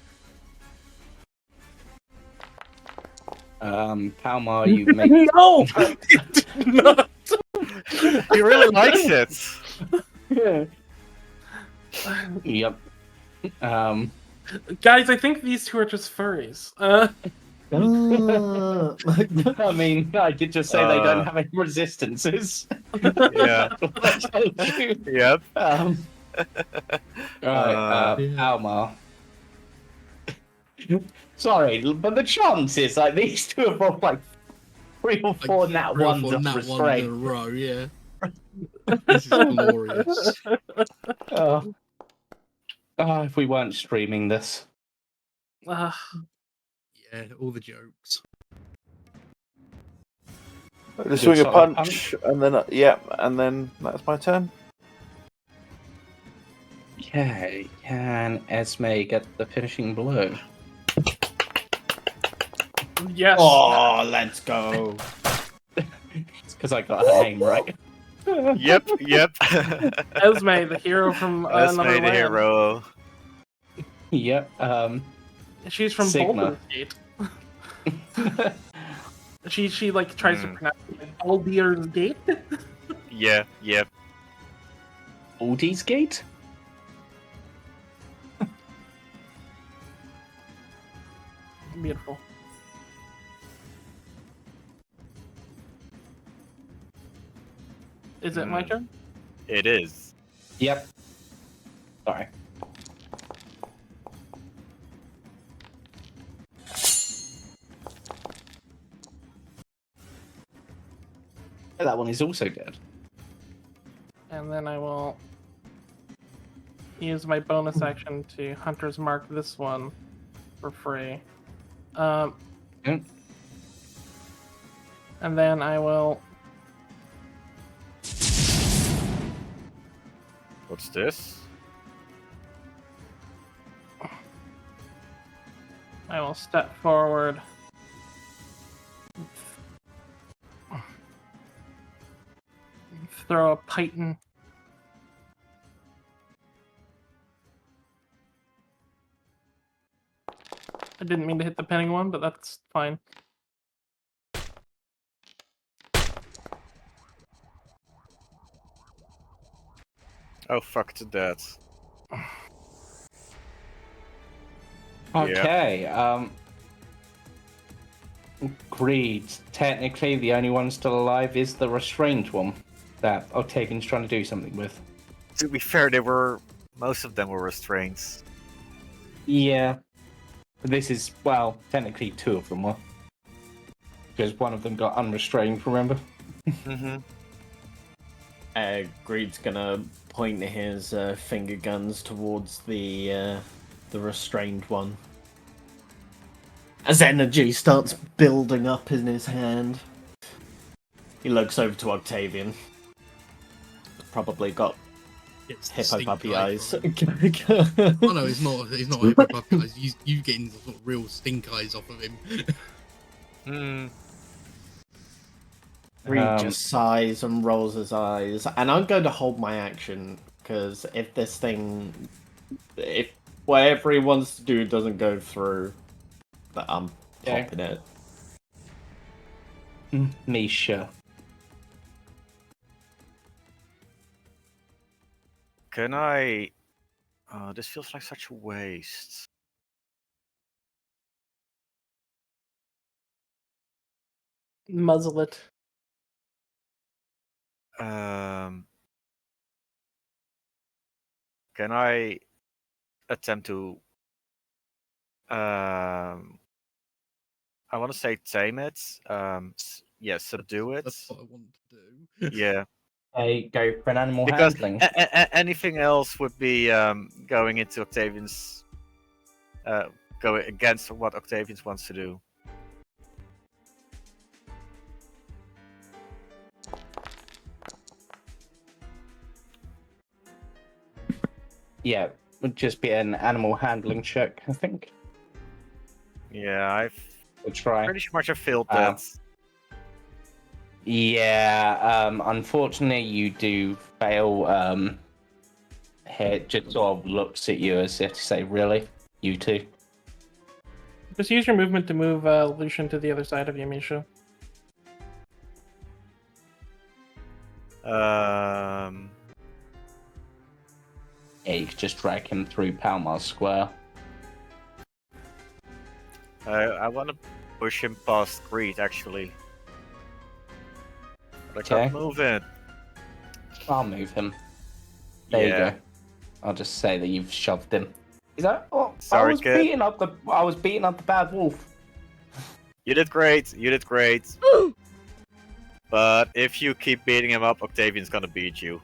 Palmar, you make... No! Not. He really likes it. Yep. Guys, I think these two are just furries. I mean, I did just say they don't have any resistances. Yeah. Yep. Right, Yeah. Palmar. Sorry, but the chances, like, these two have rolled like 3 or 4 nat 3 or ones 4 on nat ones in a restraint. row, yeah. This is glorious. Oh. Oh, if we weren't streaming this. Yeah, all the jokes. Just swing a solid punch, and then and then that's my turn. Okay, can Esme get the finishing blow? Yes. Oh, let's go. It's because I got her name right. Yep. Esme, the hero from Esme, another the land. hero. Yep. She's from Sigma. Baldur's Gate. She like tries to pronounce it like Baldur's Gate. Yeah. Aldi's Gate? Beautiful. Is it my turn? It is. Yep. Sorry. That one is also dead. And then I will use my bonus action to Hunter's Mark this one for free. Yep. And then I will What's this? step forward. Throw a python. I didn't mean to hit the pinning one, but that's fine. Oh, fuck to that. Okay, Greed. Technically, the only one still alive is the restrained one that Octavian's trying to do something with. To be fair, most of them were restraints. Yeah. This is, well, technically 2 of them were. Because one of them got unrestrained, remember? Mm-hmm. Greed's gonna point his finger guns towards the restrained one. As energy starts building up in his hand, he looks over to Octavian. Probably got It's the hippo stink puppy eye eyes. from- Oh no, it's not. It's not hippo puppy eyes. You getting sort of real stink eyes off of him. Greed just sighs and rolls his eyes, and I'm going to hold my action because if whatever he wants to do doesn't go through, that I'm popping it. Misha. Can I? Oh, this feels like such a waste. Muzzle it. Can I attempt to? I want to say tame it. Yeah, subdue it. That's what I want to do. Yeah. Hey, go for an animal Because handling. anything else would be going into Octavian's, going against what Octavian wants to do. Yeah, would just be an animal handling check, I think. Yeah, We'll try. pretty much have failed that. Yeah, unfortunately you do fail. It just sort of looks at you as if to say, really? You two? Just use your movement to move Lucian to the other side of you, Misha. Yeah, you could just drag him through Palmar Square. I want to push him past Greed, actually. But I Okay. can't move it. I'll move him. There you go. I'll just say that you've shoved him. He's like, oh, Sorry, I was kid. beating up the bad wolf. You did great. You did great. But if you keep beating him up, Octavian's gonna beat you.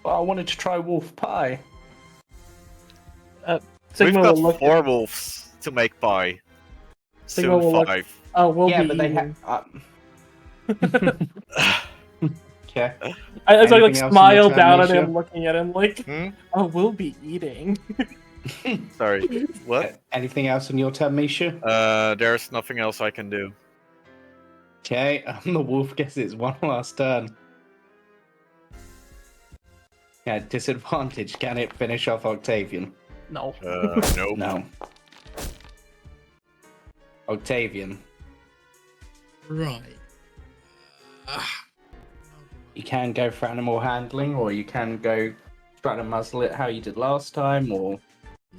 Well, I wanted to try wolf pie. Sigma We've got will look 4 wolves to make pie. Sigma Soon will look- 5. Oh, we'll Yeah, be but they eating. have. Okay. I like Anything else in your smile turn, down at Misha? him, looking at him like, Hmm? oh, we'll be eating. Sorry. What? Anything else on your turn, Misha? There's nothing else I can do. Okay, the wolf gets its one last turn. Yeah, disadvantage. Can it finish off Octavian? No. Nope. No. Octavian, Right. you can go for animal handling, or you can go try to muzzle it how you did last time, or...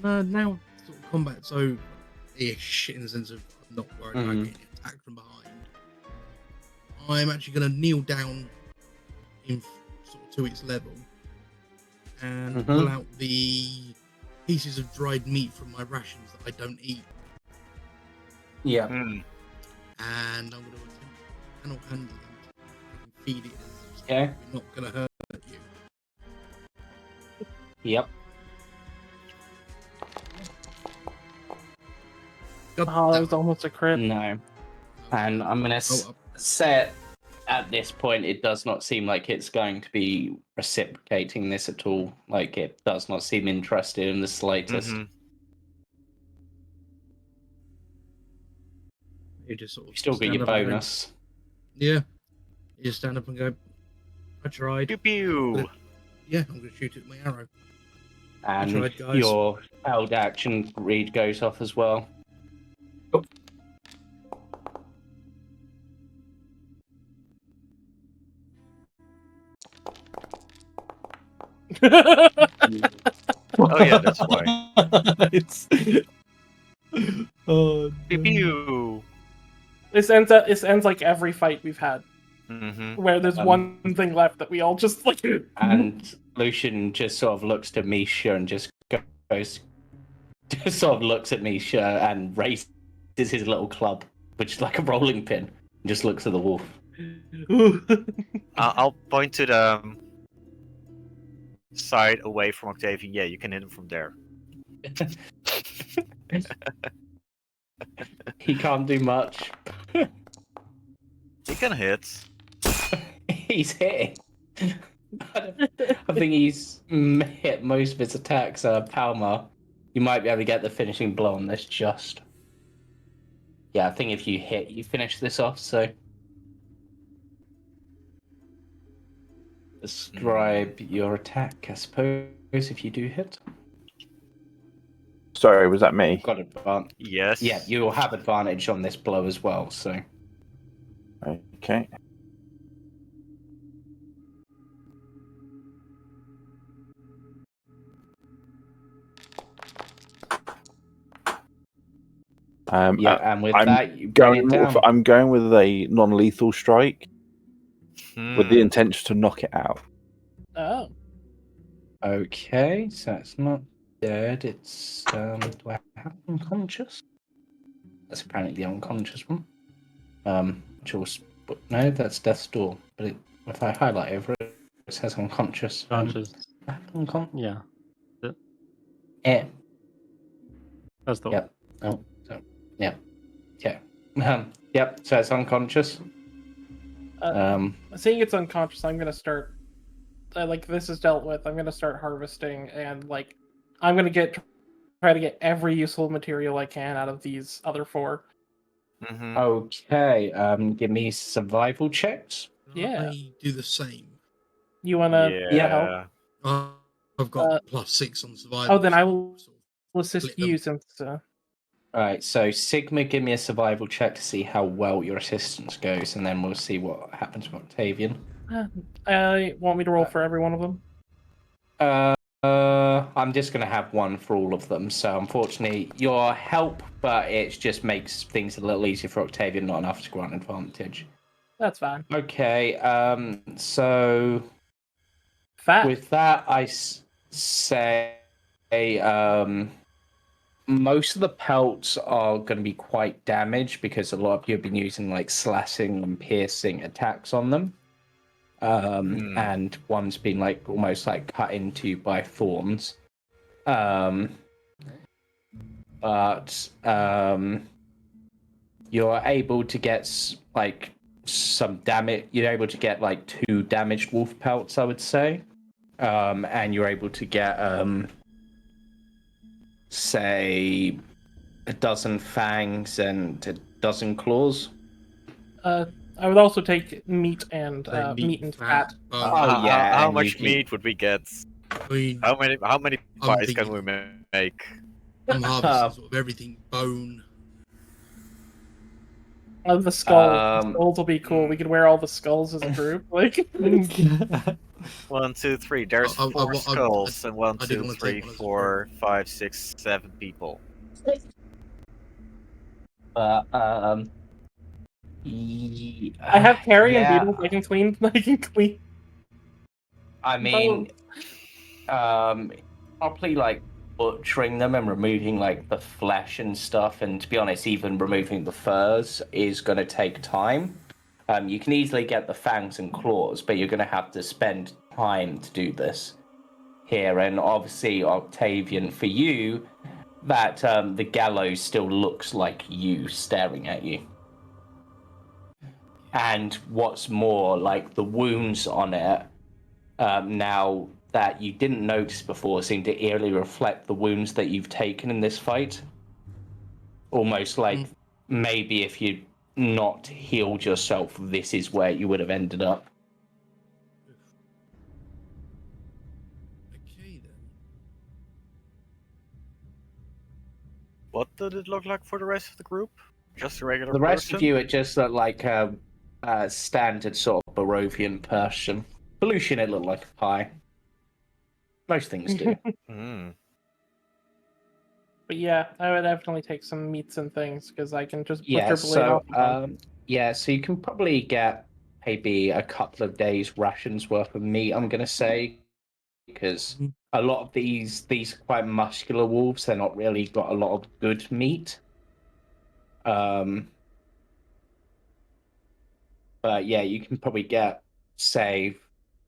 No, now sort of combat's over ish in the sense of I'm not worried about Mhm. getting attacked from behind. I'm actually going to kneel down in sort of to its level and Mhm. pull out the pieces of dried meat from my rations that I don't eat, Yeah. Hmm. and I'm going to attempt animal handling and feed it. As Okay. We're not going to hurt you. Yep. God, Oh, that was almost a crit. No. And I'm going to say it at this point, it does not seem like it's going to be reciprocating this at all. Like, it does not seem interested in the slightest. Mhm. You just sort of You still get stand your up and go, bonus. yeah. You just stand up and go, I tried. Pew pew. Yeah, I'm going to shoot it with my arrow. And tried, guys. your held action read goes off as well. Oh yeah, that's why. It's... Oh, Pew pew. This ends like every fight we've had, Mhm. where there's one thing left that we all just like. And Lucian just sort of looks to Misha and just goes, just sort of looks at Misha and raises his little club, which is like a rolling pin, and just looks at the wolf. I'll point to the side away from Octavian. Yeah, you can hit him from there. He can't do much. He can hit. He's hitting. I think he's hit most of his attacks. Palmar, you might be able to get the finishing blow on this just. Yeah, I think if you hit, you finish this off, so. Describe your attack, I suppose, if you do hit. Sorry, was that me? Got advantage. Yes. Yeah, you will have advantage on this blow as well, so. Okay. Yeah, and with I'm that, you bring it down. I'm going with a non-lethal strike with the intention to knock it out. Oh. Okay, so it's not dead. It's do I have unconscious? That's apparently the unconscious one. Which was no, that's death's door. But if I highlight over it, it says unconscious. Yeah, Yeah. that's the Yep. Oh, so yeah. Okay. Yep. So it's unconscious. Seeing it's unconscious, I'm gonna start. Like this is dealt with. I'm gonna start harvesting, and like I'm gonna try to get every useful material I can out of these other 4. Mhm. Okay. Give me survival checks. Yeah. I do the same. You wanna Yeah. help? I've got +6 on survival. Oh, then I so will sort assist split them. you since. All right. So Sigma, give me a survival check to see how well your assistance goes, and then we'll see what happens with Octavian. Want me to roll for every one of them? I'm just going to have one for all of them. So unfortunately, your help, but it just makes things a little easier for Octavian, not enough to grant advantage. That's fine. Okay. So Fat. with that, say most of the pelts are going to be quite damaged because a lot of you have been using like slashing and piercing attacks on them. And one's been like almost like cut into by thorns. But you're able to get like some damage. You're able to get like 2 damaged wolf pelts, I would say. And you're able to get say a dozen fangs and a dozen claws. I would also take meat and So meat and fat. Oh, yeah, How and much you can- meat would we get? I mean, How many I'm pies can thinking- we make? I'm harvesting sort of everything bone. The skulls. Um, Skulls will be cool. We could wear all the skulls as a group. Like, 1, 2, 3. There's I- I- 4 I- skulls, and 1, I 2, didn't wanna 3, take one as a 4, 5, 6, 7 people. I have carrion yeah. beetles. I can clean. I can clean. I mean, probably like butchering them and removing like the flesh and stuff, and to be honest, even removing the furs is going to take time. You can easily get the fangs and claws, but you're going to have to spend time to do this here. And obviously, Octavian, for you, that the gallows still looks like you staring at you. And what's more, like the wounds on it, now that you didn't notice before, seem to eerily reflect the wounds that you've taken in this fight. Almost like maybe if you'd not healed yourself, this is where you would have ended up. Okay then. What did it look like for the rest of the group? Just a regular The rest person? of you, it just looked like a standard sort of Barovian person. Pollution, it looked like a pie. Most things do. But yeah, I would definitely take some meats and things because I can just Yeah, butcher blade so off of them. so you can probably get maybe a couple of days rations worth of meat, I'm gonna say, because a lot of these are quite muscular wolves. They're not really got a lot of good meat. But yeah, you can probably get, say,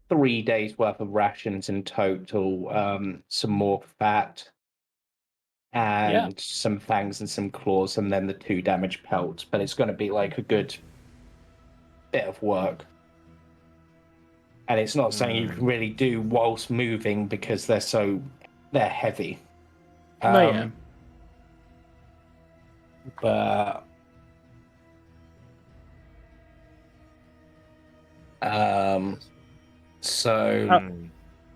3 days worth of rations in total, some more fat, and some fangs and some claws, and then the 2 damaged pelts. But it's going to be like a good bit of work. And it's not something you can really do whilst moving because they're heavy. But so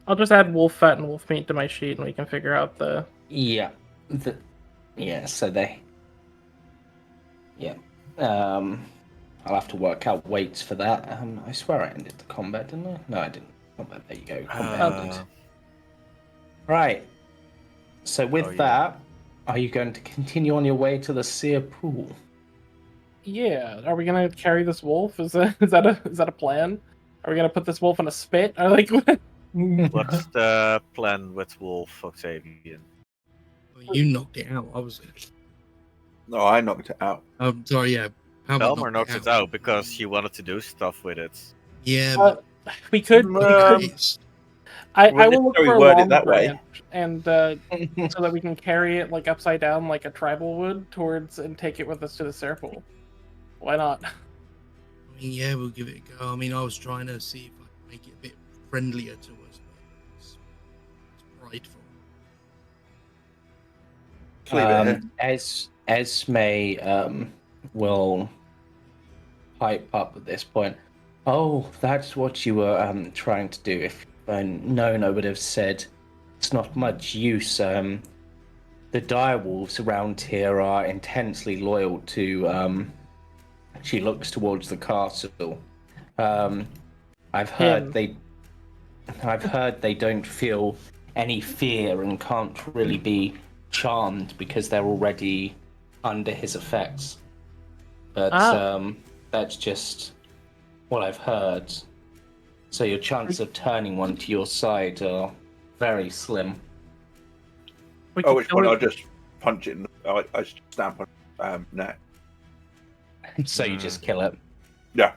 I'll just add wolf fat and wolf meat to my sheet, and we can figure out the. I'll have to work out weights for that. I swear I ended the combat, didn't I? No, I didn't. Combat. There you go. Combat ended. Right. So with that, are you going to continue on your way to the seer pool? Yeah, are we gonna carry this wolf? Is that a plan? Are we gonna put this wolf in a spit? Or like what? What's the plan with Wolf, Octavian? You knocked it out. I was. No, I knocked it out. Sorry, yeah. Palmar knocked it out because he wanted to do stuff with it. Yeah, but we could. I will look for a long branch, and so that we can carry it like upside down, like a tribal would, towards and take it with us to the Seer pool. Why not? I mean, yeah, we'll give it a go. I mean, I was trying to see if I could make it a bit friendlier to us, but it's prideful. Esme will pipe up at this point. Oh, that's what you were trying to do. If Nona would have said it's not much use. The direwolves around here are intensely loyal to. She looks towards the castle. I've heard they don't feel any fear and can't really be charmed because they're already under his effects. But that's just what I've heard. So your chance of turning one to your side are very slim. We Oh, could which kill one? it- I'll just punch it. I just stamp on neck. So you just kill it. Yeah.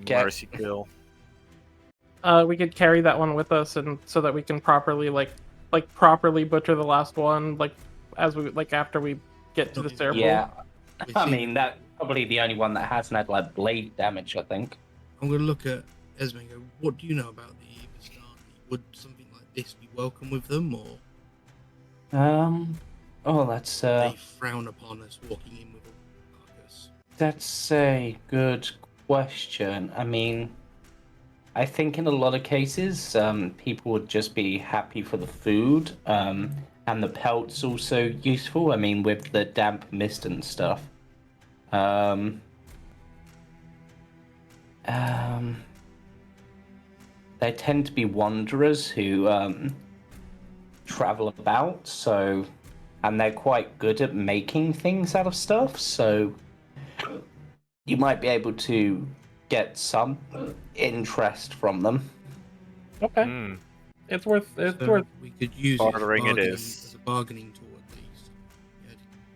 Okay. Mercy kill. We could carry that one with us, and so that we can properly properly butcher the last one, after we get to the stairwell. Yeah, We I see- mean that's probably the only one that hasn't had like blade damage. I think. I'm going to look at Esme and go, what do you know about the Vistani? Would something like this be welcome with them, or Oh, that's they frown upon us walking in with a carcass? That's a good question. I mean, I think in a lot of cases, people would just be happy for the food, and the pelt's also useful. I mean, with the damp mist and stuff. They tend to be wanderers who travel about, and they're quite good at making things out of stuff, so you might be able to get some interest from them. Okay, Hmm. it's worth So we could use it as, Bartering it bargaining, is. as a bargaining tool at least,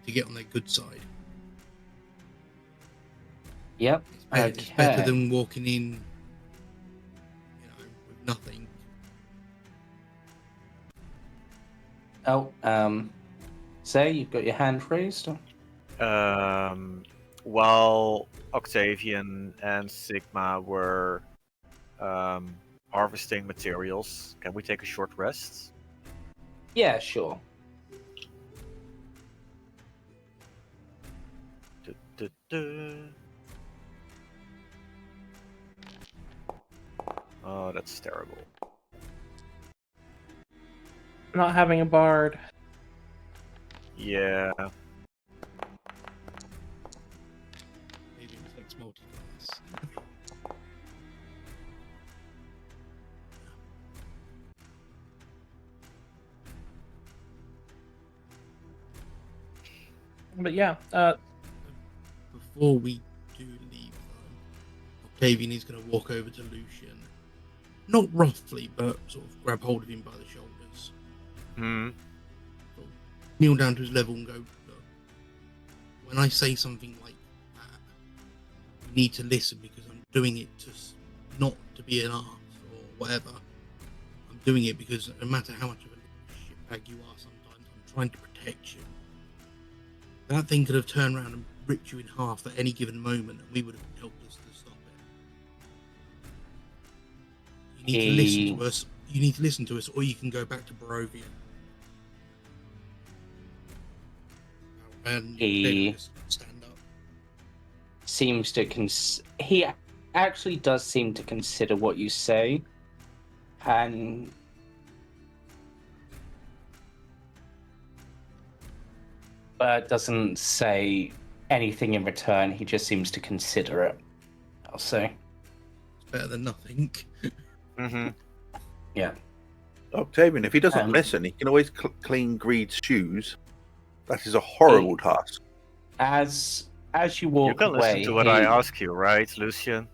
to get on their good side. Yep. It's better than walking in, with nothing. Oh, Say, you've got your hand raised? While Octavian and Sigma were harvesting materials, can we take a short rest? Yeah, sure. Oh, that's terrible. not having a bard. Yeah. Maybe it takes multi-class. But yeah, Before we do leave, though, Octavian is going to walk over to Lucian. Not roughly, but sort of grab hold of him by the shoulders. Hmm. Sort of kneel down to his level and go, look, when I say something like that, you need to listen because I'm doing it not to be an arse or whatever. I'm doing it because no matter how much of a shitbag you are sometimes, I'm trying to protect you. That thing could have turned around and ripped you in half at any given moment, and we would have been helpless to stop it. You need to listen to us. You need to listen to us, or you can go back to Barovia. And He- just stand up. Seems to he actually does seem to consider what you say, and but doesn't say anything in return. He just seems to consider it, I'll say. It's better than nothing. Mm-hmm. Yeah. Octavian, if he doesn't Um, listen, he can always clean Greed's shoes. That is a horrible task. As you You walk can away, listen to what I ask you, right, Lucian?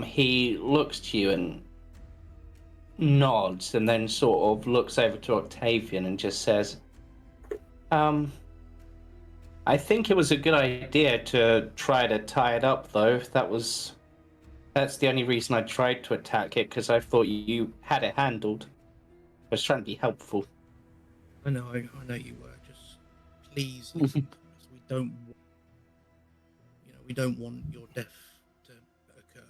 He looks to you and nods, and then sort of looks over to Octavian and just says, I think it was a good idea to try to tie it up, though. That's the only reason I tried to attack it, because I thought you had it handled. I was trying to be helpful. I know you were. Just please listen to us. We don't want your death to occur.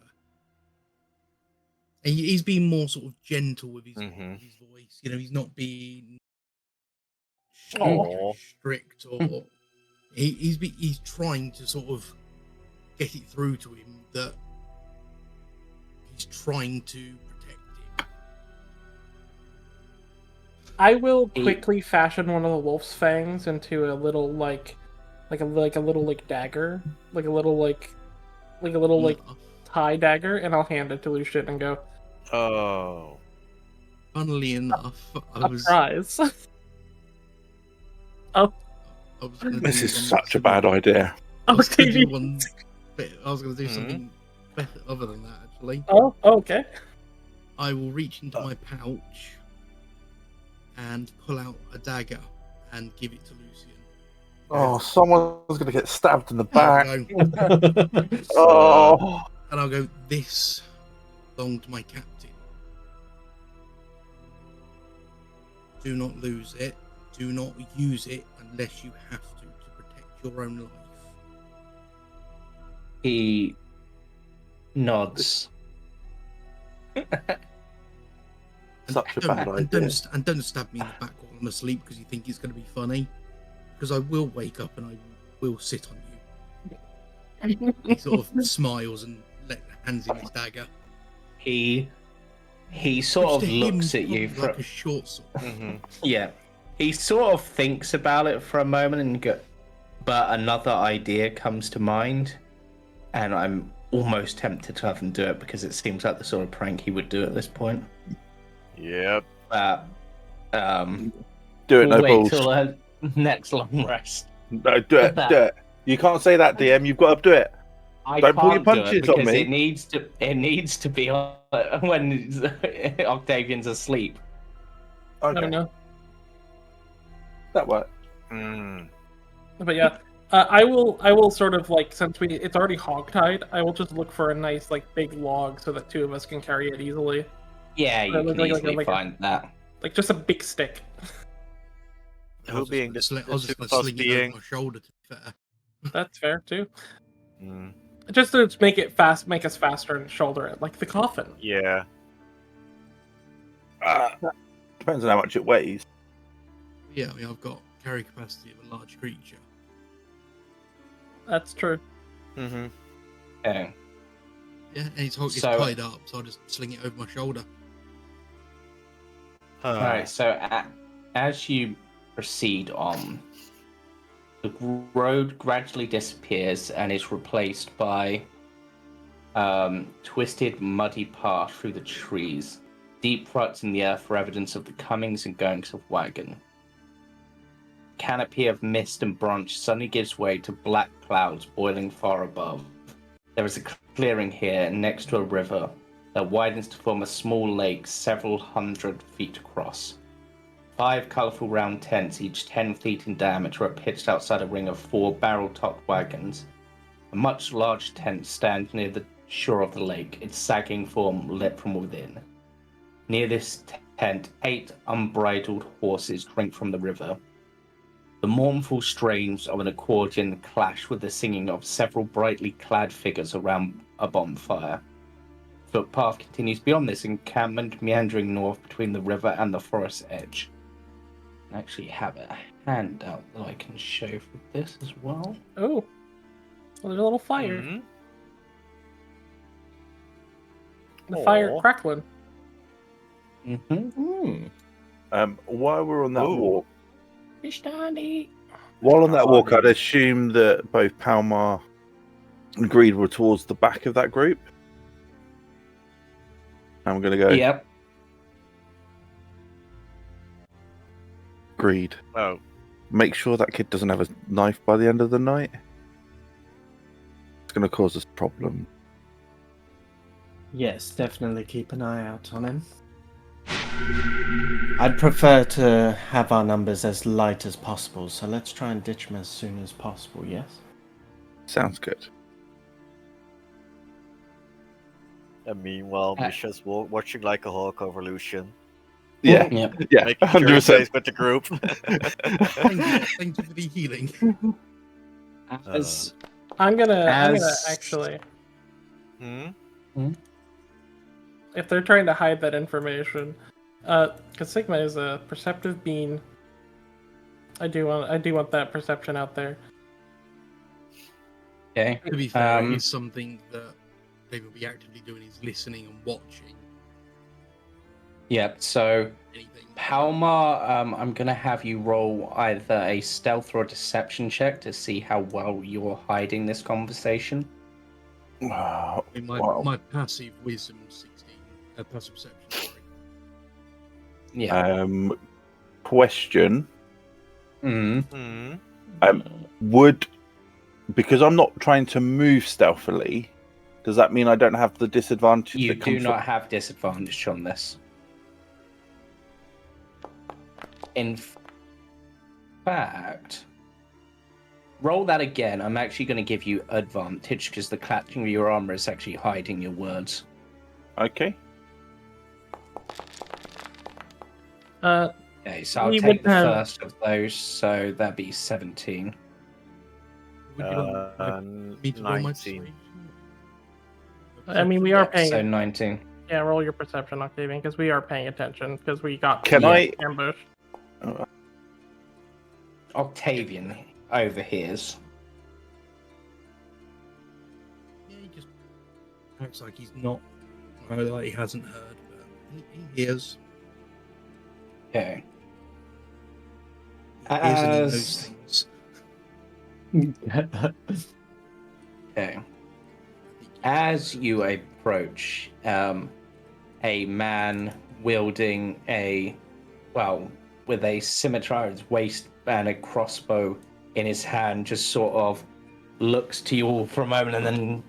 And he's being more sort of gentle with his voice. He's not being strict or he's trying to sort of get it through to him that he's trying to protect him. I will quickly fashion one of the wolf's fangs into a little like a little dagger, like a little tie dagger, and I'll hand it to Lucian and go, Oh. Funnily enough, a prize. This is such a bad idea. I was going to do something better other than that, actually. Oh, okay. I will reach into my pouch and pull out a dagger and give it to Lucian. Oh, someone's going to get stabbed in the back. And Oh, I'll go, this belonged to my captain. Do not lose it. Do not use it unless you have to protect your own life. He nods. such a bad idea. And don't stab me in the back while I'm asleep because you think it's going to be funny. Because I will wake up and I will sit on you. He sort of smiles and hands him his dagger. He sort of Which to him looks at you is like a short sword. Yeah. He sort of thinks about it for a moment but another idea comes to mind, and I'm almost tempted to have him do it because it seems like the sort of prank he would do at this point. Yep. Do it, no wait balls. till our next long rest. No, do it, do it. You can't say that, DM. You've got to do it. I Don't pull your can't do it punches on because me. It needs to be on when Octavian's asleep. I don't Okay, know. that works. But yeah, I will sort of like, since it's already hogtied, I will just look for a nice like big log so that two of us can carry it easily. Yeah, you Like- can like- easily like- find that. Like just a big stick. Who being the I was just going to super sling it being? over my shoulder, to be fair. That's fair too. Mm, Just to make it fast, make us faster and shoulder it like the coffin. yeah. Depends on how much it weighs. Yeah, I mean, I've got carry capacity of a large creature. That's true. Mm-hmm. Okay. Yeah, and it's So- tied up, so I'll just sling it over my shoulder. Alright, so as you proceed on, the road gradually disappears and is replaced by twisted, muddy path through the trees. Deep ruts in the earth are evidence of the comings and goings of wagon. Canopy of mist and branch suddenly gives way to black clouds boiling far above. There is a clearing here next to a river that widens to form a small lake several hundred feet across. 5 colourful round tents, each 10 feet in diameter, are pitched outside a ring of 4 barrel-topped wagons. A much larger tent stands near the shore of the lake, its sagging form lit from within. Near this tent, 8 unbridled horses drink from the river. The mournful strains of an accordion clash with the singing of several brightly clad figures around a bonfire. The footpath continues beyond this encampment, meandering north between the river and the forest edge. I actually have a handout that I can show for this as well. Oh, well, there's a little fire. Mm-hmm. The fire Aw. crackling. Mm-hmm. While we're on that Ooh. walk, Vishani. while on that walk, I'd assume that both Palmar and Greed were towards the back of that group. I'm going to go Yep. Greed. Oh, Make sure that kid doesn't have a knife by the end of the night. It's going to cause us problems. Yes, definitely keep an eye out on him. I'd prefer to have our numbers as light as possible, so let's try and ditch him as soon as possible, yes? Sounds good. and meanwhile, Misha's watching like a hawk over Lucian, Yeah, Yep. yeah, making sure he 100%. stays with the group. Thank you for the healing. As I'm gonna As- actually, Hmm? if they're trying to hide that information, because Sigma is a perceptive being. I do want that perception out there. okay. To be fair, Um, it's something that they will be actively doing is listening and watching Yep. So anything. Palmar, I'm gonna have you roll either a stealth or a deception check to see how well you're hiding this conversation. Oh, I mean, wow. my passive wisdom 16, passive perception, sorry. Yeah. Question. Hmm. Would, because I'm not trying to move stealthily, Does that mean I don't have the disadvantage? You that comes do not have disadvantage on this. In fact, roll that again. I'm actually going to give you advantage because the clattering of your armor is actually hiding your words. Okay. Okay, so I'll We take would the have- first of those, so that'd be 17. Would you like me to roll my 19. persuasion? I mean, we are Yep, paying. so 19. Yeah, roll your perception, Octavian, because we are paying attention because we got Can I? ambushed. Octavian overhears. Yeah, he just acts like he's not, like he hasn't heard, but he hears. Okay. He hears and he knows things. Okay. As you approach, a man wielding with a scimitar at his waist and a crossbow in his hand, just sort of looks to you all for a moment and then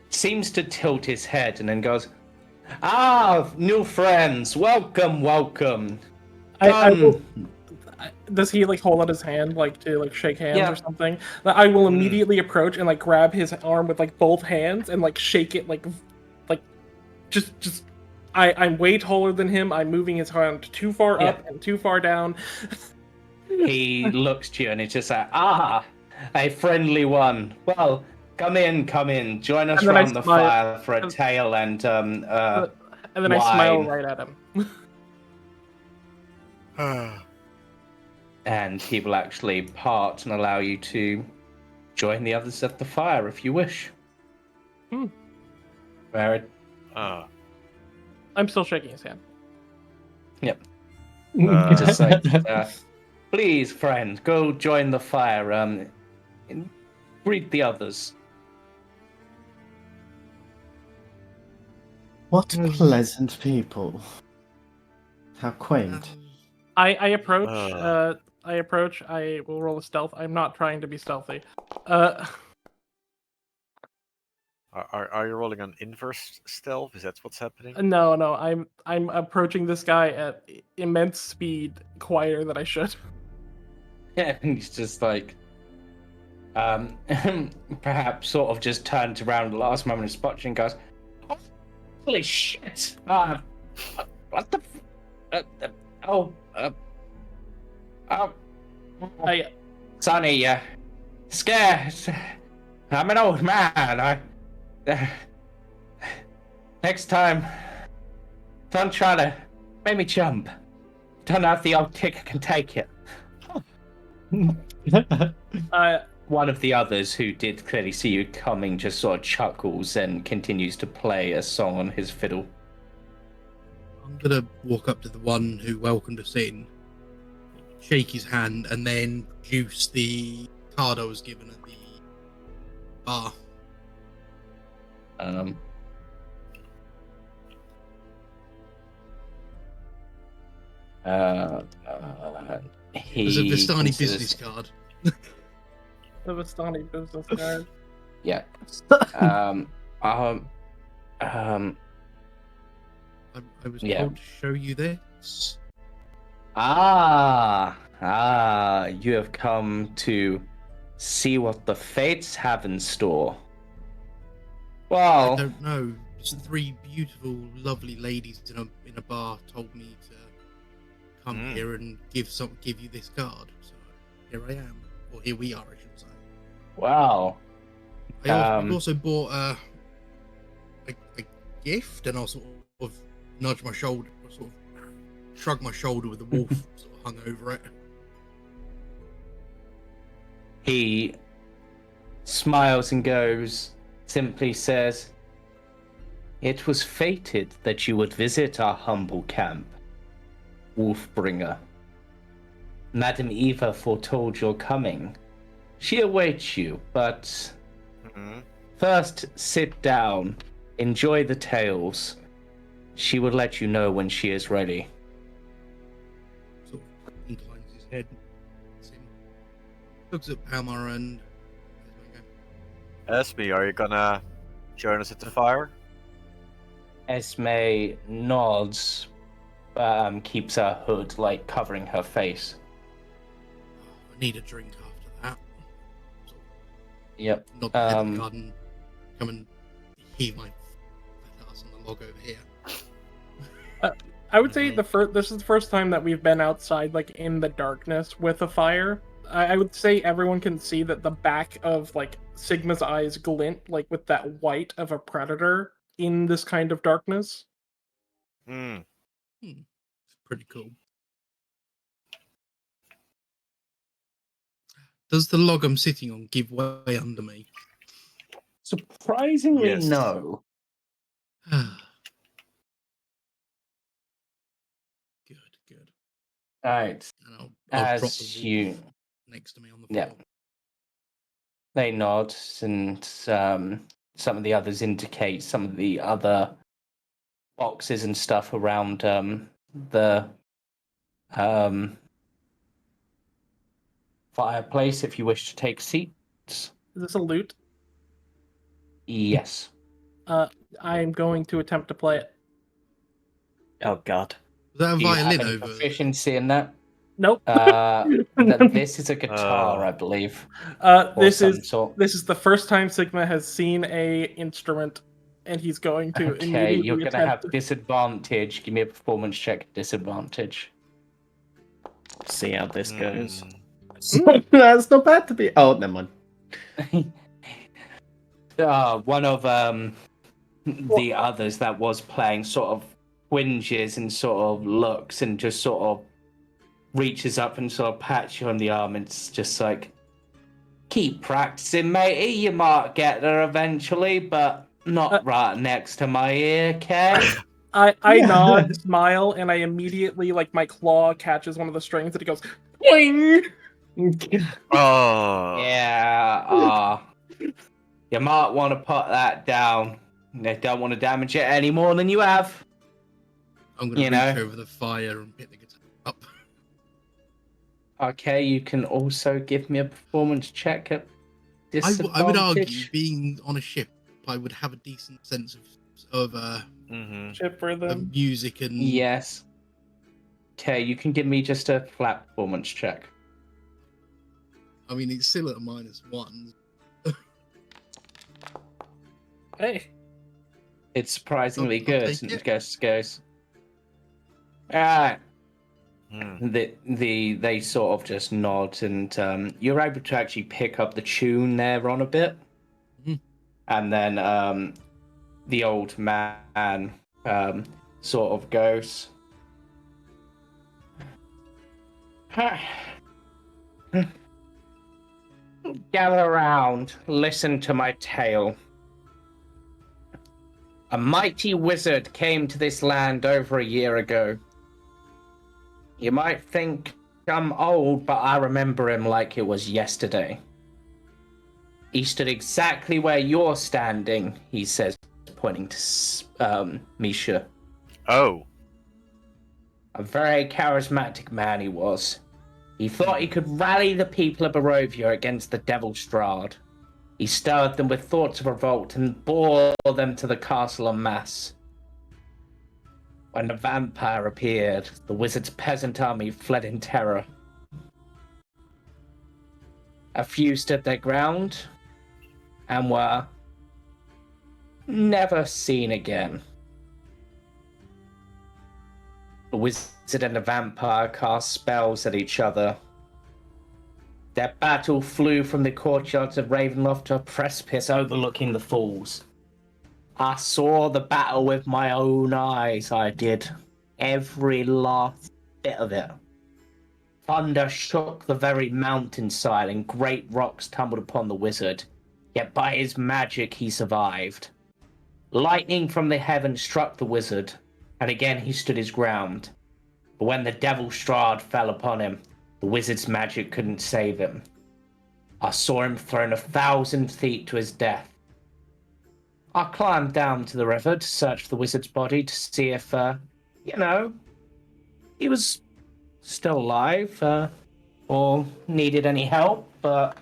seems to tilt his head and then goes, "Ah, new friends, welcome, welcome. Does he like hold out his hand like to like shake hands Yeah. or something? I will immediately approach and like grab his arm with like both hands and like shake it like just I'm way taller than him. I'm moving his hand too far up and too far down. He looks to you and it's just like, a friendly one. Well, come in. Join us And then I round the smile. fire for a tale and And then I smile wine. right at him. And he will actually part and allow you to join the others at the fire if you wish. Very. I'm still shaking his hand. Yep. Just like, please, friend, go join the fire. And greet the others. What pleasant people. How quaint. I approach. I will roll a stealth. I'm not trying to be stealthy. Are you rolling on inverse stealth? Is that what's happening? No. I'm approaching this guy at immense speed, quieter than I should. Yeah, and he's just like, perhaps sort of just turned around at the last moment and spots you and goes, "Holy shit! What the? Sonny, scared. I'm an old man. Next time, don't try to make me jump. Don't know if the old ticker can take it." One of the others who did clearly see you coming just sort of chuckles and continues to play a song on his fiddle. I'm gonna walk up to the one who welcomed us in, shake his hand, and then produce the card I was given at the bar. He It was a Vistani considers- business card. The Vistani business card. Yeah. I was Yeah. told to show you this. You have come to see what the fates have in store. I Well, don't know. Just three beautiful, lovely ladies in a bar told me to come here and give you this card. So here I am, or here we are, I should say. wow. I've also bought a gift, and I'll sort of nudge my shoulder, or sort of shrug my shoulder with the wolf sort of hung over it. He smiles and simply says, "It was fated that you would visit our humble camp, Wolfbringer. Madam Eva foretold your coming. She awaits you, but first sit down, enjoy the tales. She will let you know when she is ready." Sort of inclines his head, looks at Palmar and Esme, are you gonna Join us at the fire. Esme nods, keeps her hood like covering her face. I need a drink after that. So, Yep. not the head of the garden. Come and heave my fat ass on the log over here. I would say this is the first time that we've been outside, like in the darkness with a fire. I would say everyone can see that the back of like Sigma's eyes glint, like with that white of a predator in this kind of darkness. It's pretty cool. Does the log I'm sitting on give way under me? Surprisingly, Yes. no. Good. Alright. And I'll drop the As wolf you... next to me on the floor. Yeah. They nod, and some of the others indicate some of the other boxes and stuff around the fireplace if you wish to take seats. Is this a lute? Yes. I'm going to attempt to play it. Oh God. Is that a Do you have violin any over? proficiency in that? Nope. This is a guitar, I believe. This some is sort. this is the first time Sigma has seen a instrument, and he's going to Okay, immediately you're going to attempt have disadvantage. Give me a performance check, disadvantage. See how this goes. Hmm. That's not bad to be. Oh, never mind. One of the others that was playing sort of whinges and sort of looks and just sort of reaches up and sort of pats you on the arm. And it's just like, keep practicing, matey. You might get there eventually, but not right next to my ear, okay? I nod, smile, and I immediately, like, my claw catches one of the strings and it goes, boing! Oh. Yeah, you might want to put that down. They don't want to damage it any more than you have. I'm going to reach over the fire and pick the guitar up. Okay, you can also give me a performance check at disadvantage. I would argue, being on a ship, I would have a decent sense of Ship rhythm. music and... Yes. Okay, you can give me just a flat performance check. I mean, it's still at a -1. Hey. It's surprisingly I'll good. take And it. it goes. Alright. They sort of just nod, and you're able to actually pick up the tune there on a bit. Mhm. And then the old man sort of goes, gather around, listen to my tale. A mighty wizard came to this land over a year ago. You might think I'm old, but I remember him like it was yesterday. He stood exactly where you're standing, he says, pointing to Misha. Oh. A very charismatic man he was. He thought he could rally the people of Barovia against the Devil Strahd. He stirred them with thoughts of revolt and bore them to the castle en masse. When the vampire appeared, the wizard's peasant army fled in terror. A few stood their ground and were never seen again. The wizard and the vampire cast spells at each other. Their battle flew from the courtyards of Ravenloft to a precipice overlooking the falls. I saw the battle with my own eyes, I did. Every last bit of it. Thunder shook the very mountainside and great rocks tumbled upon the wizard, yet by his magic he survived. Lightning from the heavens struck the wizard, and again he stood his ground. But when the Devil Strahd fell upon him, the wizard's magic couldn't save him. I saw him thrown 1,000 feet to his death. I climbed down to the river to search for the wizard's body to see if, he was still alive, or needed any help, but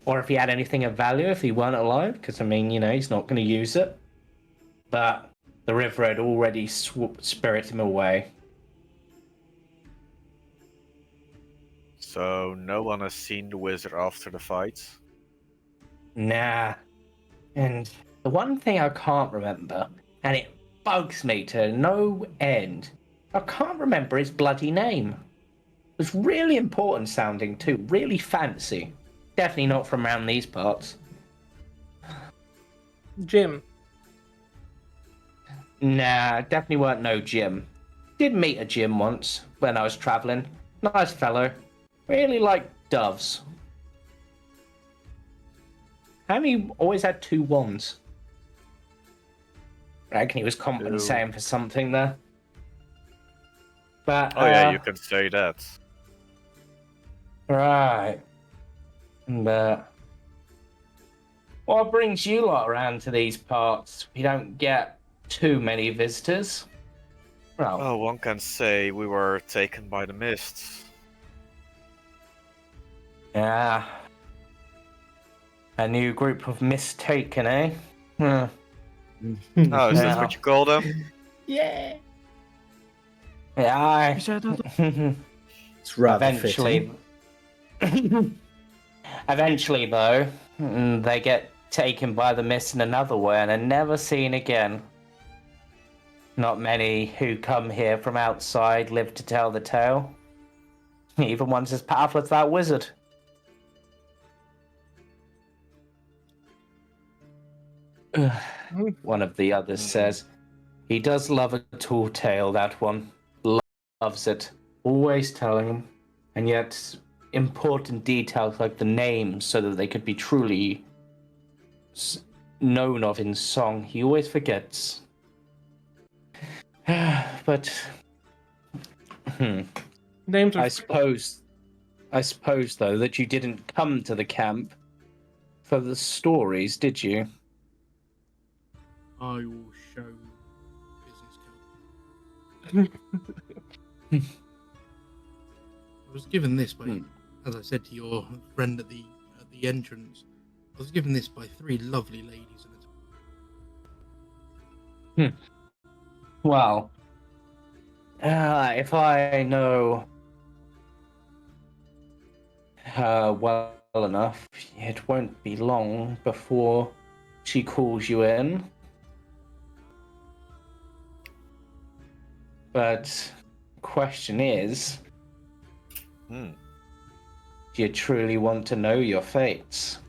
or if he had anything of value if he weren't alive, because, I mean, he's not going to use it. But the river had already spirited him away. So no one has seen the wizard after the fight? Nah. And the one thing I can't remember, and it bugs me to no end, I can't remember his bloody name. It was really important sounding too, really fancy. Definitely not from around these parts. Jim. Nah, definitely weren't no Jim. Did meet a Jim once when I was travelling. Nice fellow. Really liked doves. And he always had 2 wands. I reckon he was compensating for something there. But, Oh yeah, you can say that. Right. But what brings you lot around to these parts? We don't get too many visitors. Well, Oh, one can say we were taken by the mists. yeah. A new group of mistaken, eh? Oh, is that what you call them? Yeah. Yeah, It's rather eventually. Eventually, though, they get taken by the mist in another way and are never seen again. Not many who come here from outside live to tell the tale. Even one's as powerful as that wizard. One of the others says, he does love a tall tale, that one. Loves it. Always telling them. And yet, important details like the names so that they could be truly known of in song, he always forgets. But Names are I suppose though that you didn't come to the camp for the stories, did you? I will show business card. I was given this by, as I said to your friend at the entrance, I was given this by 3 lovely ladies in it. Well, if I know her well enough, it won't be long before she calls you in. But the question is, do you truly want to know your fates?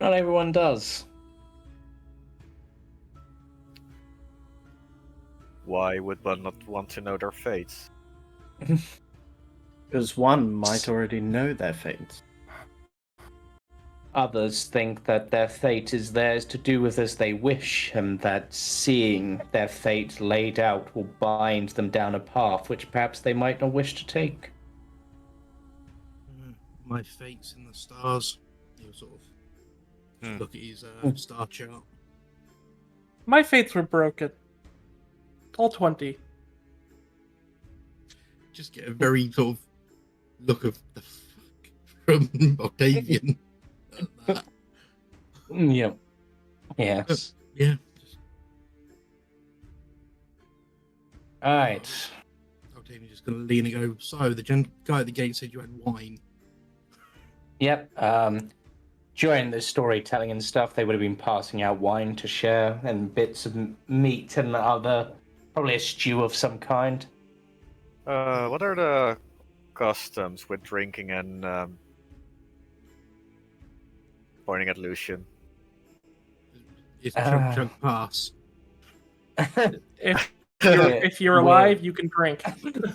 Not everyone does. Why would one not want to know their fates? Because one might already know their fates. Others think that their fate is theirs to do with as they wish, and that seeing their fate laid out will bind them down a path which perhaps they might not wish to take. My fate's in the stars. He'll sort of look at his star chart. My fates were broken. All 20. Just get a very sort of look of the fuck from Octavian. Yep. Yes. Yeah. Alright. Octavian's just going to lean and go, so the guy at the gate said you had wine. Yep. During the storytelling and stuff, they would have been passing out wine to share and bits of meat and other, probably a stew of some kind. What are the customs with drinking and pointing at Lucian? It's chug pass. If you're alive, you can drink.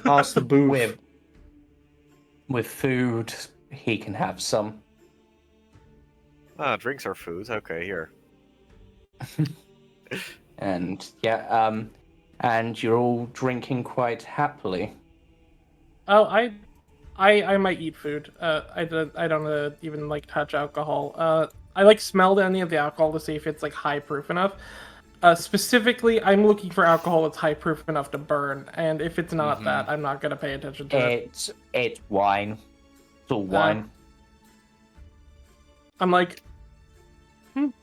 Pass the booth. With food, he can have some. Drinks are food. Okay, here. And yeah, and you're all drinking quite happily. Oh, I might eat food. I don't even like touch alcohol. I like smell any of the alcohol to see if it's like high proof enough. Specifically, I'm looking for alcohol that's high proof enough to burn, and if it's not that, I'm not gonna pay attention to it. It's wine. It's all wine. I'm like, I'm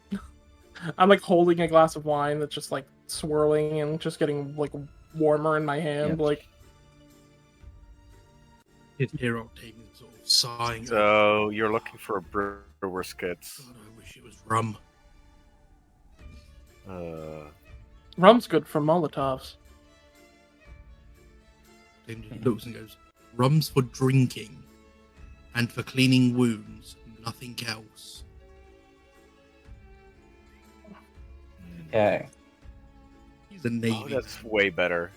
like holding a glass of wine that's just like swirling and just getting like warmer in my hand. Yeah. Like, Did hear Octavian sort of sighing. So you're looking for a brewer's kit. God, I wish it was rum. rum's good for Molotovs. Then he looks and goes, rum's for drinking and for cleaning wounds, nothing else. Okay. He's a Oh, Navy. that's way better.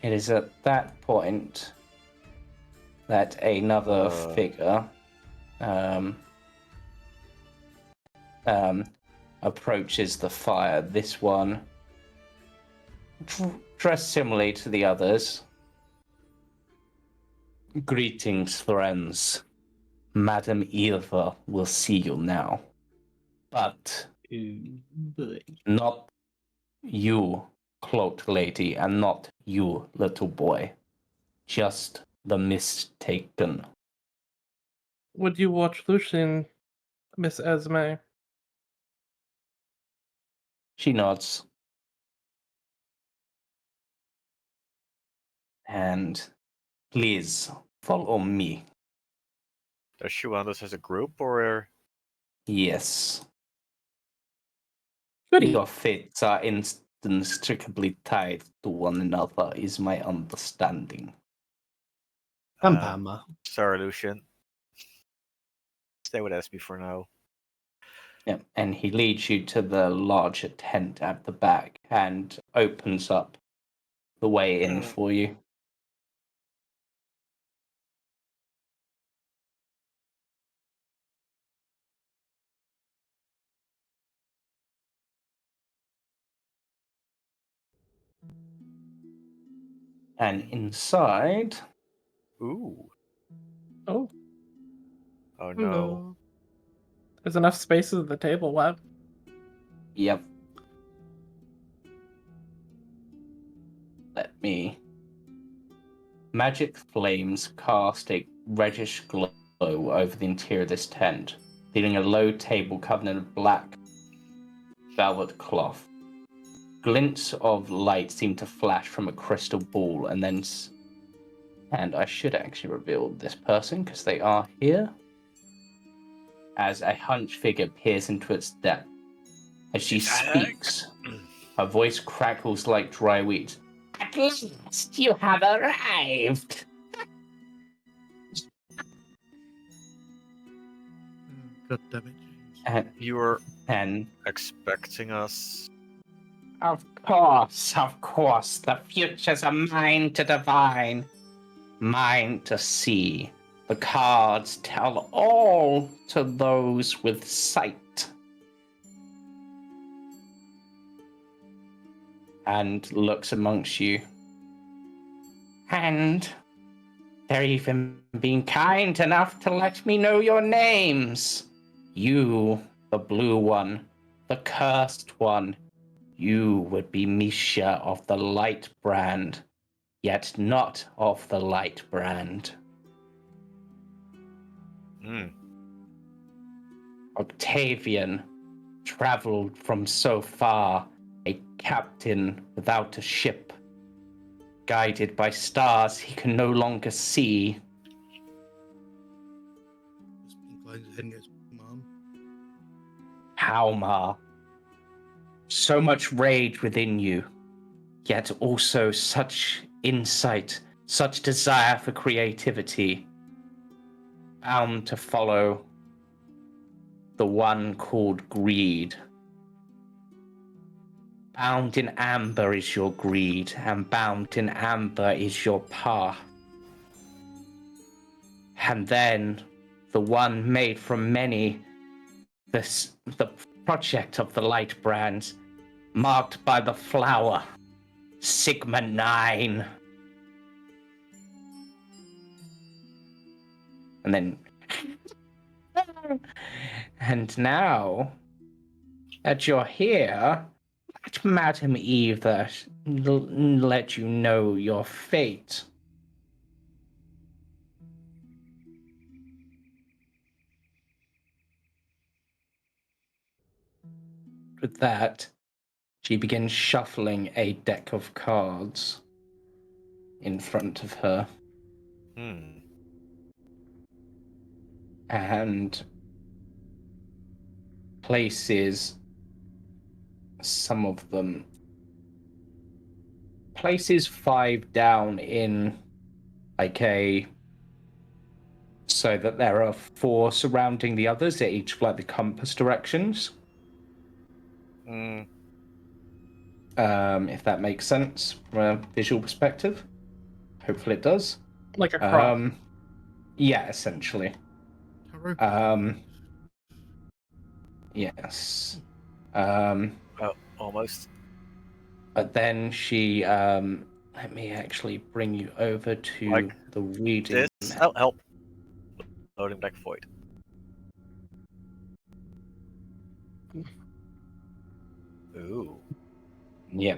It is at that point that another figure approaches the fire. This one, dressed similarly to the others. Greetings, friends. Madam Eva will see you now. But not you, cloaked lady, and not you, little boy. Just the mistaken. Would you watch Lucian, Miss Esme? She nods. And please follow me. Does she want us as a group or? Yes. Goody. Your fates are inextricably tied to one another, is my understanding. And Palmar. Sorry, Lucian. Stay with SB for now. Yeah, and he leads you to the larger tent at the back and opens up the way in for you. And inside, Ooh. Oh, Oh no. no. There's enough spaces at the table. Wow. yep. Let me. Magic flames cast a reddish glow over the interior of this tent, leaving a low table covered in a black velvet cloth. Glints of light seem to flash from a crystal ball, and then. And I should actually reveal this person because they are here. As a hunched figure peers into its depth. As she speaks, her voice crackles like dry wheat. At last you have arrived! God damn it, James. And, You were and expecting us. of course, the futures are mine to divine, mine to see. The cards tell all to those with sight. And looks amongst you. And they're even being kind enough to let me know your names. You, the blue one, the cursed one. You would be Misha of the light brand, yet not of the light brand. Octavian traveled from so far, a captain without a ship. Guided by stars he can no longer see. Just inclines his head and goes, Mom. Palmar. So much rage within you, yet also such insight, such desire for creativity. Bound to follow the one called greed. Bound in amber is your greed, and bound in amber is your path. And then the one made from many, the project of the light brands, marked by the flower, Sigma 9. And then, and now that you're here, let Madam Eva let you know your fate. with that, she begins shuffling a deck of cards in front of her. And places some of them. Places 5 down in like so that there are 4 surrounding the others at each of like the compass directions. If that makes sense from a visual perspective. Hopefully it does. Like a cross. Yeah, essentially. Tarot Yes. Almost. But then she let me actually bring you over to Like the reading this. map. Help. Loading Black Void. Ooh. Yeah.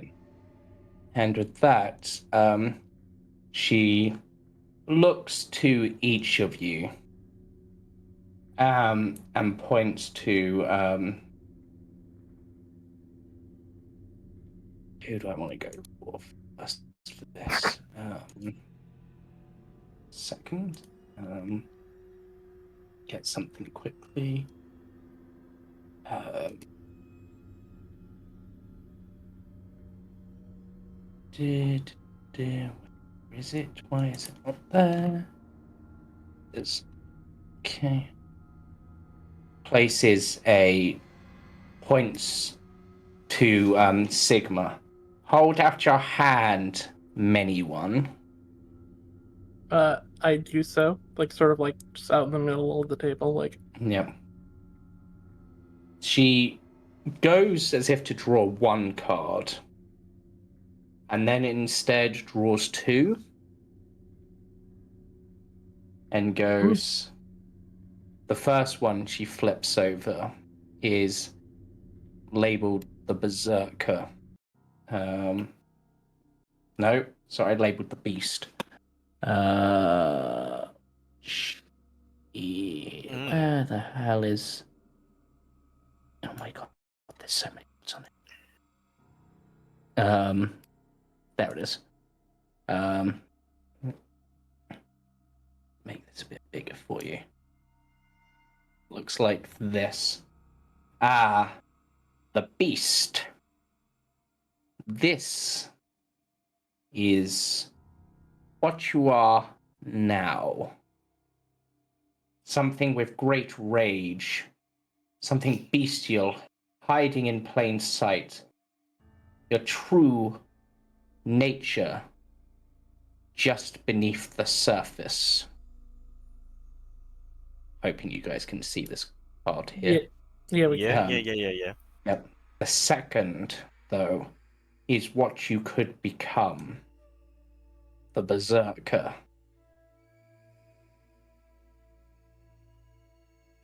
And with that, she looks to each of you and points to who do I want to go for first for this? Second. Get something quickly. Where is it? Why is it not there? It's okay. Places a points to Sigma. Hold out your hand, many one. I do so, like sort of like just out in the middle of the table, like. Yeah. She goes as if to draw 1 card, and then instead draws 2, and goes. The first one she flips over is labeled the Berserker. No, sorry, I labeled the Beast. Where the hell is? Oh my god, there's so many notes on it. There it is. Make this a bit bigger for you. Looks like this. Ah, the Beast. This is what you are now. Something with great rage. Something bestial, hiding in plain sight. Your true nature just beneath the surface. Hoping you guys can see this card here. Yeah, we can. Yeah. Yep. The second, though, is what you could become. The Berserker.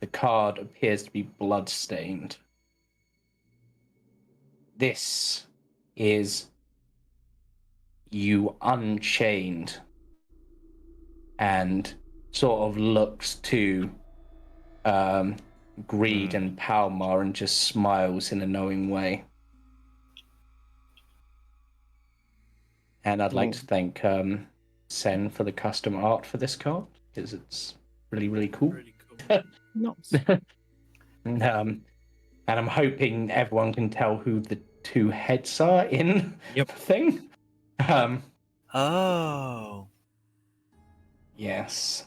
The card appears to be blood-stained. This is you unchained and sort of looks to Greed and Palmar and just smiles in a knowing way. And I'd like to thank Sen for the custom art for this card, because it's really, really cool. Really cool. Nice. And I'm hoping everyone can tell who the 2 heads are in the thing. Oh. Yes.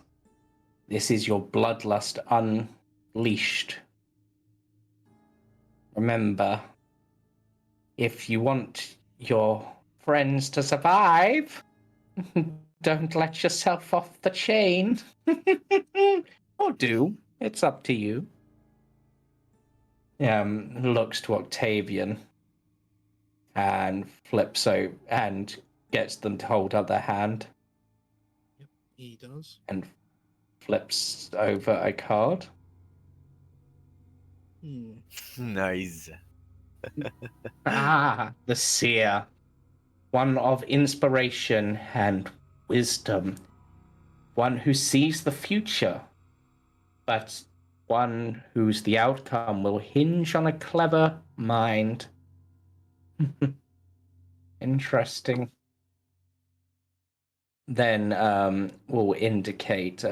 This is your bloodlust unleashed. Remember, if you want your friends to survive, don't let yourself off the chain. Or do. It's up to you. Looks to Octavian and flips over and gets them to hold out their hand. Yep, he does. And flips over a card. Nice. The seer. One of inspiration and wisdom. One who sees the future, but one whose the outcome will hinge on a clever mind. Interesting. Then we'll indicate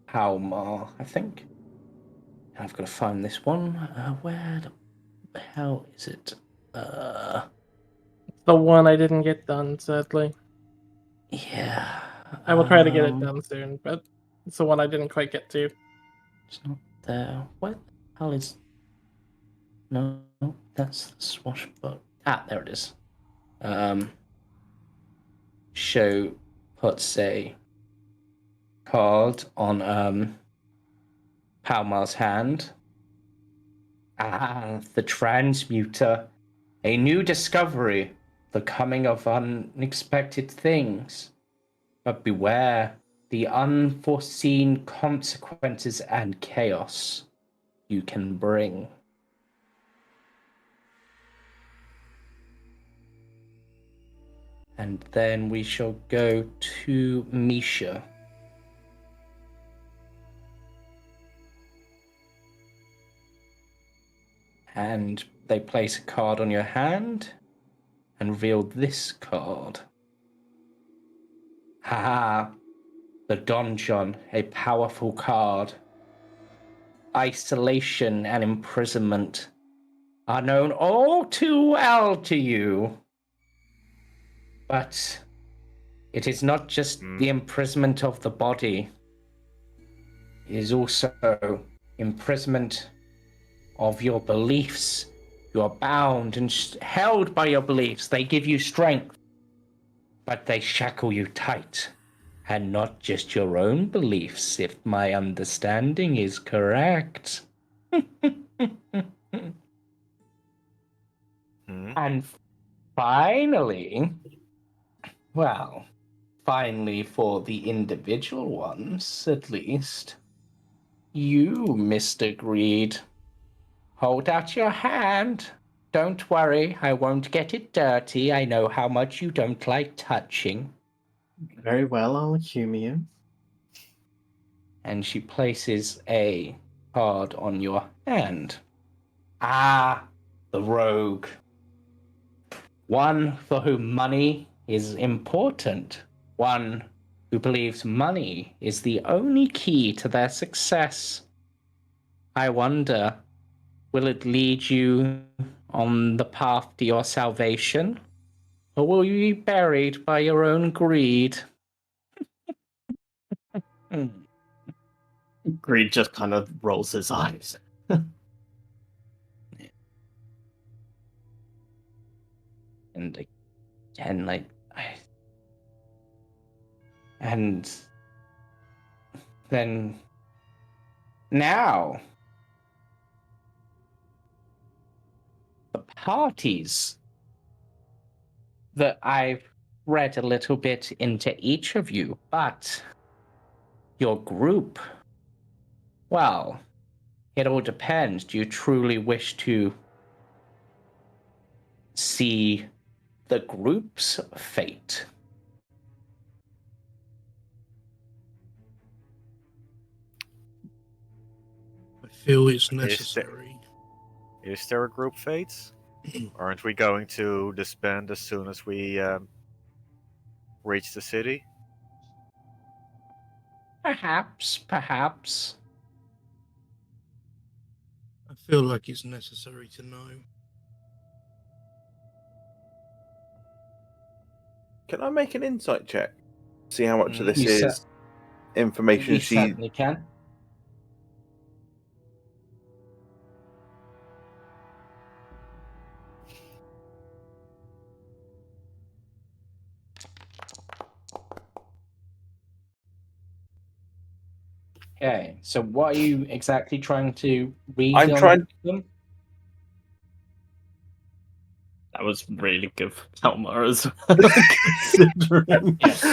Palmar, I think. I've got to find this one. Where the hell is it? The one I didn't get done, sadly. Yeah. I will try to get it done soon, but it's the one I didn't quite get to. It's not there. What the hell is... No, that's the swashbuckler. Ah, there it is. Show puts a card on Palmar's hand. Ah, the transmuter. A new discovery. The coming of unexpected things. But beware the unforeseen consequences and chaos you can bring. And then we shall go to Misha. And they place a card on your hand and reveal this card. Haha, the Donjon, a powerful card. Isolation and imprisonment are known all too well to you. But it is not just the imprisonment of the body. It is also imprisonment of your beliefs. You are bound and held by your beliefs. They give you strength, but they shackle you tight. And not just your own beliefs, if my understanding is correct. And finally, finally for the individual ones, at least, you, Mr. Greed, hold out your hand. Don't worry, I won't get it dirty. I know how much you don't like touching. Very well, I'll assume you. And she places a card on your hand. Ah, the rogue. One for whom money is important. One who believes money is the only key to their success. I wonder, will it lead you on the path to your salvation? Or will you be buried by your own greed? Greed just kind of rolls his eyes. And again, and then now the parties that I've read a little bit into each of you, but your group, well, it all depends. Do you truly wish to see the group's fate? I feel it's necessary. Is there a group fate? Aren't we going to disband as soon as we reach the city? Perhaps. I feel like it's necessary to know. Can I make an insight check? See how much of this You is information You she... certainly can. Okay, so what are you exactly trying to read I'm on trying- them? That was really good for Palmar as well, considering. Yes.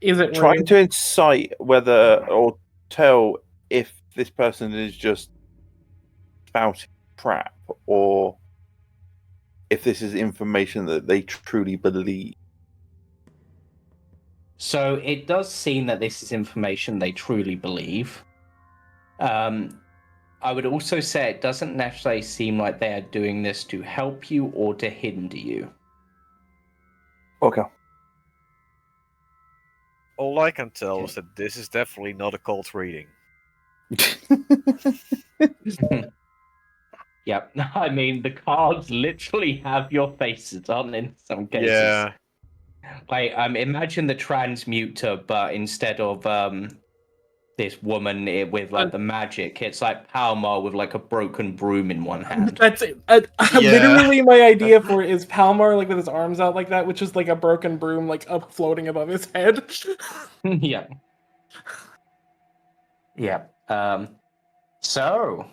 Is it Trying real? to incite whether or tell if this person is just spouting crap or if this is information that they truly believe. So it does seem that this is information they truly believe. I would also say it doesn't necessarily seem like they are doing this to help you or to hinder you. Okay. All I can tell is that this is definitely not a cult reading. Yep. I mean, the cards literally have your faces on in some cases. Yeah. Like, imagine the transmuter, but instead of this woman with like the magic, it's like Palmar with like a broken broom in one hand. That's it. Yeah. Literally, my idea for it is Palmar like with his arms out like that, which is like a broken broom like up floating above his head. Yeah. Yeah. So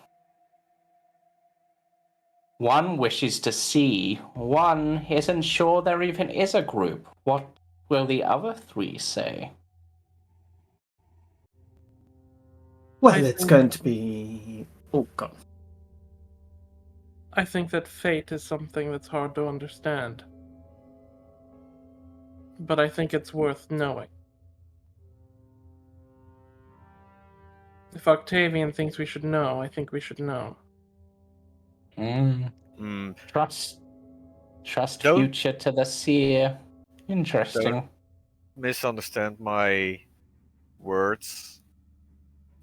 one wishes to see, one isn't sure there even is a group. What will the other three say? Well, I it's think- going to be. Oh, God. I think that fate is something that's hard to understand. But I think it's worth knowing. If Octavian thinks we should know, I think we should know. Trust Don't- future to the seer. Interesting. Misunderstand my words.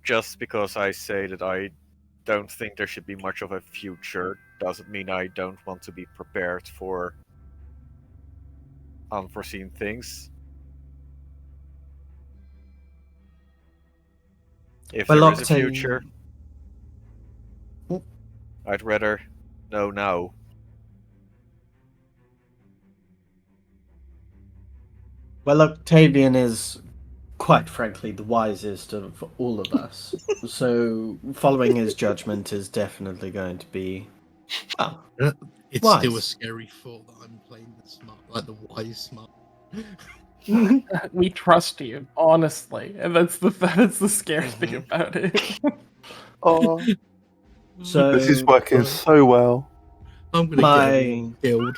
Just because I say that I don't think there should be much of a future doesn't mean I don't want to be prepared for unforeseen things. If Well, there is a Octave- future, I'd rather know now. Well, Octavian is, quite frankly, the wisest of all of us. So, following his judgment is definitely going to be. Well, It's wise. still a scary thought that I'm playing the smart, like the wise smart. We trust you, honestly, and that's the scary thing about it. Oh, So this is working so well. I'm gonna My- get everyone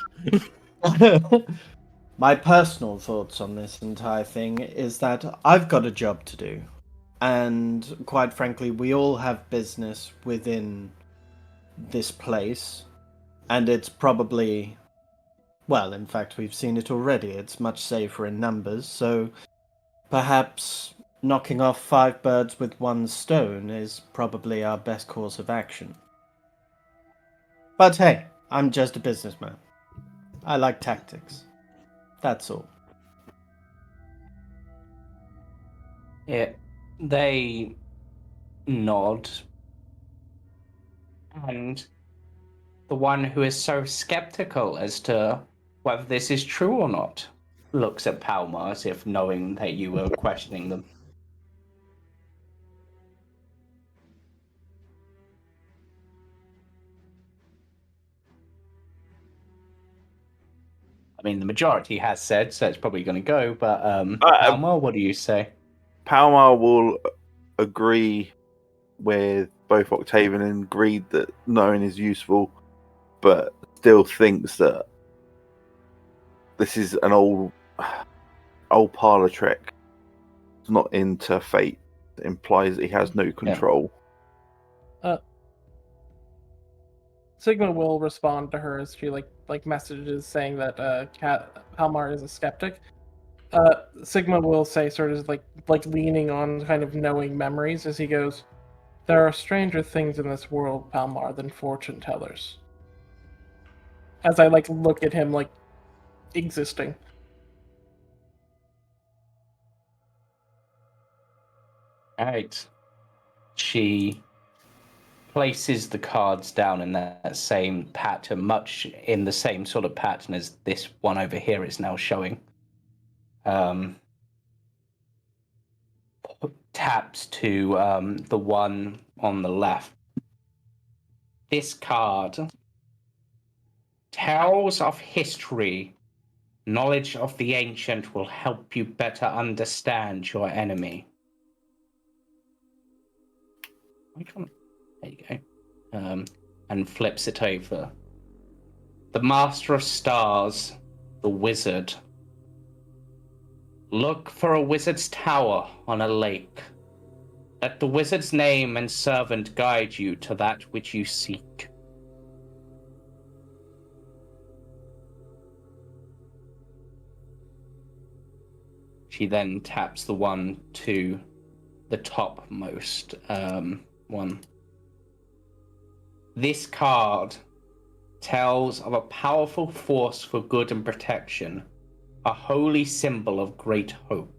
killed. My personal thoughts on this entire thing is that I've got a job to do. And quite frankly, we all have business within this place. And it's probably, well, in fact, we've seen it already. It's much safer in numbers. So perhaps knocking off 5 birds with 1 stone is probably our best course of action. But hey, I'm just a businessman. I like tactics. That's all. Yeah, they nod, and the one who is so skeptical as to whether this is true or not looks at Palmar as if knowing that you were questioning them. I mean, the majority has said, so it's probably going to go, but Palmar, what do you say? Palmar will agree with both Octavian and agreed that knowing is useful, but still thinks that this is an old parlor trick. It's not into fate. It implies that he has no control. Sigma will respond to her as she like messages saying that Palmar is a skeptic. Sigma will say, sort of like leaning on kind of knowing memories as he goes, "There are stranger things in this world, Palmar, than fortune tellers." As I look at him existing. Alright. She places the cards down in that same pattern, much in the same sort of pattern as this one over here is now showing. Taps to the one on the left. This card tells of history. Knowledge of the ancient will help you better understand your enemy. There you go. And flips it over. The Master of Stars, the Wizard. Look for a wizard's tower on a lake. Let the wizard's name and servant guide you to that which you seek. She then taps the one to the topmost one. This card tells of a powerful force for good and protection, a holy symbol of great hope.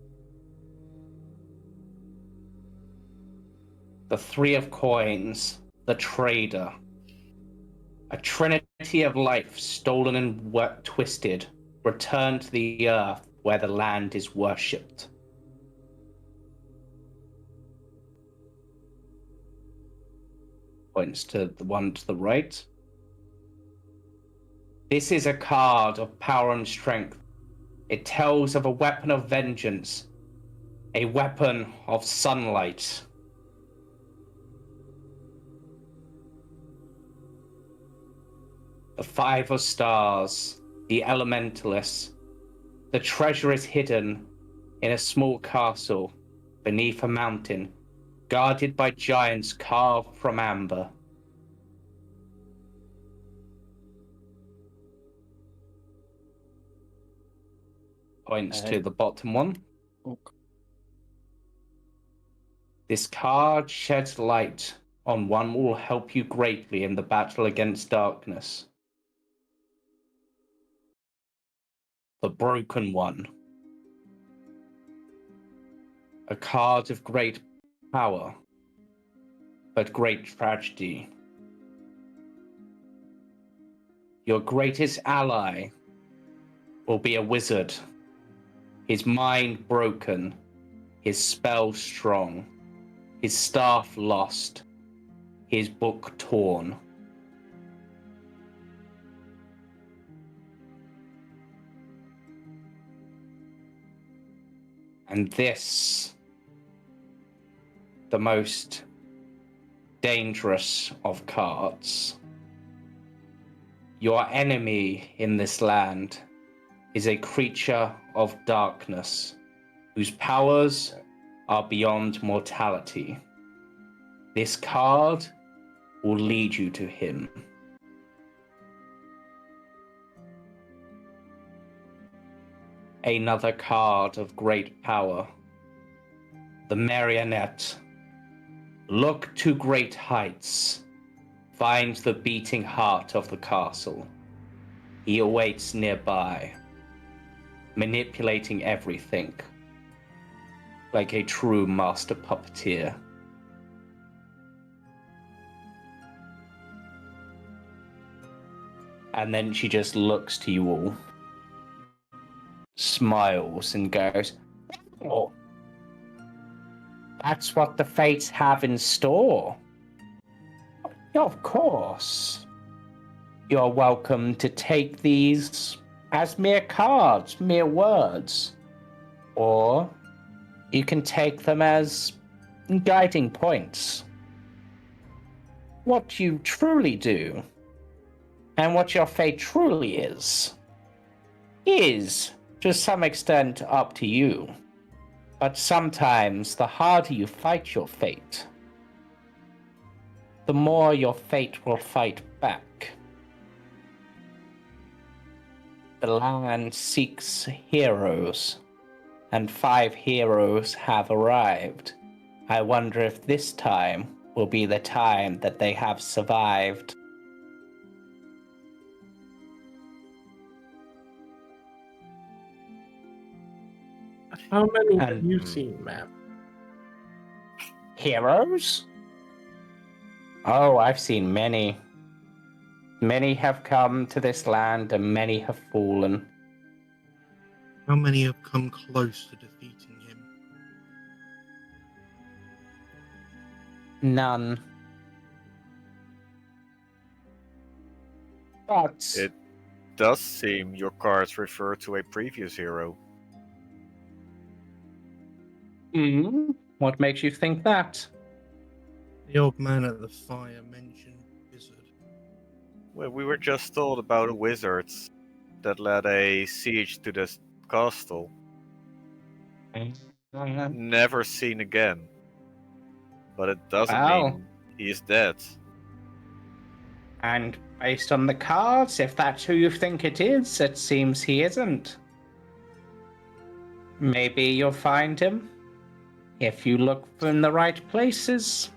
The Three of Coins, the Trader, a trinity of life stolen and twisted, returned to the earth where the land is worshipped. Points to the one to the right. This is a card of power and strength. It tells of a weapon of vengeance, a weapon of sunlight. The Five of Stars, the Elementalists. The treasure is hidden in a small castle beneath a mountain, guarded by giants carved from amber. Points to the bottom one. Okay. This card sheds light on one who will help you greatly in the battle against darkness. The Broken One. A card of great power, but great tragedy. Your greatest ally will be a wizard, his mind broken, his spell strong, his staff lost, his book torn. And this, the most dangerous of cards. Your enemy in this land is a creature of darkness, whose powers are beyond mortality. This card will lead you to him. Another card of great power. The Marionette. Look to great heights. Find the beating heart of the castle. He awaits nearby, manipulating everything, like a true master puppeteer. And then she just looks to you all, smiles, and goes, "Oh, that's what the fates have in store. Of course. You're welcome to take these as mere cards, mere words. Or you can take them as guiding points. What you truly do, and what your fate truly is to some extent up to you. But sometimes the harder you fight your fate, the more your fate will fight back. The land seeks heroes, and 5 heroes have arrived. I wonder if this time will be the time that they have survived." How many have you seen, ma'am? Heroes? Oh, I've seen many. Many have come to this land and many have fallen. How many have come close to defeating him? None. But It does seem your cards refer to a previous hero. What makes you think that? The old man at the fire mentioned wizard. Well, we were just told about a wizard that led a siege to this castle. Never seen again. But it doesn't Wow. mean he is dead. And based on the cards, if that's who you think it is, it seems he isn't. Maybe you'll find him if you look in the right places.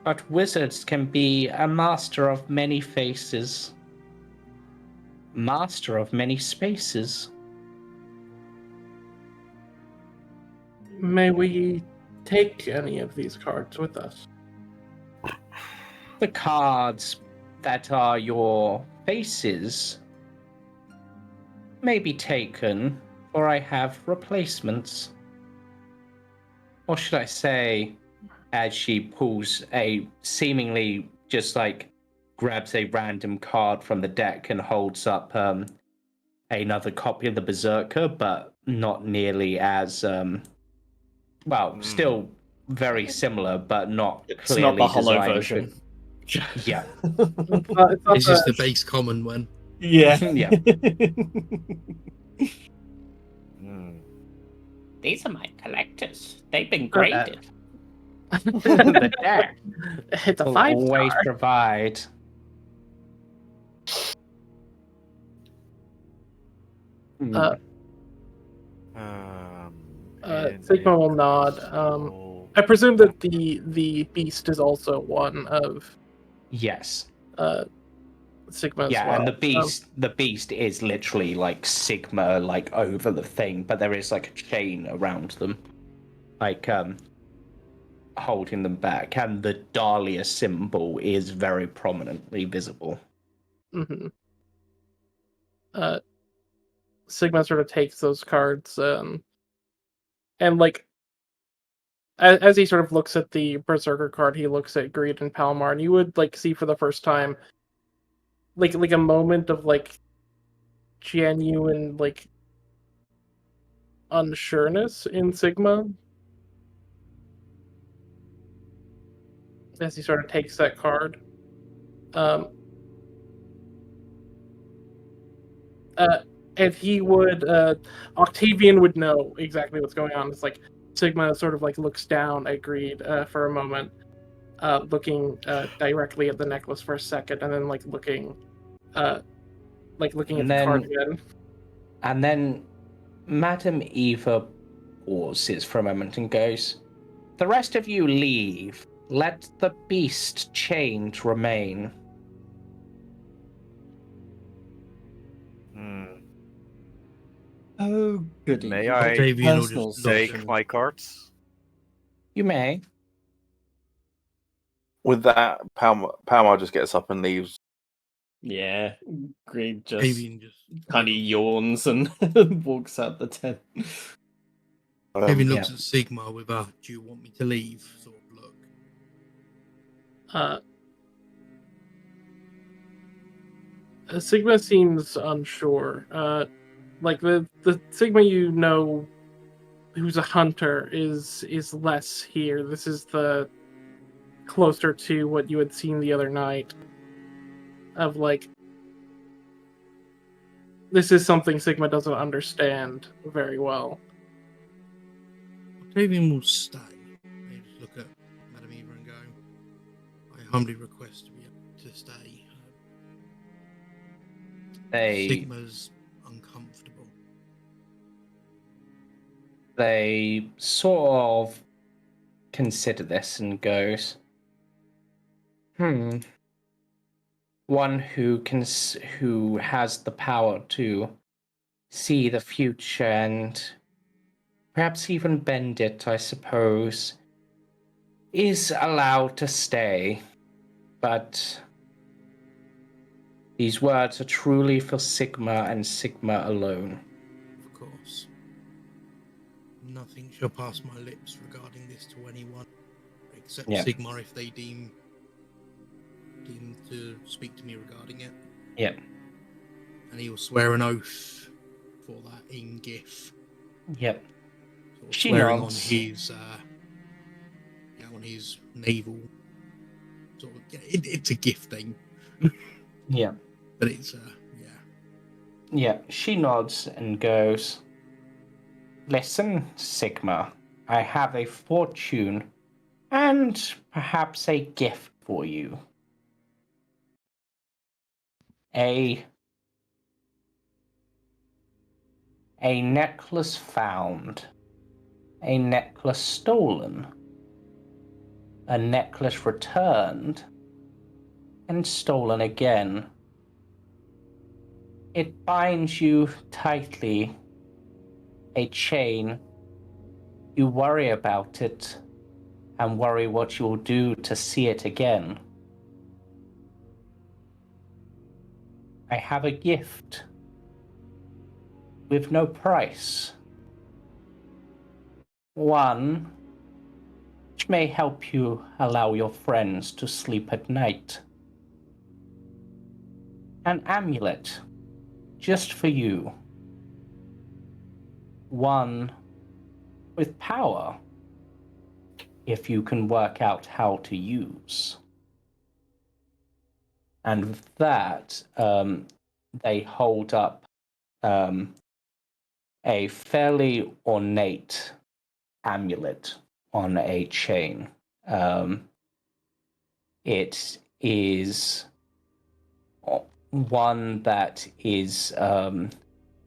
But wizards can be a master of many faces, master of many spaces. May we take any of these cards with us? The cards that are your faces may be taken, or I have replacements. Or should I say, as she pulls a seemingly just like grabs a random card from the deck and holds up another copy of the Berserker, but not nearly as still very similar, but not It's clearly not the hollow designed version. Yeah. It's not It's just the base common one. Yeah. Yeah. These are my collectors. They've been graded. The deck It's a will 5-star. always provide. Sigma will nod. I presume that the beast is also one of Yes. Sigma as Yeah, well. and the beast is literally like Sigma, like over the thing, but there is like a chain around them, like holding them back, and the Dahlia symbol is very prominently visible. Mm-hmm. Sigma sort of takes those cards, and like as he sort of looks at the Berserker card, he looks at Greed and Palmar, and you would like see for the first time, like a moment of like genuine like unsureness in Sigma as he sort of takes that card. And he would, Octavian would know exactly what's going on. It's like Sigma sort of like looks down at Greed for a moment, looking directly at the necklace for a second, and then like looking at the card again. And then Madam Eva pauses for a moment and goes, "The rest of you leave. Let the beast change remain." Oh, goody. May I Octavian will Personal just look take at- my cards? You may. With that, Palmar just gets up and leaves. Yeah, Greed just Octavian just kind of yawns and walks out the tent. Octavian looks at Sigma with a "Do you want me to leave?" sort of look. Sigma seems unsure. Like the Sigma you know, who's a hunter, is less here. This is the closer to what you had seen the other night. Of like, this is something Sigma doesn't understand very well. Octavian will stay. They just look at Madam Eva and go, "I humbly request to be able to stay." Sigma's uncomfortable. They sort of consider this and goes, one who has the power to see the future and perhaps even bend it, I suppose, is allowed to stay. But these words are truly for Sigma and Sigma alone. Of course. Nothing shall pass my lips regarding this to anyone, except Sigma if they deem to speak to me regarding it. Yeah. And he will swear an oath for that in GIF. Yep. Sort of She swearing nods. on his naval. Sort of, it's a GIF thing. Yeah. But it's Yeah, she nods and goes, Listen, Sigma, I have a fortune and perhaps a gift for you. A necklace found, a necklace stolen, a necklace returned, and stolen again. It binds you tightly, a chain. You worry about it and worry what you'll do to see it again. I have a gift with no price. One which may help you allow your friends to sleep at night. An amulet just for you. One with power if you can work out how to use. And with that, they hold up a fairly ornate amulet on a chain. It is one that is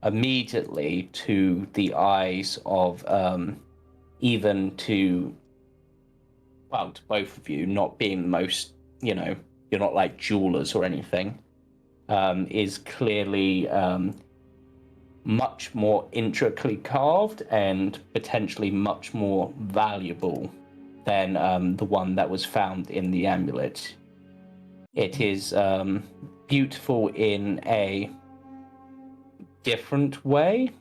immediately to the eyes of even to both of you, not being the most, you're not like jewelers or anything, is clearly much more intricately carved and potentially much more valuable than the one that was found in the amulet. It is beautiful in a different way,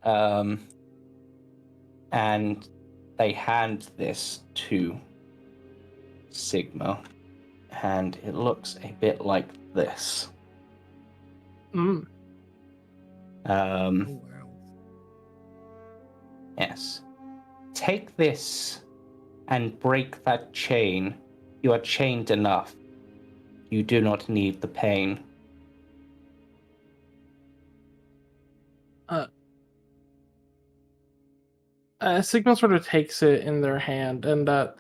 and they hand this to Sigma, and it looks a bit like this. Oh, wow. Yes. Take this and break that chain. You are chained enough. You do not need the pain. Sigma sort of takes it in their hand, and the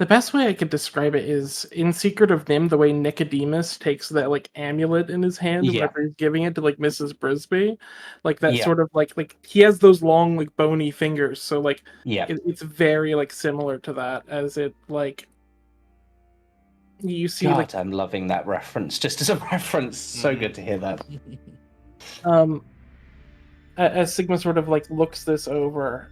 best way I could describe it is in Secret of Nim, the way Nicodemus takes that like amulet in his hand whenever he's giving it to like Mrs. Brisby, like that sort of like he has those long like bony fingers, so like it's very like similar to that, as it like you see. God, like I'm loving that reference. Just as a reference, so good to hear that. As Sigma sort of like looks this over,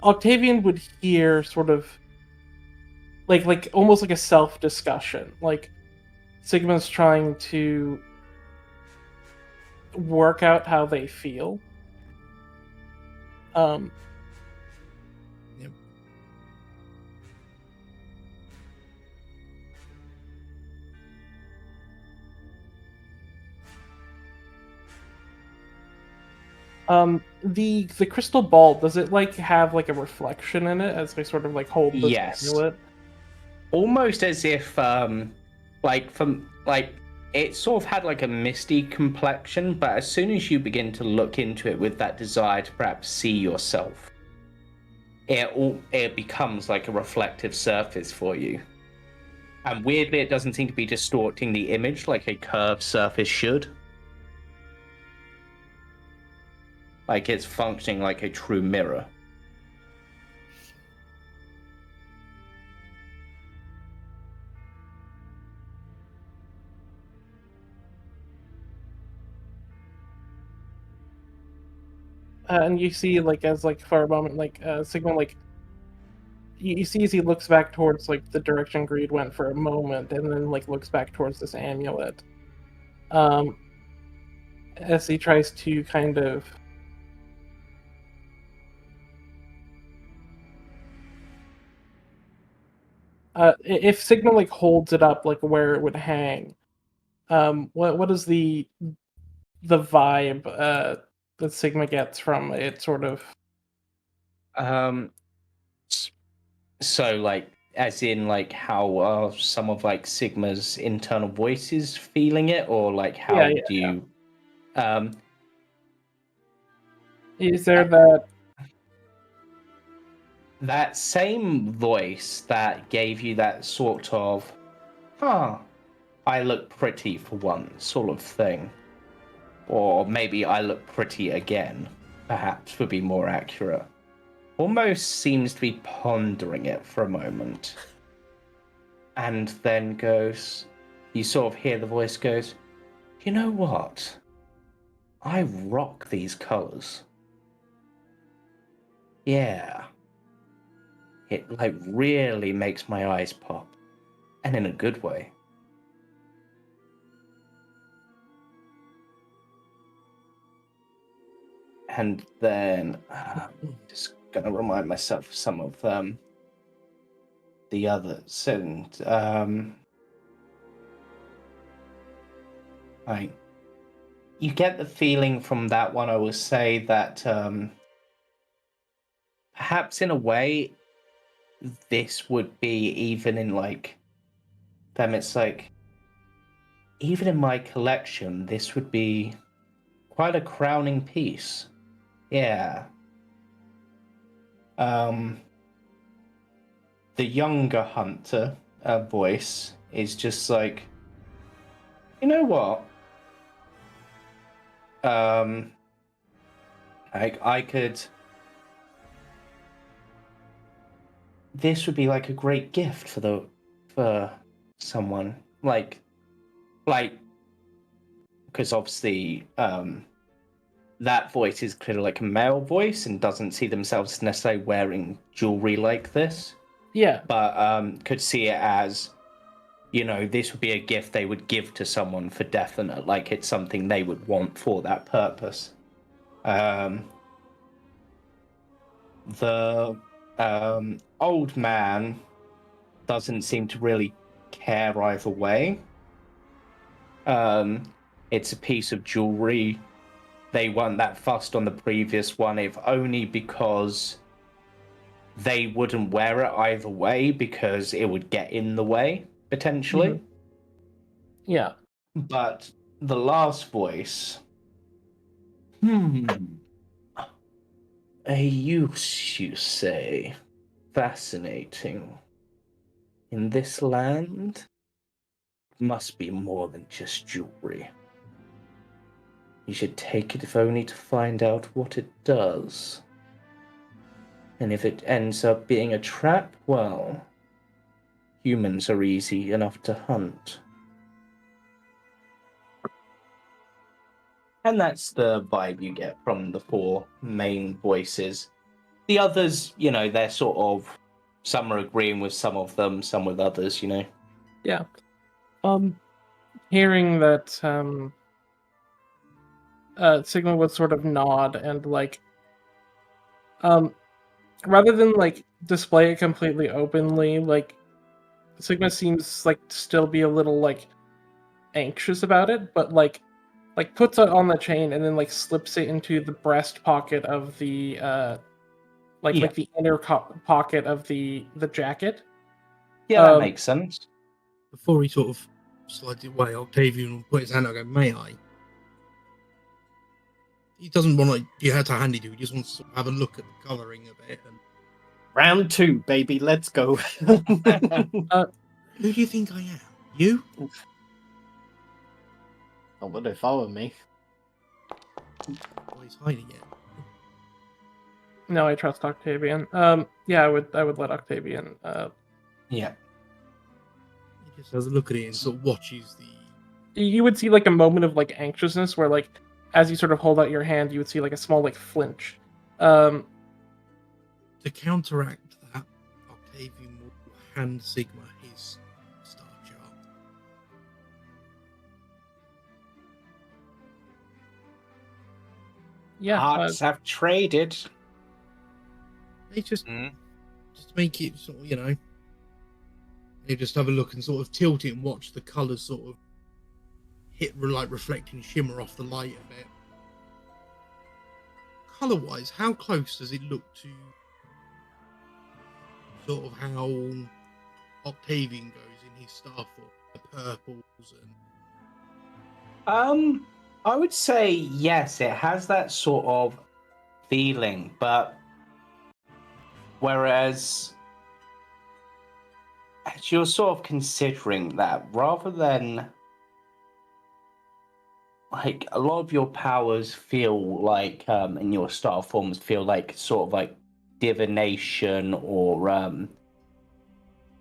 Octavian would hear sort of like almost like a self-discussion. Like Sigma's trying to work out how they feel. Yep. The crystal ball, does it like have like a reflection in it as they sort of like hold this amulet? Almost as if it sort of had like a misty complexion, but as soon as you begin to look into it with that desire to perhaps see yourself, it becomes like a reflective surface for you. And weirdly, it doesn't seem to be distorting the image like a curved surface should. Like it's functioning like a true mirror. And you see like as like for a moment like Sigma like you see as he looks back towards like the direction Greed went for a moment, and then like looks back towards this amulet. As he tries to kind of if Sigma like holds it up like where it would hang, what is the vibe that Sigma gets from it sort of? So like as in like how are some of like Sigma's internal voices feeling it, or like how do you Is there that? That same voice that gave you that sort of, I look pretty for once sort of thing. Or maybe I look pretty again, perhaps would be more accurate. Almost seems to be pondering it for a moment. And then goes, you sort of hear the voice goes, you know what? I rock these colors. Yeah. It like really makes my eyes pop. And in a good way. And then just gonna remind myself of some of the others, and you get the feeling from that one, I will say, that perhaps in a way this would be even in like them, it's like even in my collection this would be quite a crowning piece. Yeah. The younger hunter voice is just like, you know what? I could. This would be like a great gift for someone like, because obviously that voice is clearly like a male voice and doesn't see themselves necessarily wearing jewelry like this. Yeah. But could see it as, you know, this would be a gift they would give to someone for definite, like it's something they would want for that purpose. The old man doesn't seem to really care either way. It's a piece of jewelry. They weren't that fussed on the previous one, if only because they wouldn't wear it either way because it would get in the way, potentially. Mm-hmm. Yeah. But the last voice... A use, you say? Fascinating. In this land, must be more than just jewelry. You should take it if only to find out what it does. And if it ends up being a trap, well, humans are easy enough to hunt. And that's the vibe you get from the four main voices. The others, you know, they're sort of, some are agreeing with some of them, some with others, you know. Yeah. Hearing that Sigma would sort of nod and like rather than like display it completely openly, like Sigma seems like to still be a little like anxious about it, but like puts it on the chain and then like slips it into the breast pocket of the like the inner pocket of the jacket. Yeah, that makes sense. Before he sort of slides it away, Octavian will put his hand out and go, may I? He doesn't want like you had to hand it to, he just wants to sort of have a look at the colouring of it. And... Round 2, baby, let's go. Who do you think I am? You? Oh, would they follow me? Oh, he's hiding it. No, I trust Octavian. Yeah, I would let Octavian. Yeah. He just has a look at it and sort of watches the. You would see like a moment of like anxiousness where like as you sort of hold out your hand, you would see like a small like flinch. To counteract that, Octavian will hand Sigma his star chart. Yeah, Hearts have traded. They just make it sort of, you know. They just have a look and sort of tilt it and watch the colours sort of hit like reflecting shimmer off the light a bit. Colour-wise, how close does it look to sort of how Octavian goes in his star form? The purples and... I would say yes, it has that sort of feeling, but whereas as you're sort of considering that, rather than like a lot of your powers feel like in your star forms feel like sort of like divination or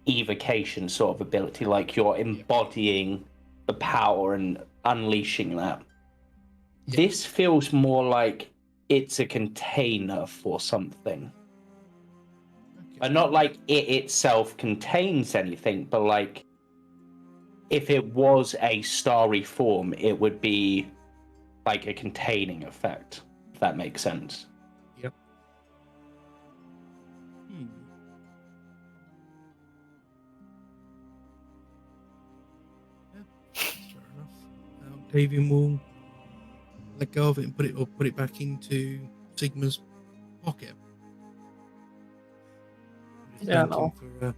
evocation sort of ability, like you're embodying the power and unleashing that. Yeah. This feels more like it's a container for something. And not like it itself contains anything, but like if it was a starry form, it would be like a containing effect, if that makes sense. Yep. Yeah, that's fair enough. Octavian will let go of it and put it back into Sigma's pocket. Yeah, Thank him for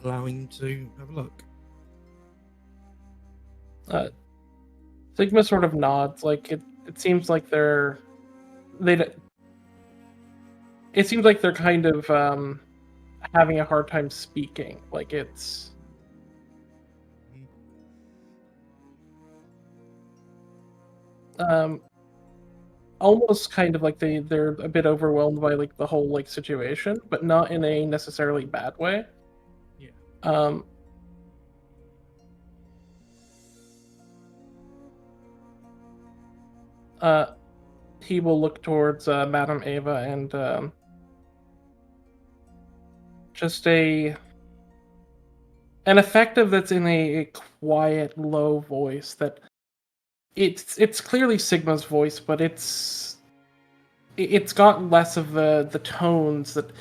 allowing him to have a look. Sigma sort of nods. Like it seems like they're kind of having a hard time speaking. Like it's almost kind of like they're a bit overwhelmed by like the whole like situation, but not in a necessarily bad way. Yeah. He will look towards Madame Ava and just an effective that's in a quiet, low voice that it's clearly Sigma's voice, but it's got less of the tones that,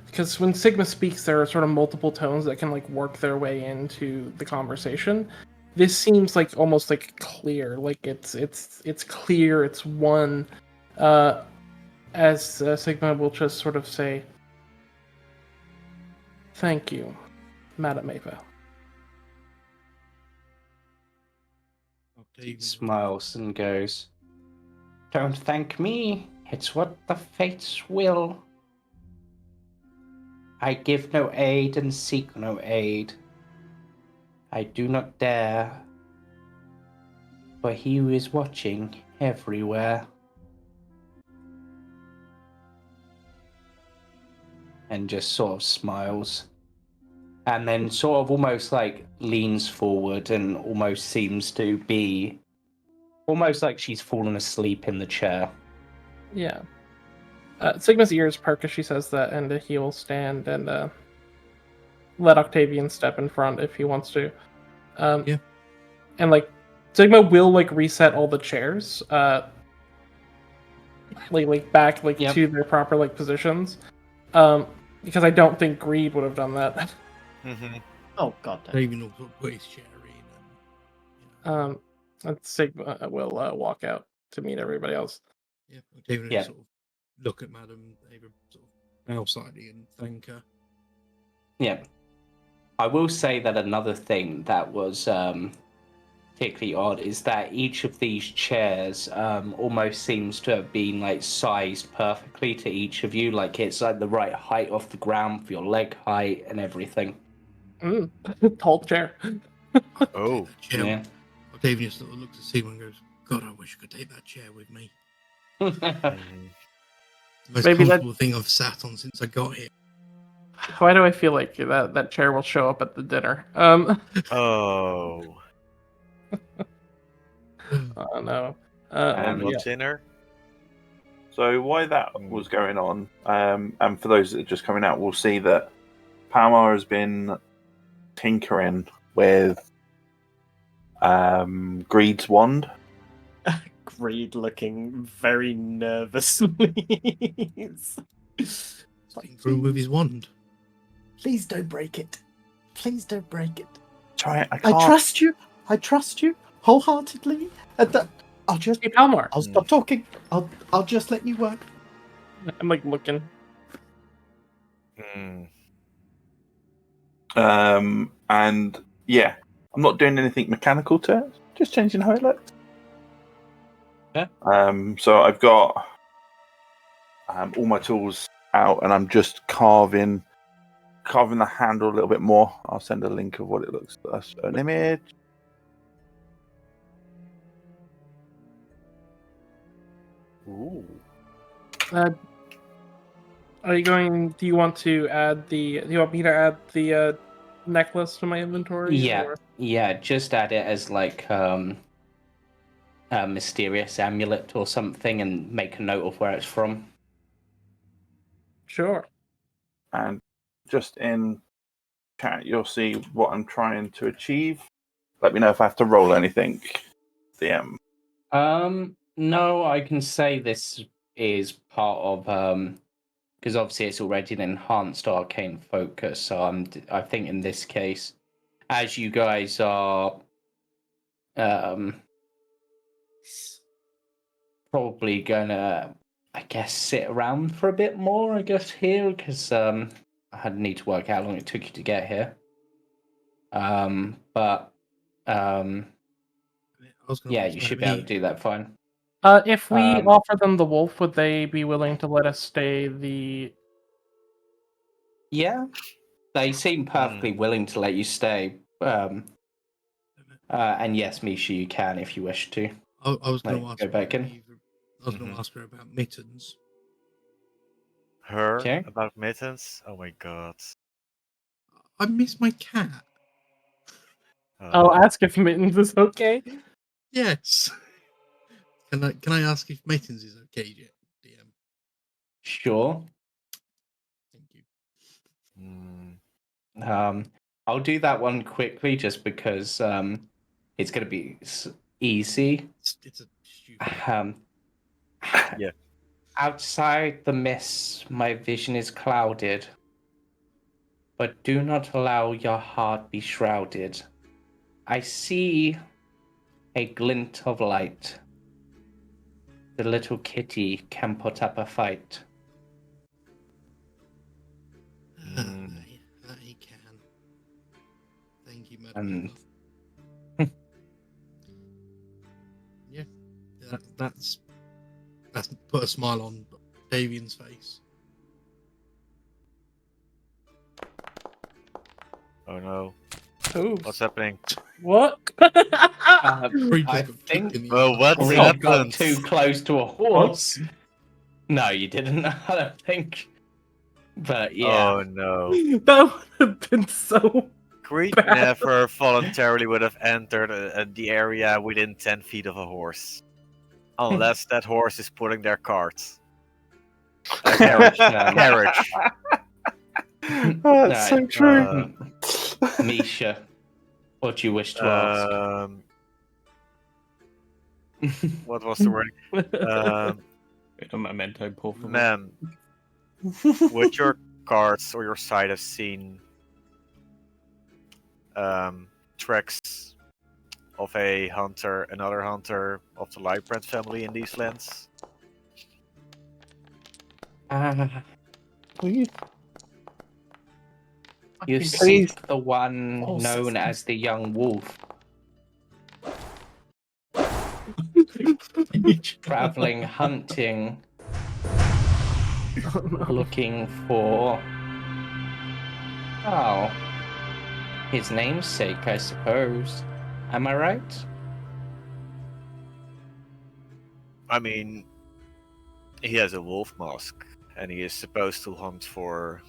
because when Sigma speaks, there are sort of multiple tones that can like work their way into the conversation. This seems like almost like clear, like it's clear, it's one. As Sigma will just sort of say, "Thank you, Madame Ava." He smiles and goes, "Don't thank me. It's what the fates will. I give no aid and seek no aid. I do not dare, for he who is watching everywhere." And just sort of smiles. And then sort of almost like leans forward and almost seems to be almost like she's fallen asleep in the chair. Yeah. Sigma's ears perk as she says that, and he will stand and let Octavian step in front if he wants to. Yeah. And like Sigma will like reset all the chairs, like back like Yep. to their proper like positions, because I don't think Greed would have done that. Mm-hmm. Oh god. Octavian will put his chair in. And Sigma will walk out to meet everybody else. Yeah, Octavian Yeah. will sort of look at Madame Ava, sort of bow slightly and thank her. Yeah. I will say that another thing that was particularly odd is that each of these chairs almost seems to have been like sized perfectly to each of you. Like it's like the right height off the ground for your leg height and everything. Tall chair. Oh. Chair. Yeah. Octavian sort of looks at Sigma and goes, "God, I wish I could take that chair with me. Mhm. The most Maybe that- comfortable thing I've sat on since I got here." Why do I feel like that chair will show up at the dinner? Oh. Oh no. And Yeah. what dinner? So while that was going on, and for those that are just coming out, we'll see that Palmar has been tinkering with Greed's wand. Greed looking very nervously. It's like, Through with his wand. please don't break it. Please don't break it. Try it. I I can't. trust you. I trust you wholeheartedly. I'll just. Hey, Palmar. I'll stop talking. I'll just let you work. I'm like looking. Mm. And yeah, I'm not doing anything mechanical to it. Just changing how it looks. Yeah. So I've got all my tools out, and I'm just carving the handle a little bit more. I'll send a link of what it looks like. An image. Ooh. Are you going? Do you want to add the? Do you want me to add the necklace to my inventory? Yeah, Or? yeah. Just add it as like a mysterious amulet or something, and make a note of where it's from. Sure. And just in chat, you'll see what I'm trying to achieve. Let me know if I have to roll anything. DM. No, I can say this is part of because obviously it's already an enhanced arcane focus. So I think in this case, as you guys are probably gonna, I guess, sit around for a bit more, I guess, here, because I had need to work out how long it took you to get here. But yeah, you should be able to do that fine. If we offer them the wolf, would they be willing to let us stay the? Yeah, they seem perfectly willing to let you stay. And yes, Misha, you can if you wish to. I was going to ask. Go back in. I was going to ask her about mittens. Her Okay. about mittens? Oh my god. I miss my cat. I'll ask if mittens is okay. Yes. Can I ask if mittens is okay, DM? Sure. Thank you. I'll do that one quickly just because it's going to be easy. It's a stupid. Yeah. Outside the mist, my vision is clouded, but do not allow your heart be shrouded. I see a glint of light. The little kitty can put up a fight. I can. Thank you, madam. Yeah, that's put a smile on Octavian's face. Oh no. Ooh. What's happening? What? I think what's we happened? got too close to a horse. No, you didn't. I don't think. But yeah. Oh no. That would have been so. Creed bad. never voluntarily would have entered the area within 10 feet of a horse. Unless that horse is pulling their cart. Carriage. Carriage. That's so true. Misha, what do you wish to ask? What was the word? A memento, por favor. Man, would your cards or your side have seen tracks of another hunter of the Lightbrand family in these lands? You seek the one known as the Young Wolf. Traveling, hunting, looking for... Oh, his namesake, I suppose. Am I right? I mean, he has a wolf mask, and he is supposed to hunt for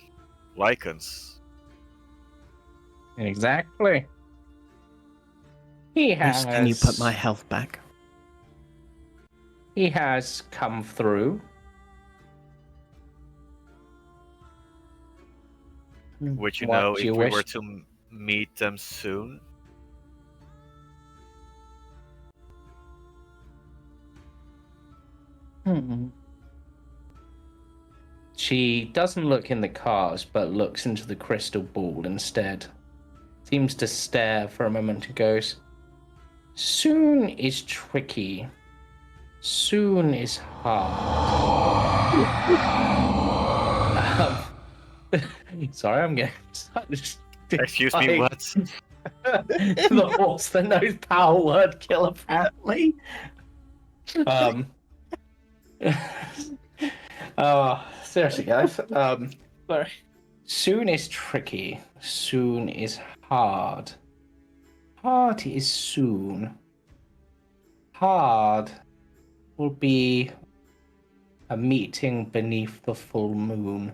lycans. Exactly. He has... Can you put my health back? He has come through. Would you What know do if you we wish? were to meet them soon? She doesn't look in the cars, but looks into the crystal ball instead. Seems to stare for a moment and goes, "Soon is tricky. Soon is hard." Sorry, I'm getting... Excuse me, what? The horse that knows power word kill, Seriously, guys. Sorry. Soon is tricky. Soon is hard. Hard is soon. Hard will be a meeting beneath the full moon.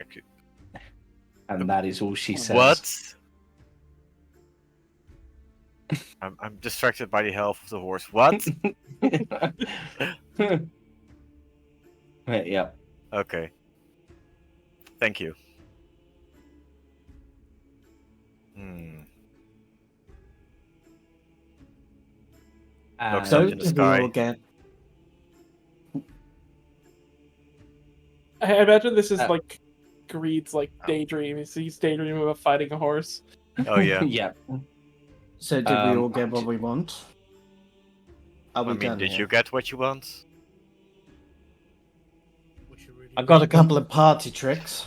Okay. And that is all she says. What? I'm distracted by the health of the horse. What? Yeah. Okay. Thank you. Looks So up in the did we all sky. get? I imagine this is Uh, like Greed's like daydream. He's daydreaming about fighting a horse. Oh yeah. Yeah. So did we all get what we want? Are we I mean, done did here? you get what you want? I got a couple of party tricks.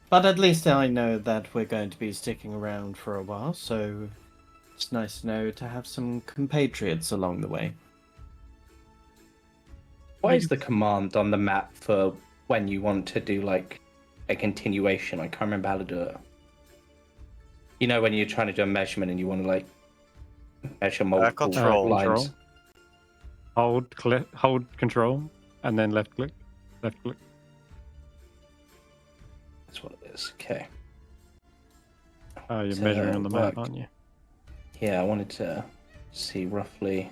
But at least I know that we're going to be sticking around for a while, so it's nice to know to have some compatriots along the way. What is the command on the map for when you want to do like a continuation? I can't remember how to do it. You know, when you're trying to do a measurement and you want to like measure multiple control. lines. Hold control, and then left click. Left click. That's what it is. Okay. Oh, you're So, measuring on the map, work. aren't you? Yeah, I wanted to see roughly.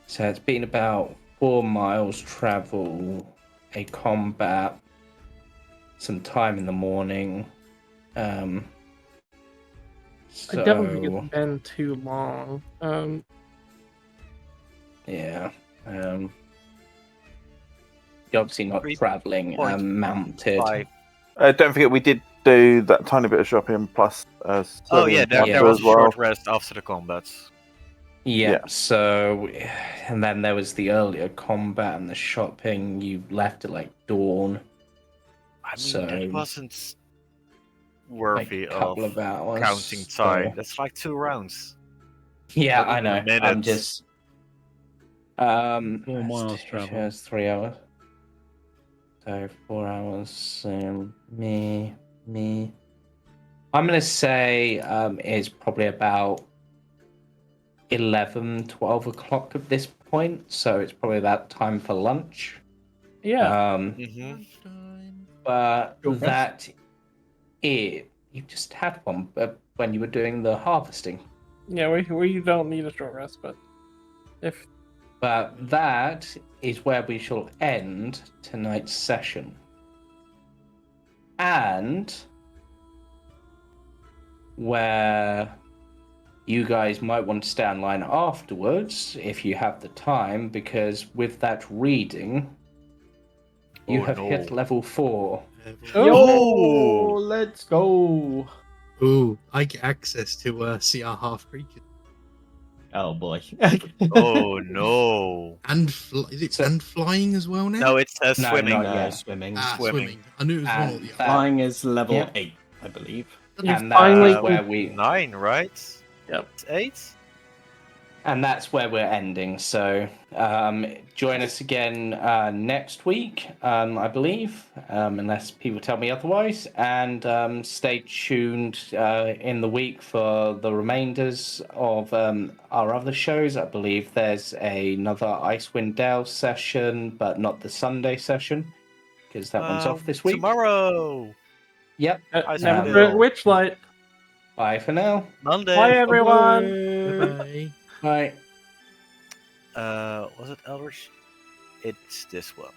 So it's been about 4 miles travel, a combat, some time in the morning. I don't think it's been too long. Yeah. You're obviously not 3.5. traveling mounted. Don't forget, we did do that tiny bit of shopping plus. Oh yeah, there Yeah. was a as well. short rest after the combats. Yeah, Yeah. so, and then there was the earlier combat and the shopping. You left at like dawn. I mean, So, that wasn't like worthy a couple of of hours. counting time. So- That's like 2 rounds. Yeah, Not I even a know. I'm minute. just. 4 miles travel. That's 3 hours. So 4 hours. Me. I'm gonna say it's probably about 11, 12 o'clock at this point. So it's probably about time for lunch. Yeah. Mm-hmm. But Short rest. that you just had one when you were doing the harvesting. Yeah, we don't need a short rest, but if But that is where we shall end tonight's session. And where you guys might want to stay online afterwards if you have the time, because with that reading, you have hit level 4. Yo, let's go! Ooh, I get access to see our half creatures. Oh boy. Oh no. And is it and flying as well now? No, it says No, swimming. not yet. Swimming. swimming. I knew it was one or And the other. Flying is level Yeah. 8, I believe. you And finally that's where we 9, right? Yep. It's 8? And that's where we're ending. So join us again next week, I believe, unless people tell me otherwise. And stay tuned in the week for the remainders of our other shows. I believe there's another Icewind Dale session, but not the Sunday session, because that one's off this week. Tomorrow. Yep. never Bill. forget Witchlight. Bye for now. Monday. Bye everyone. Bye. Bye. Was it Eldritch? It's this one.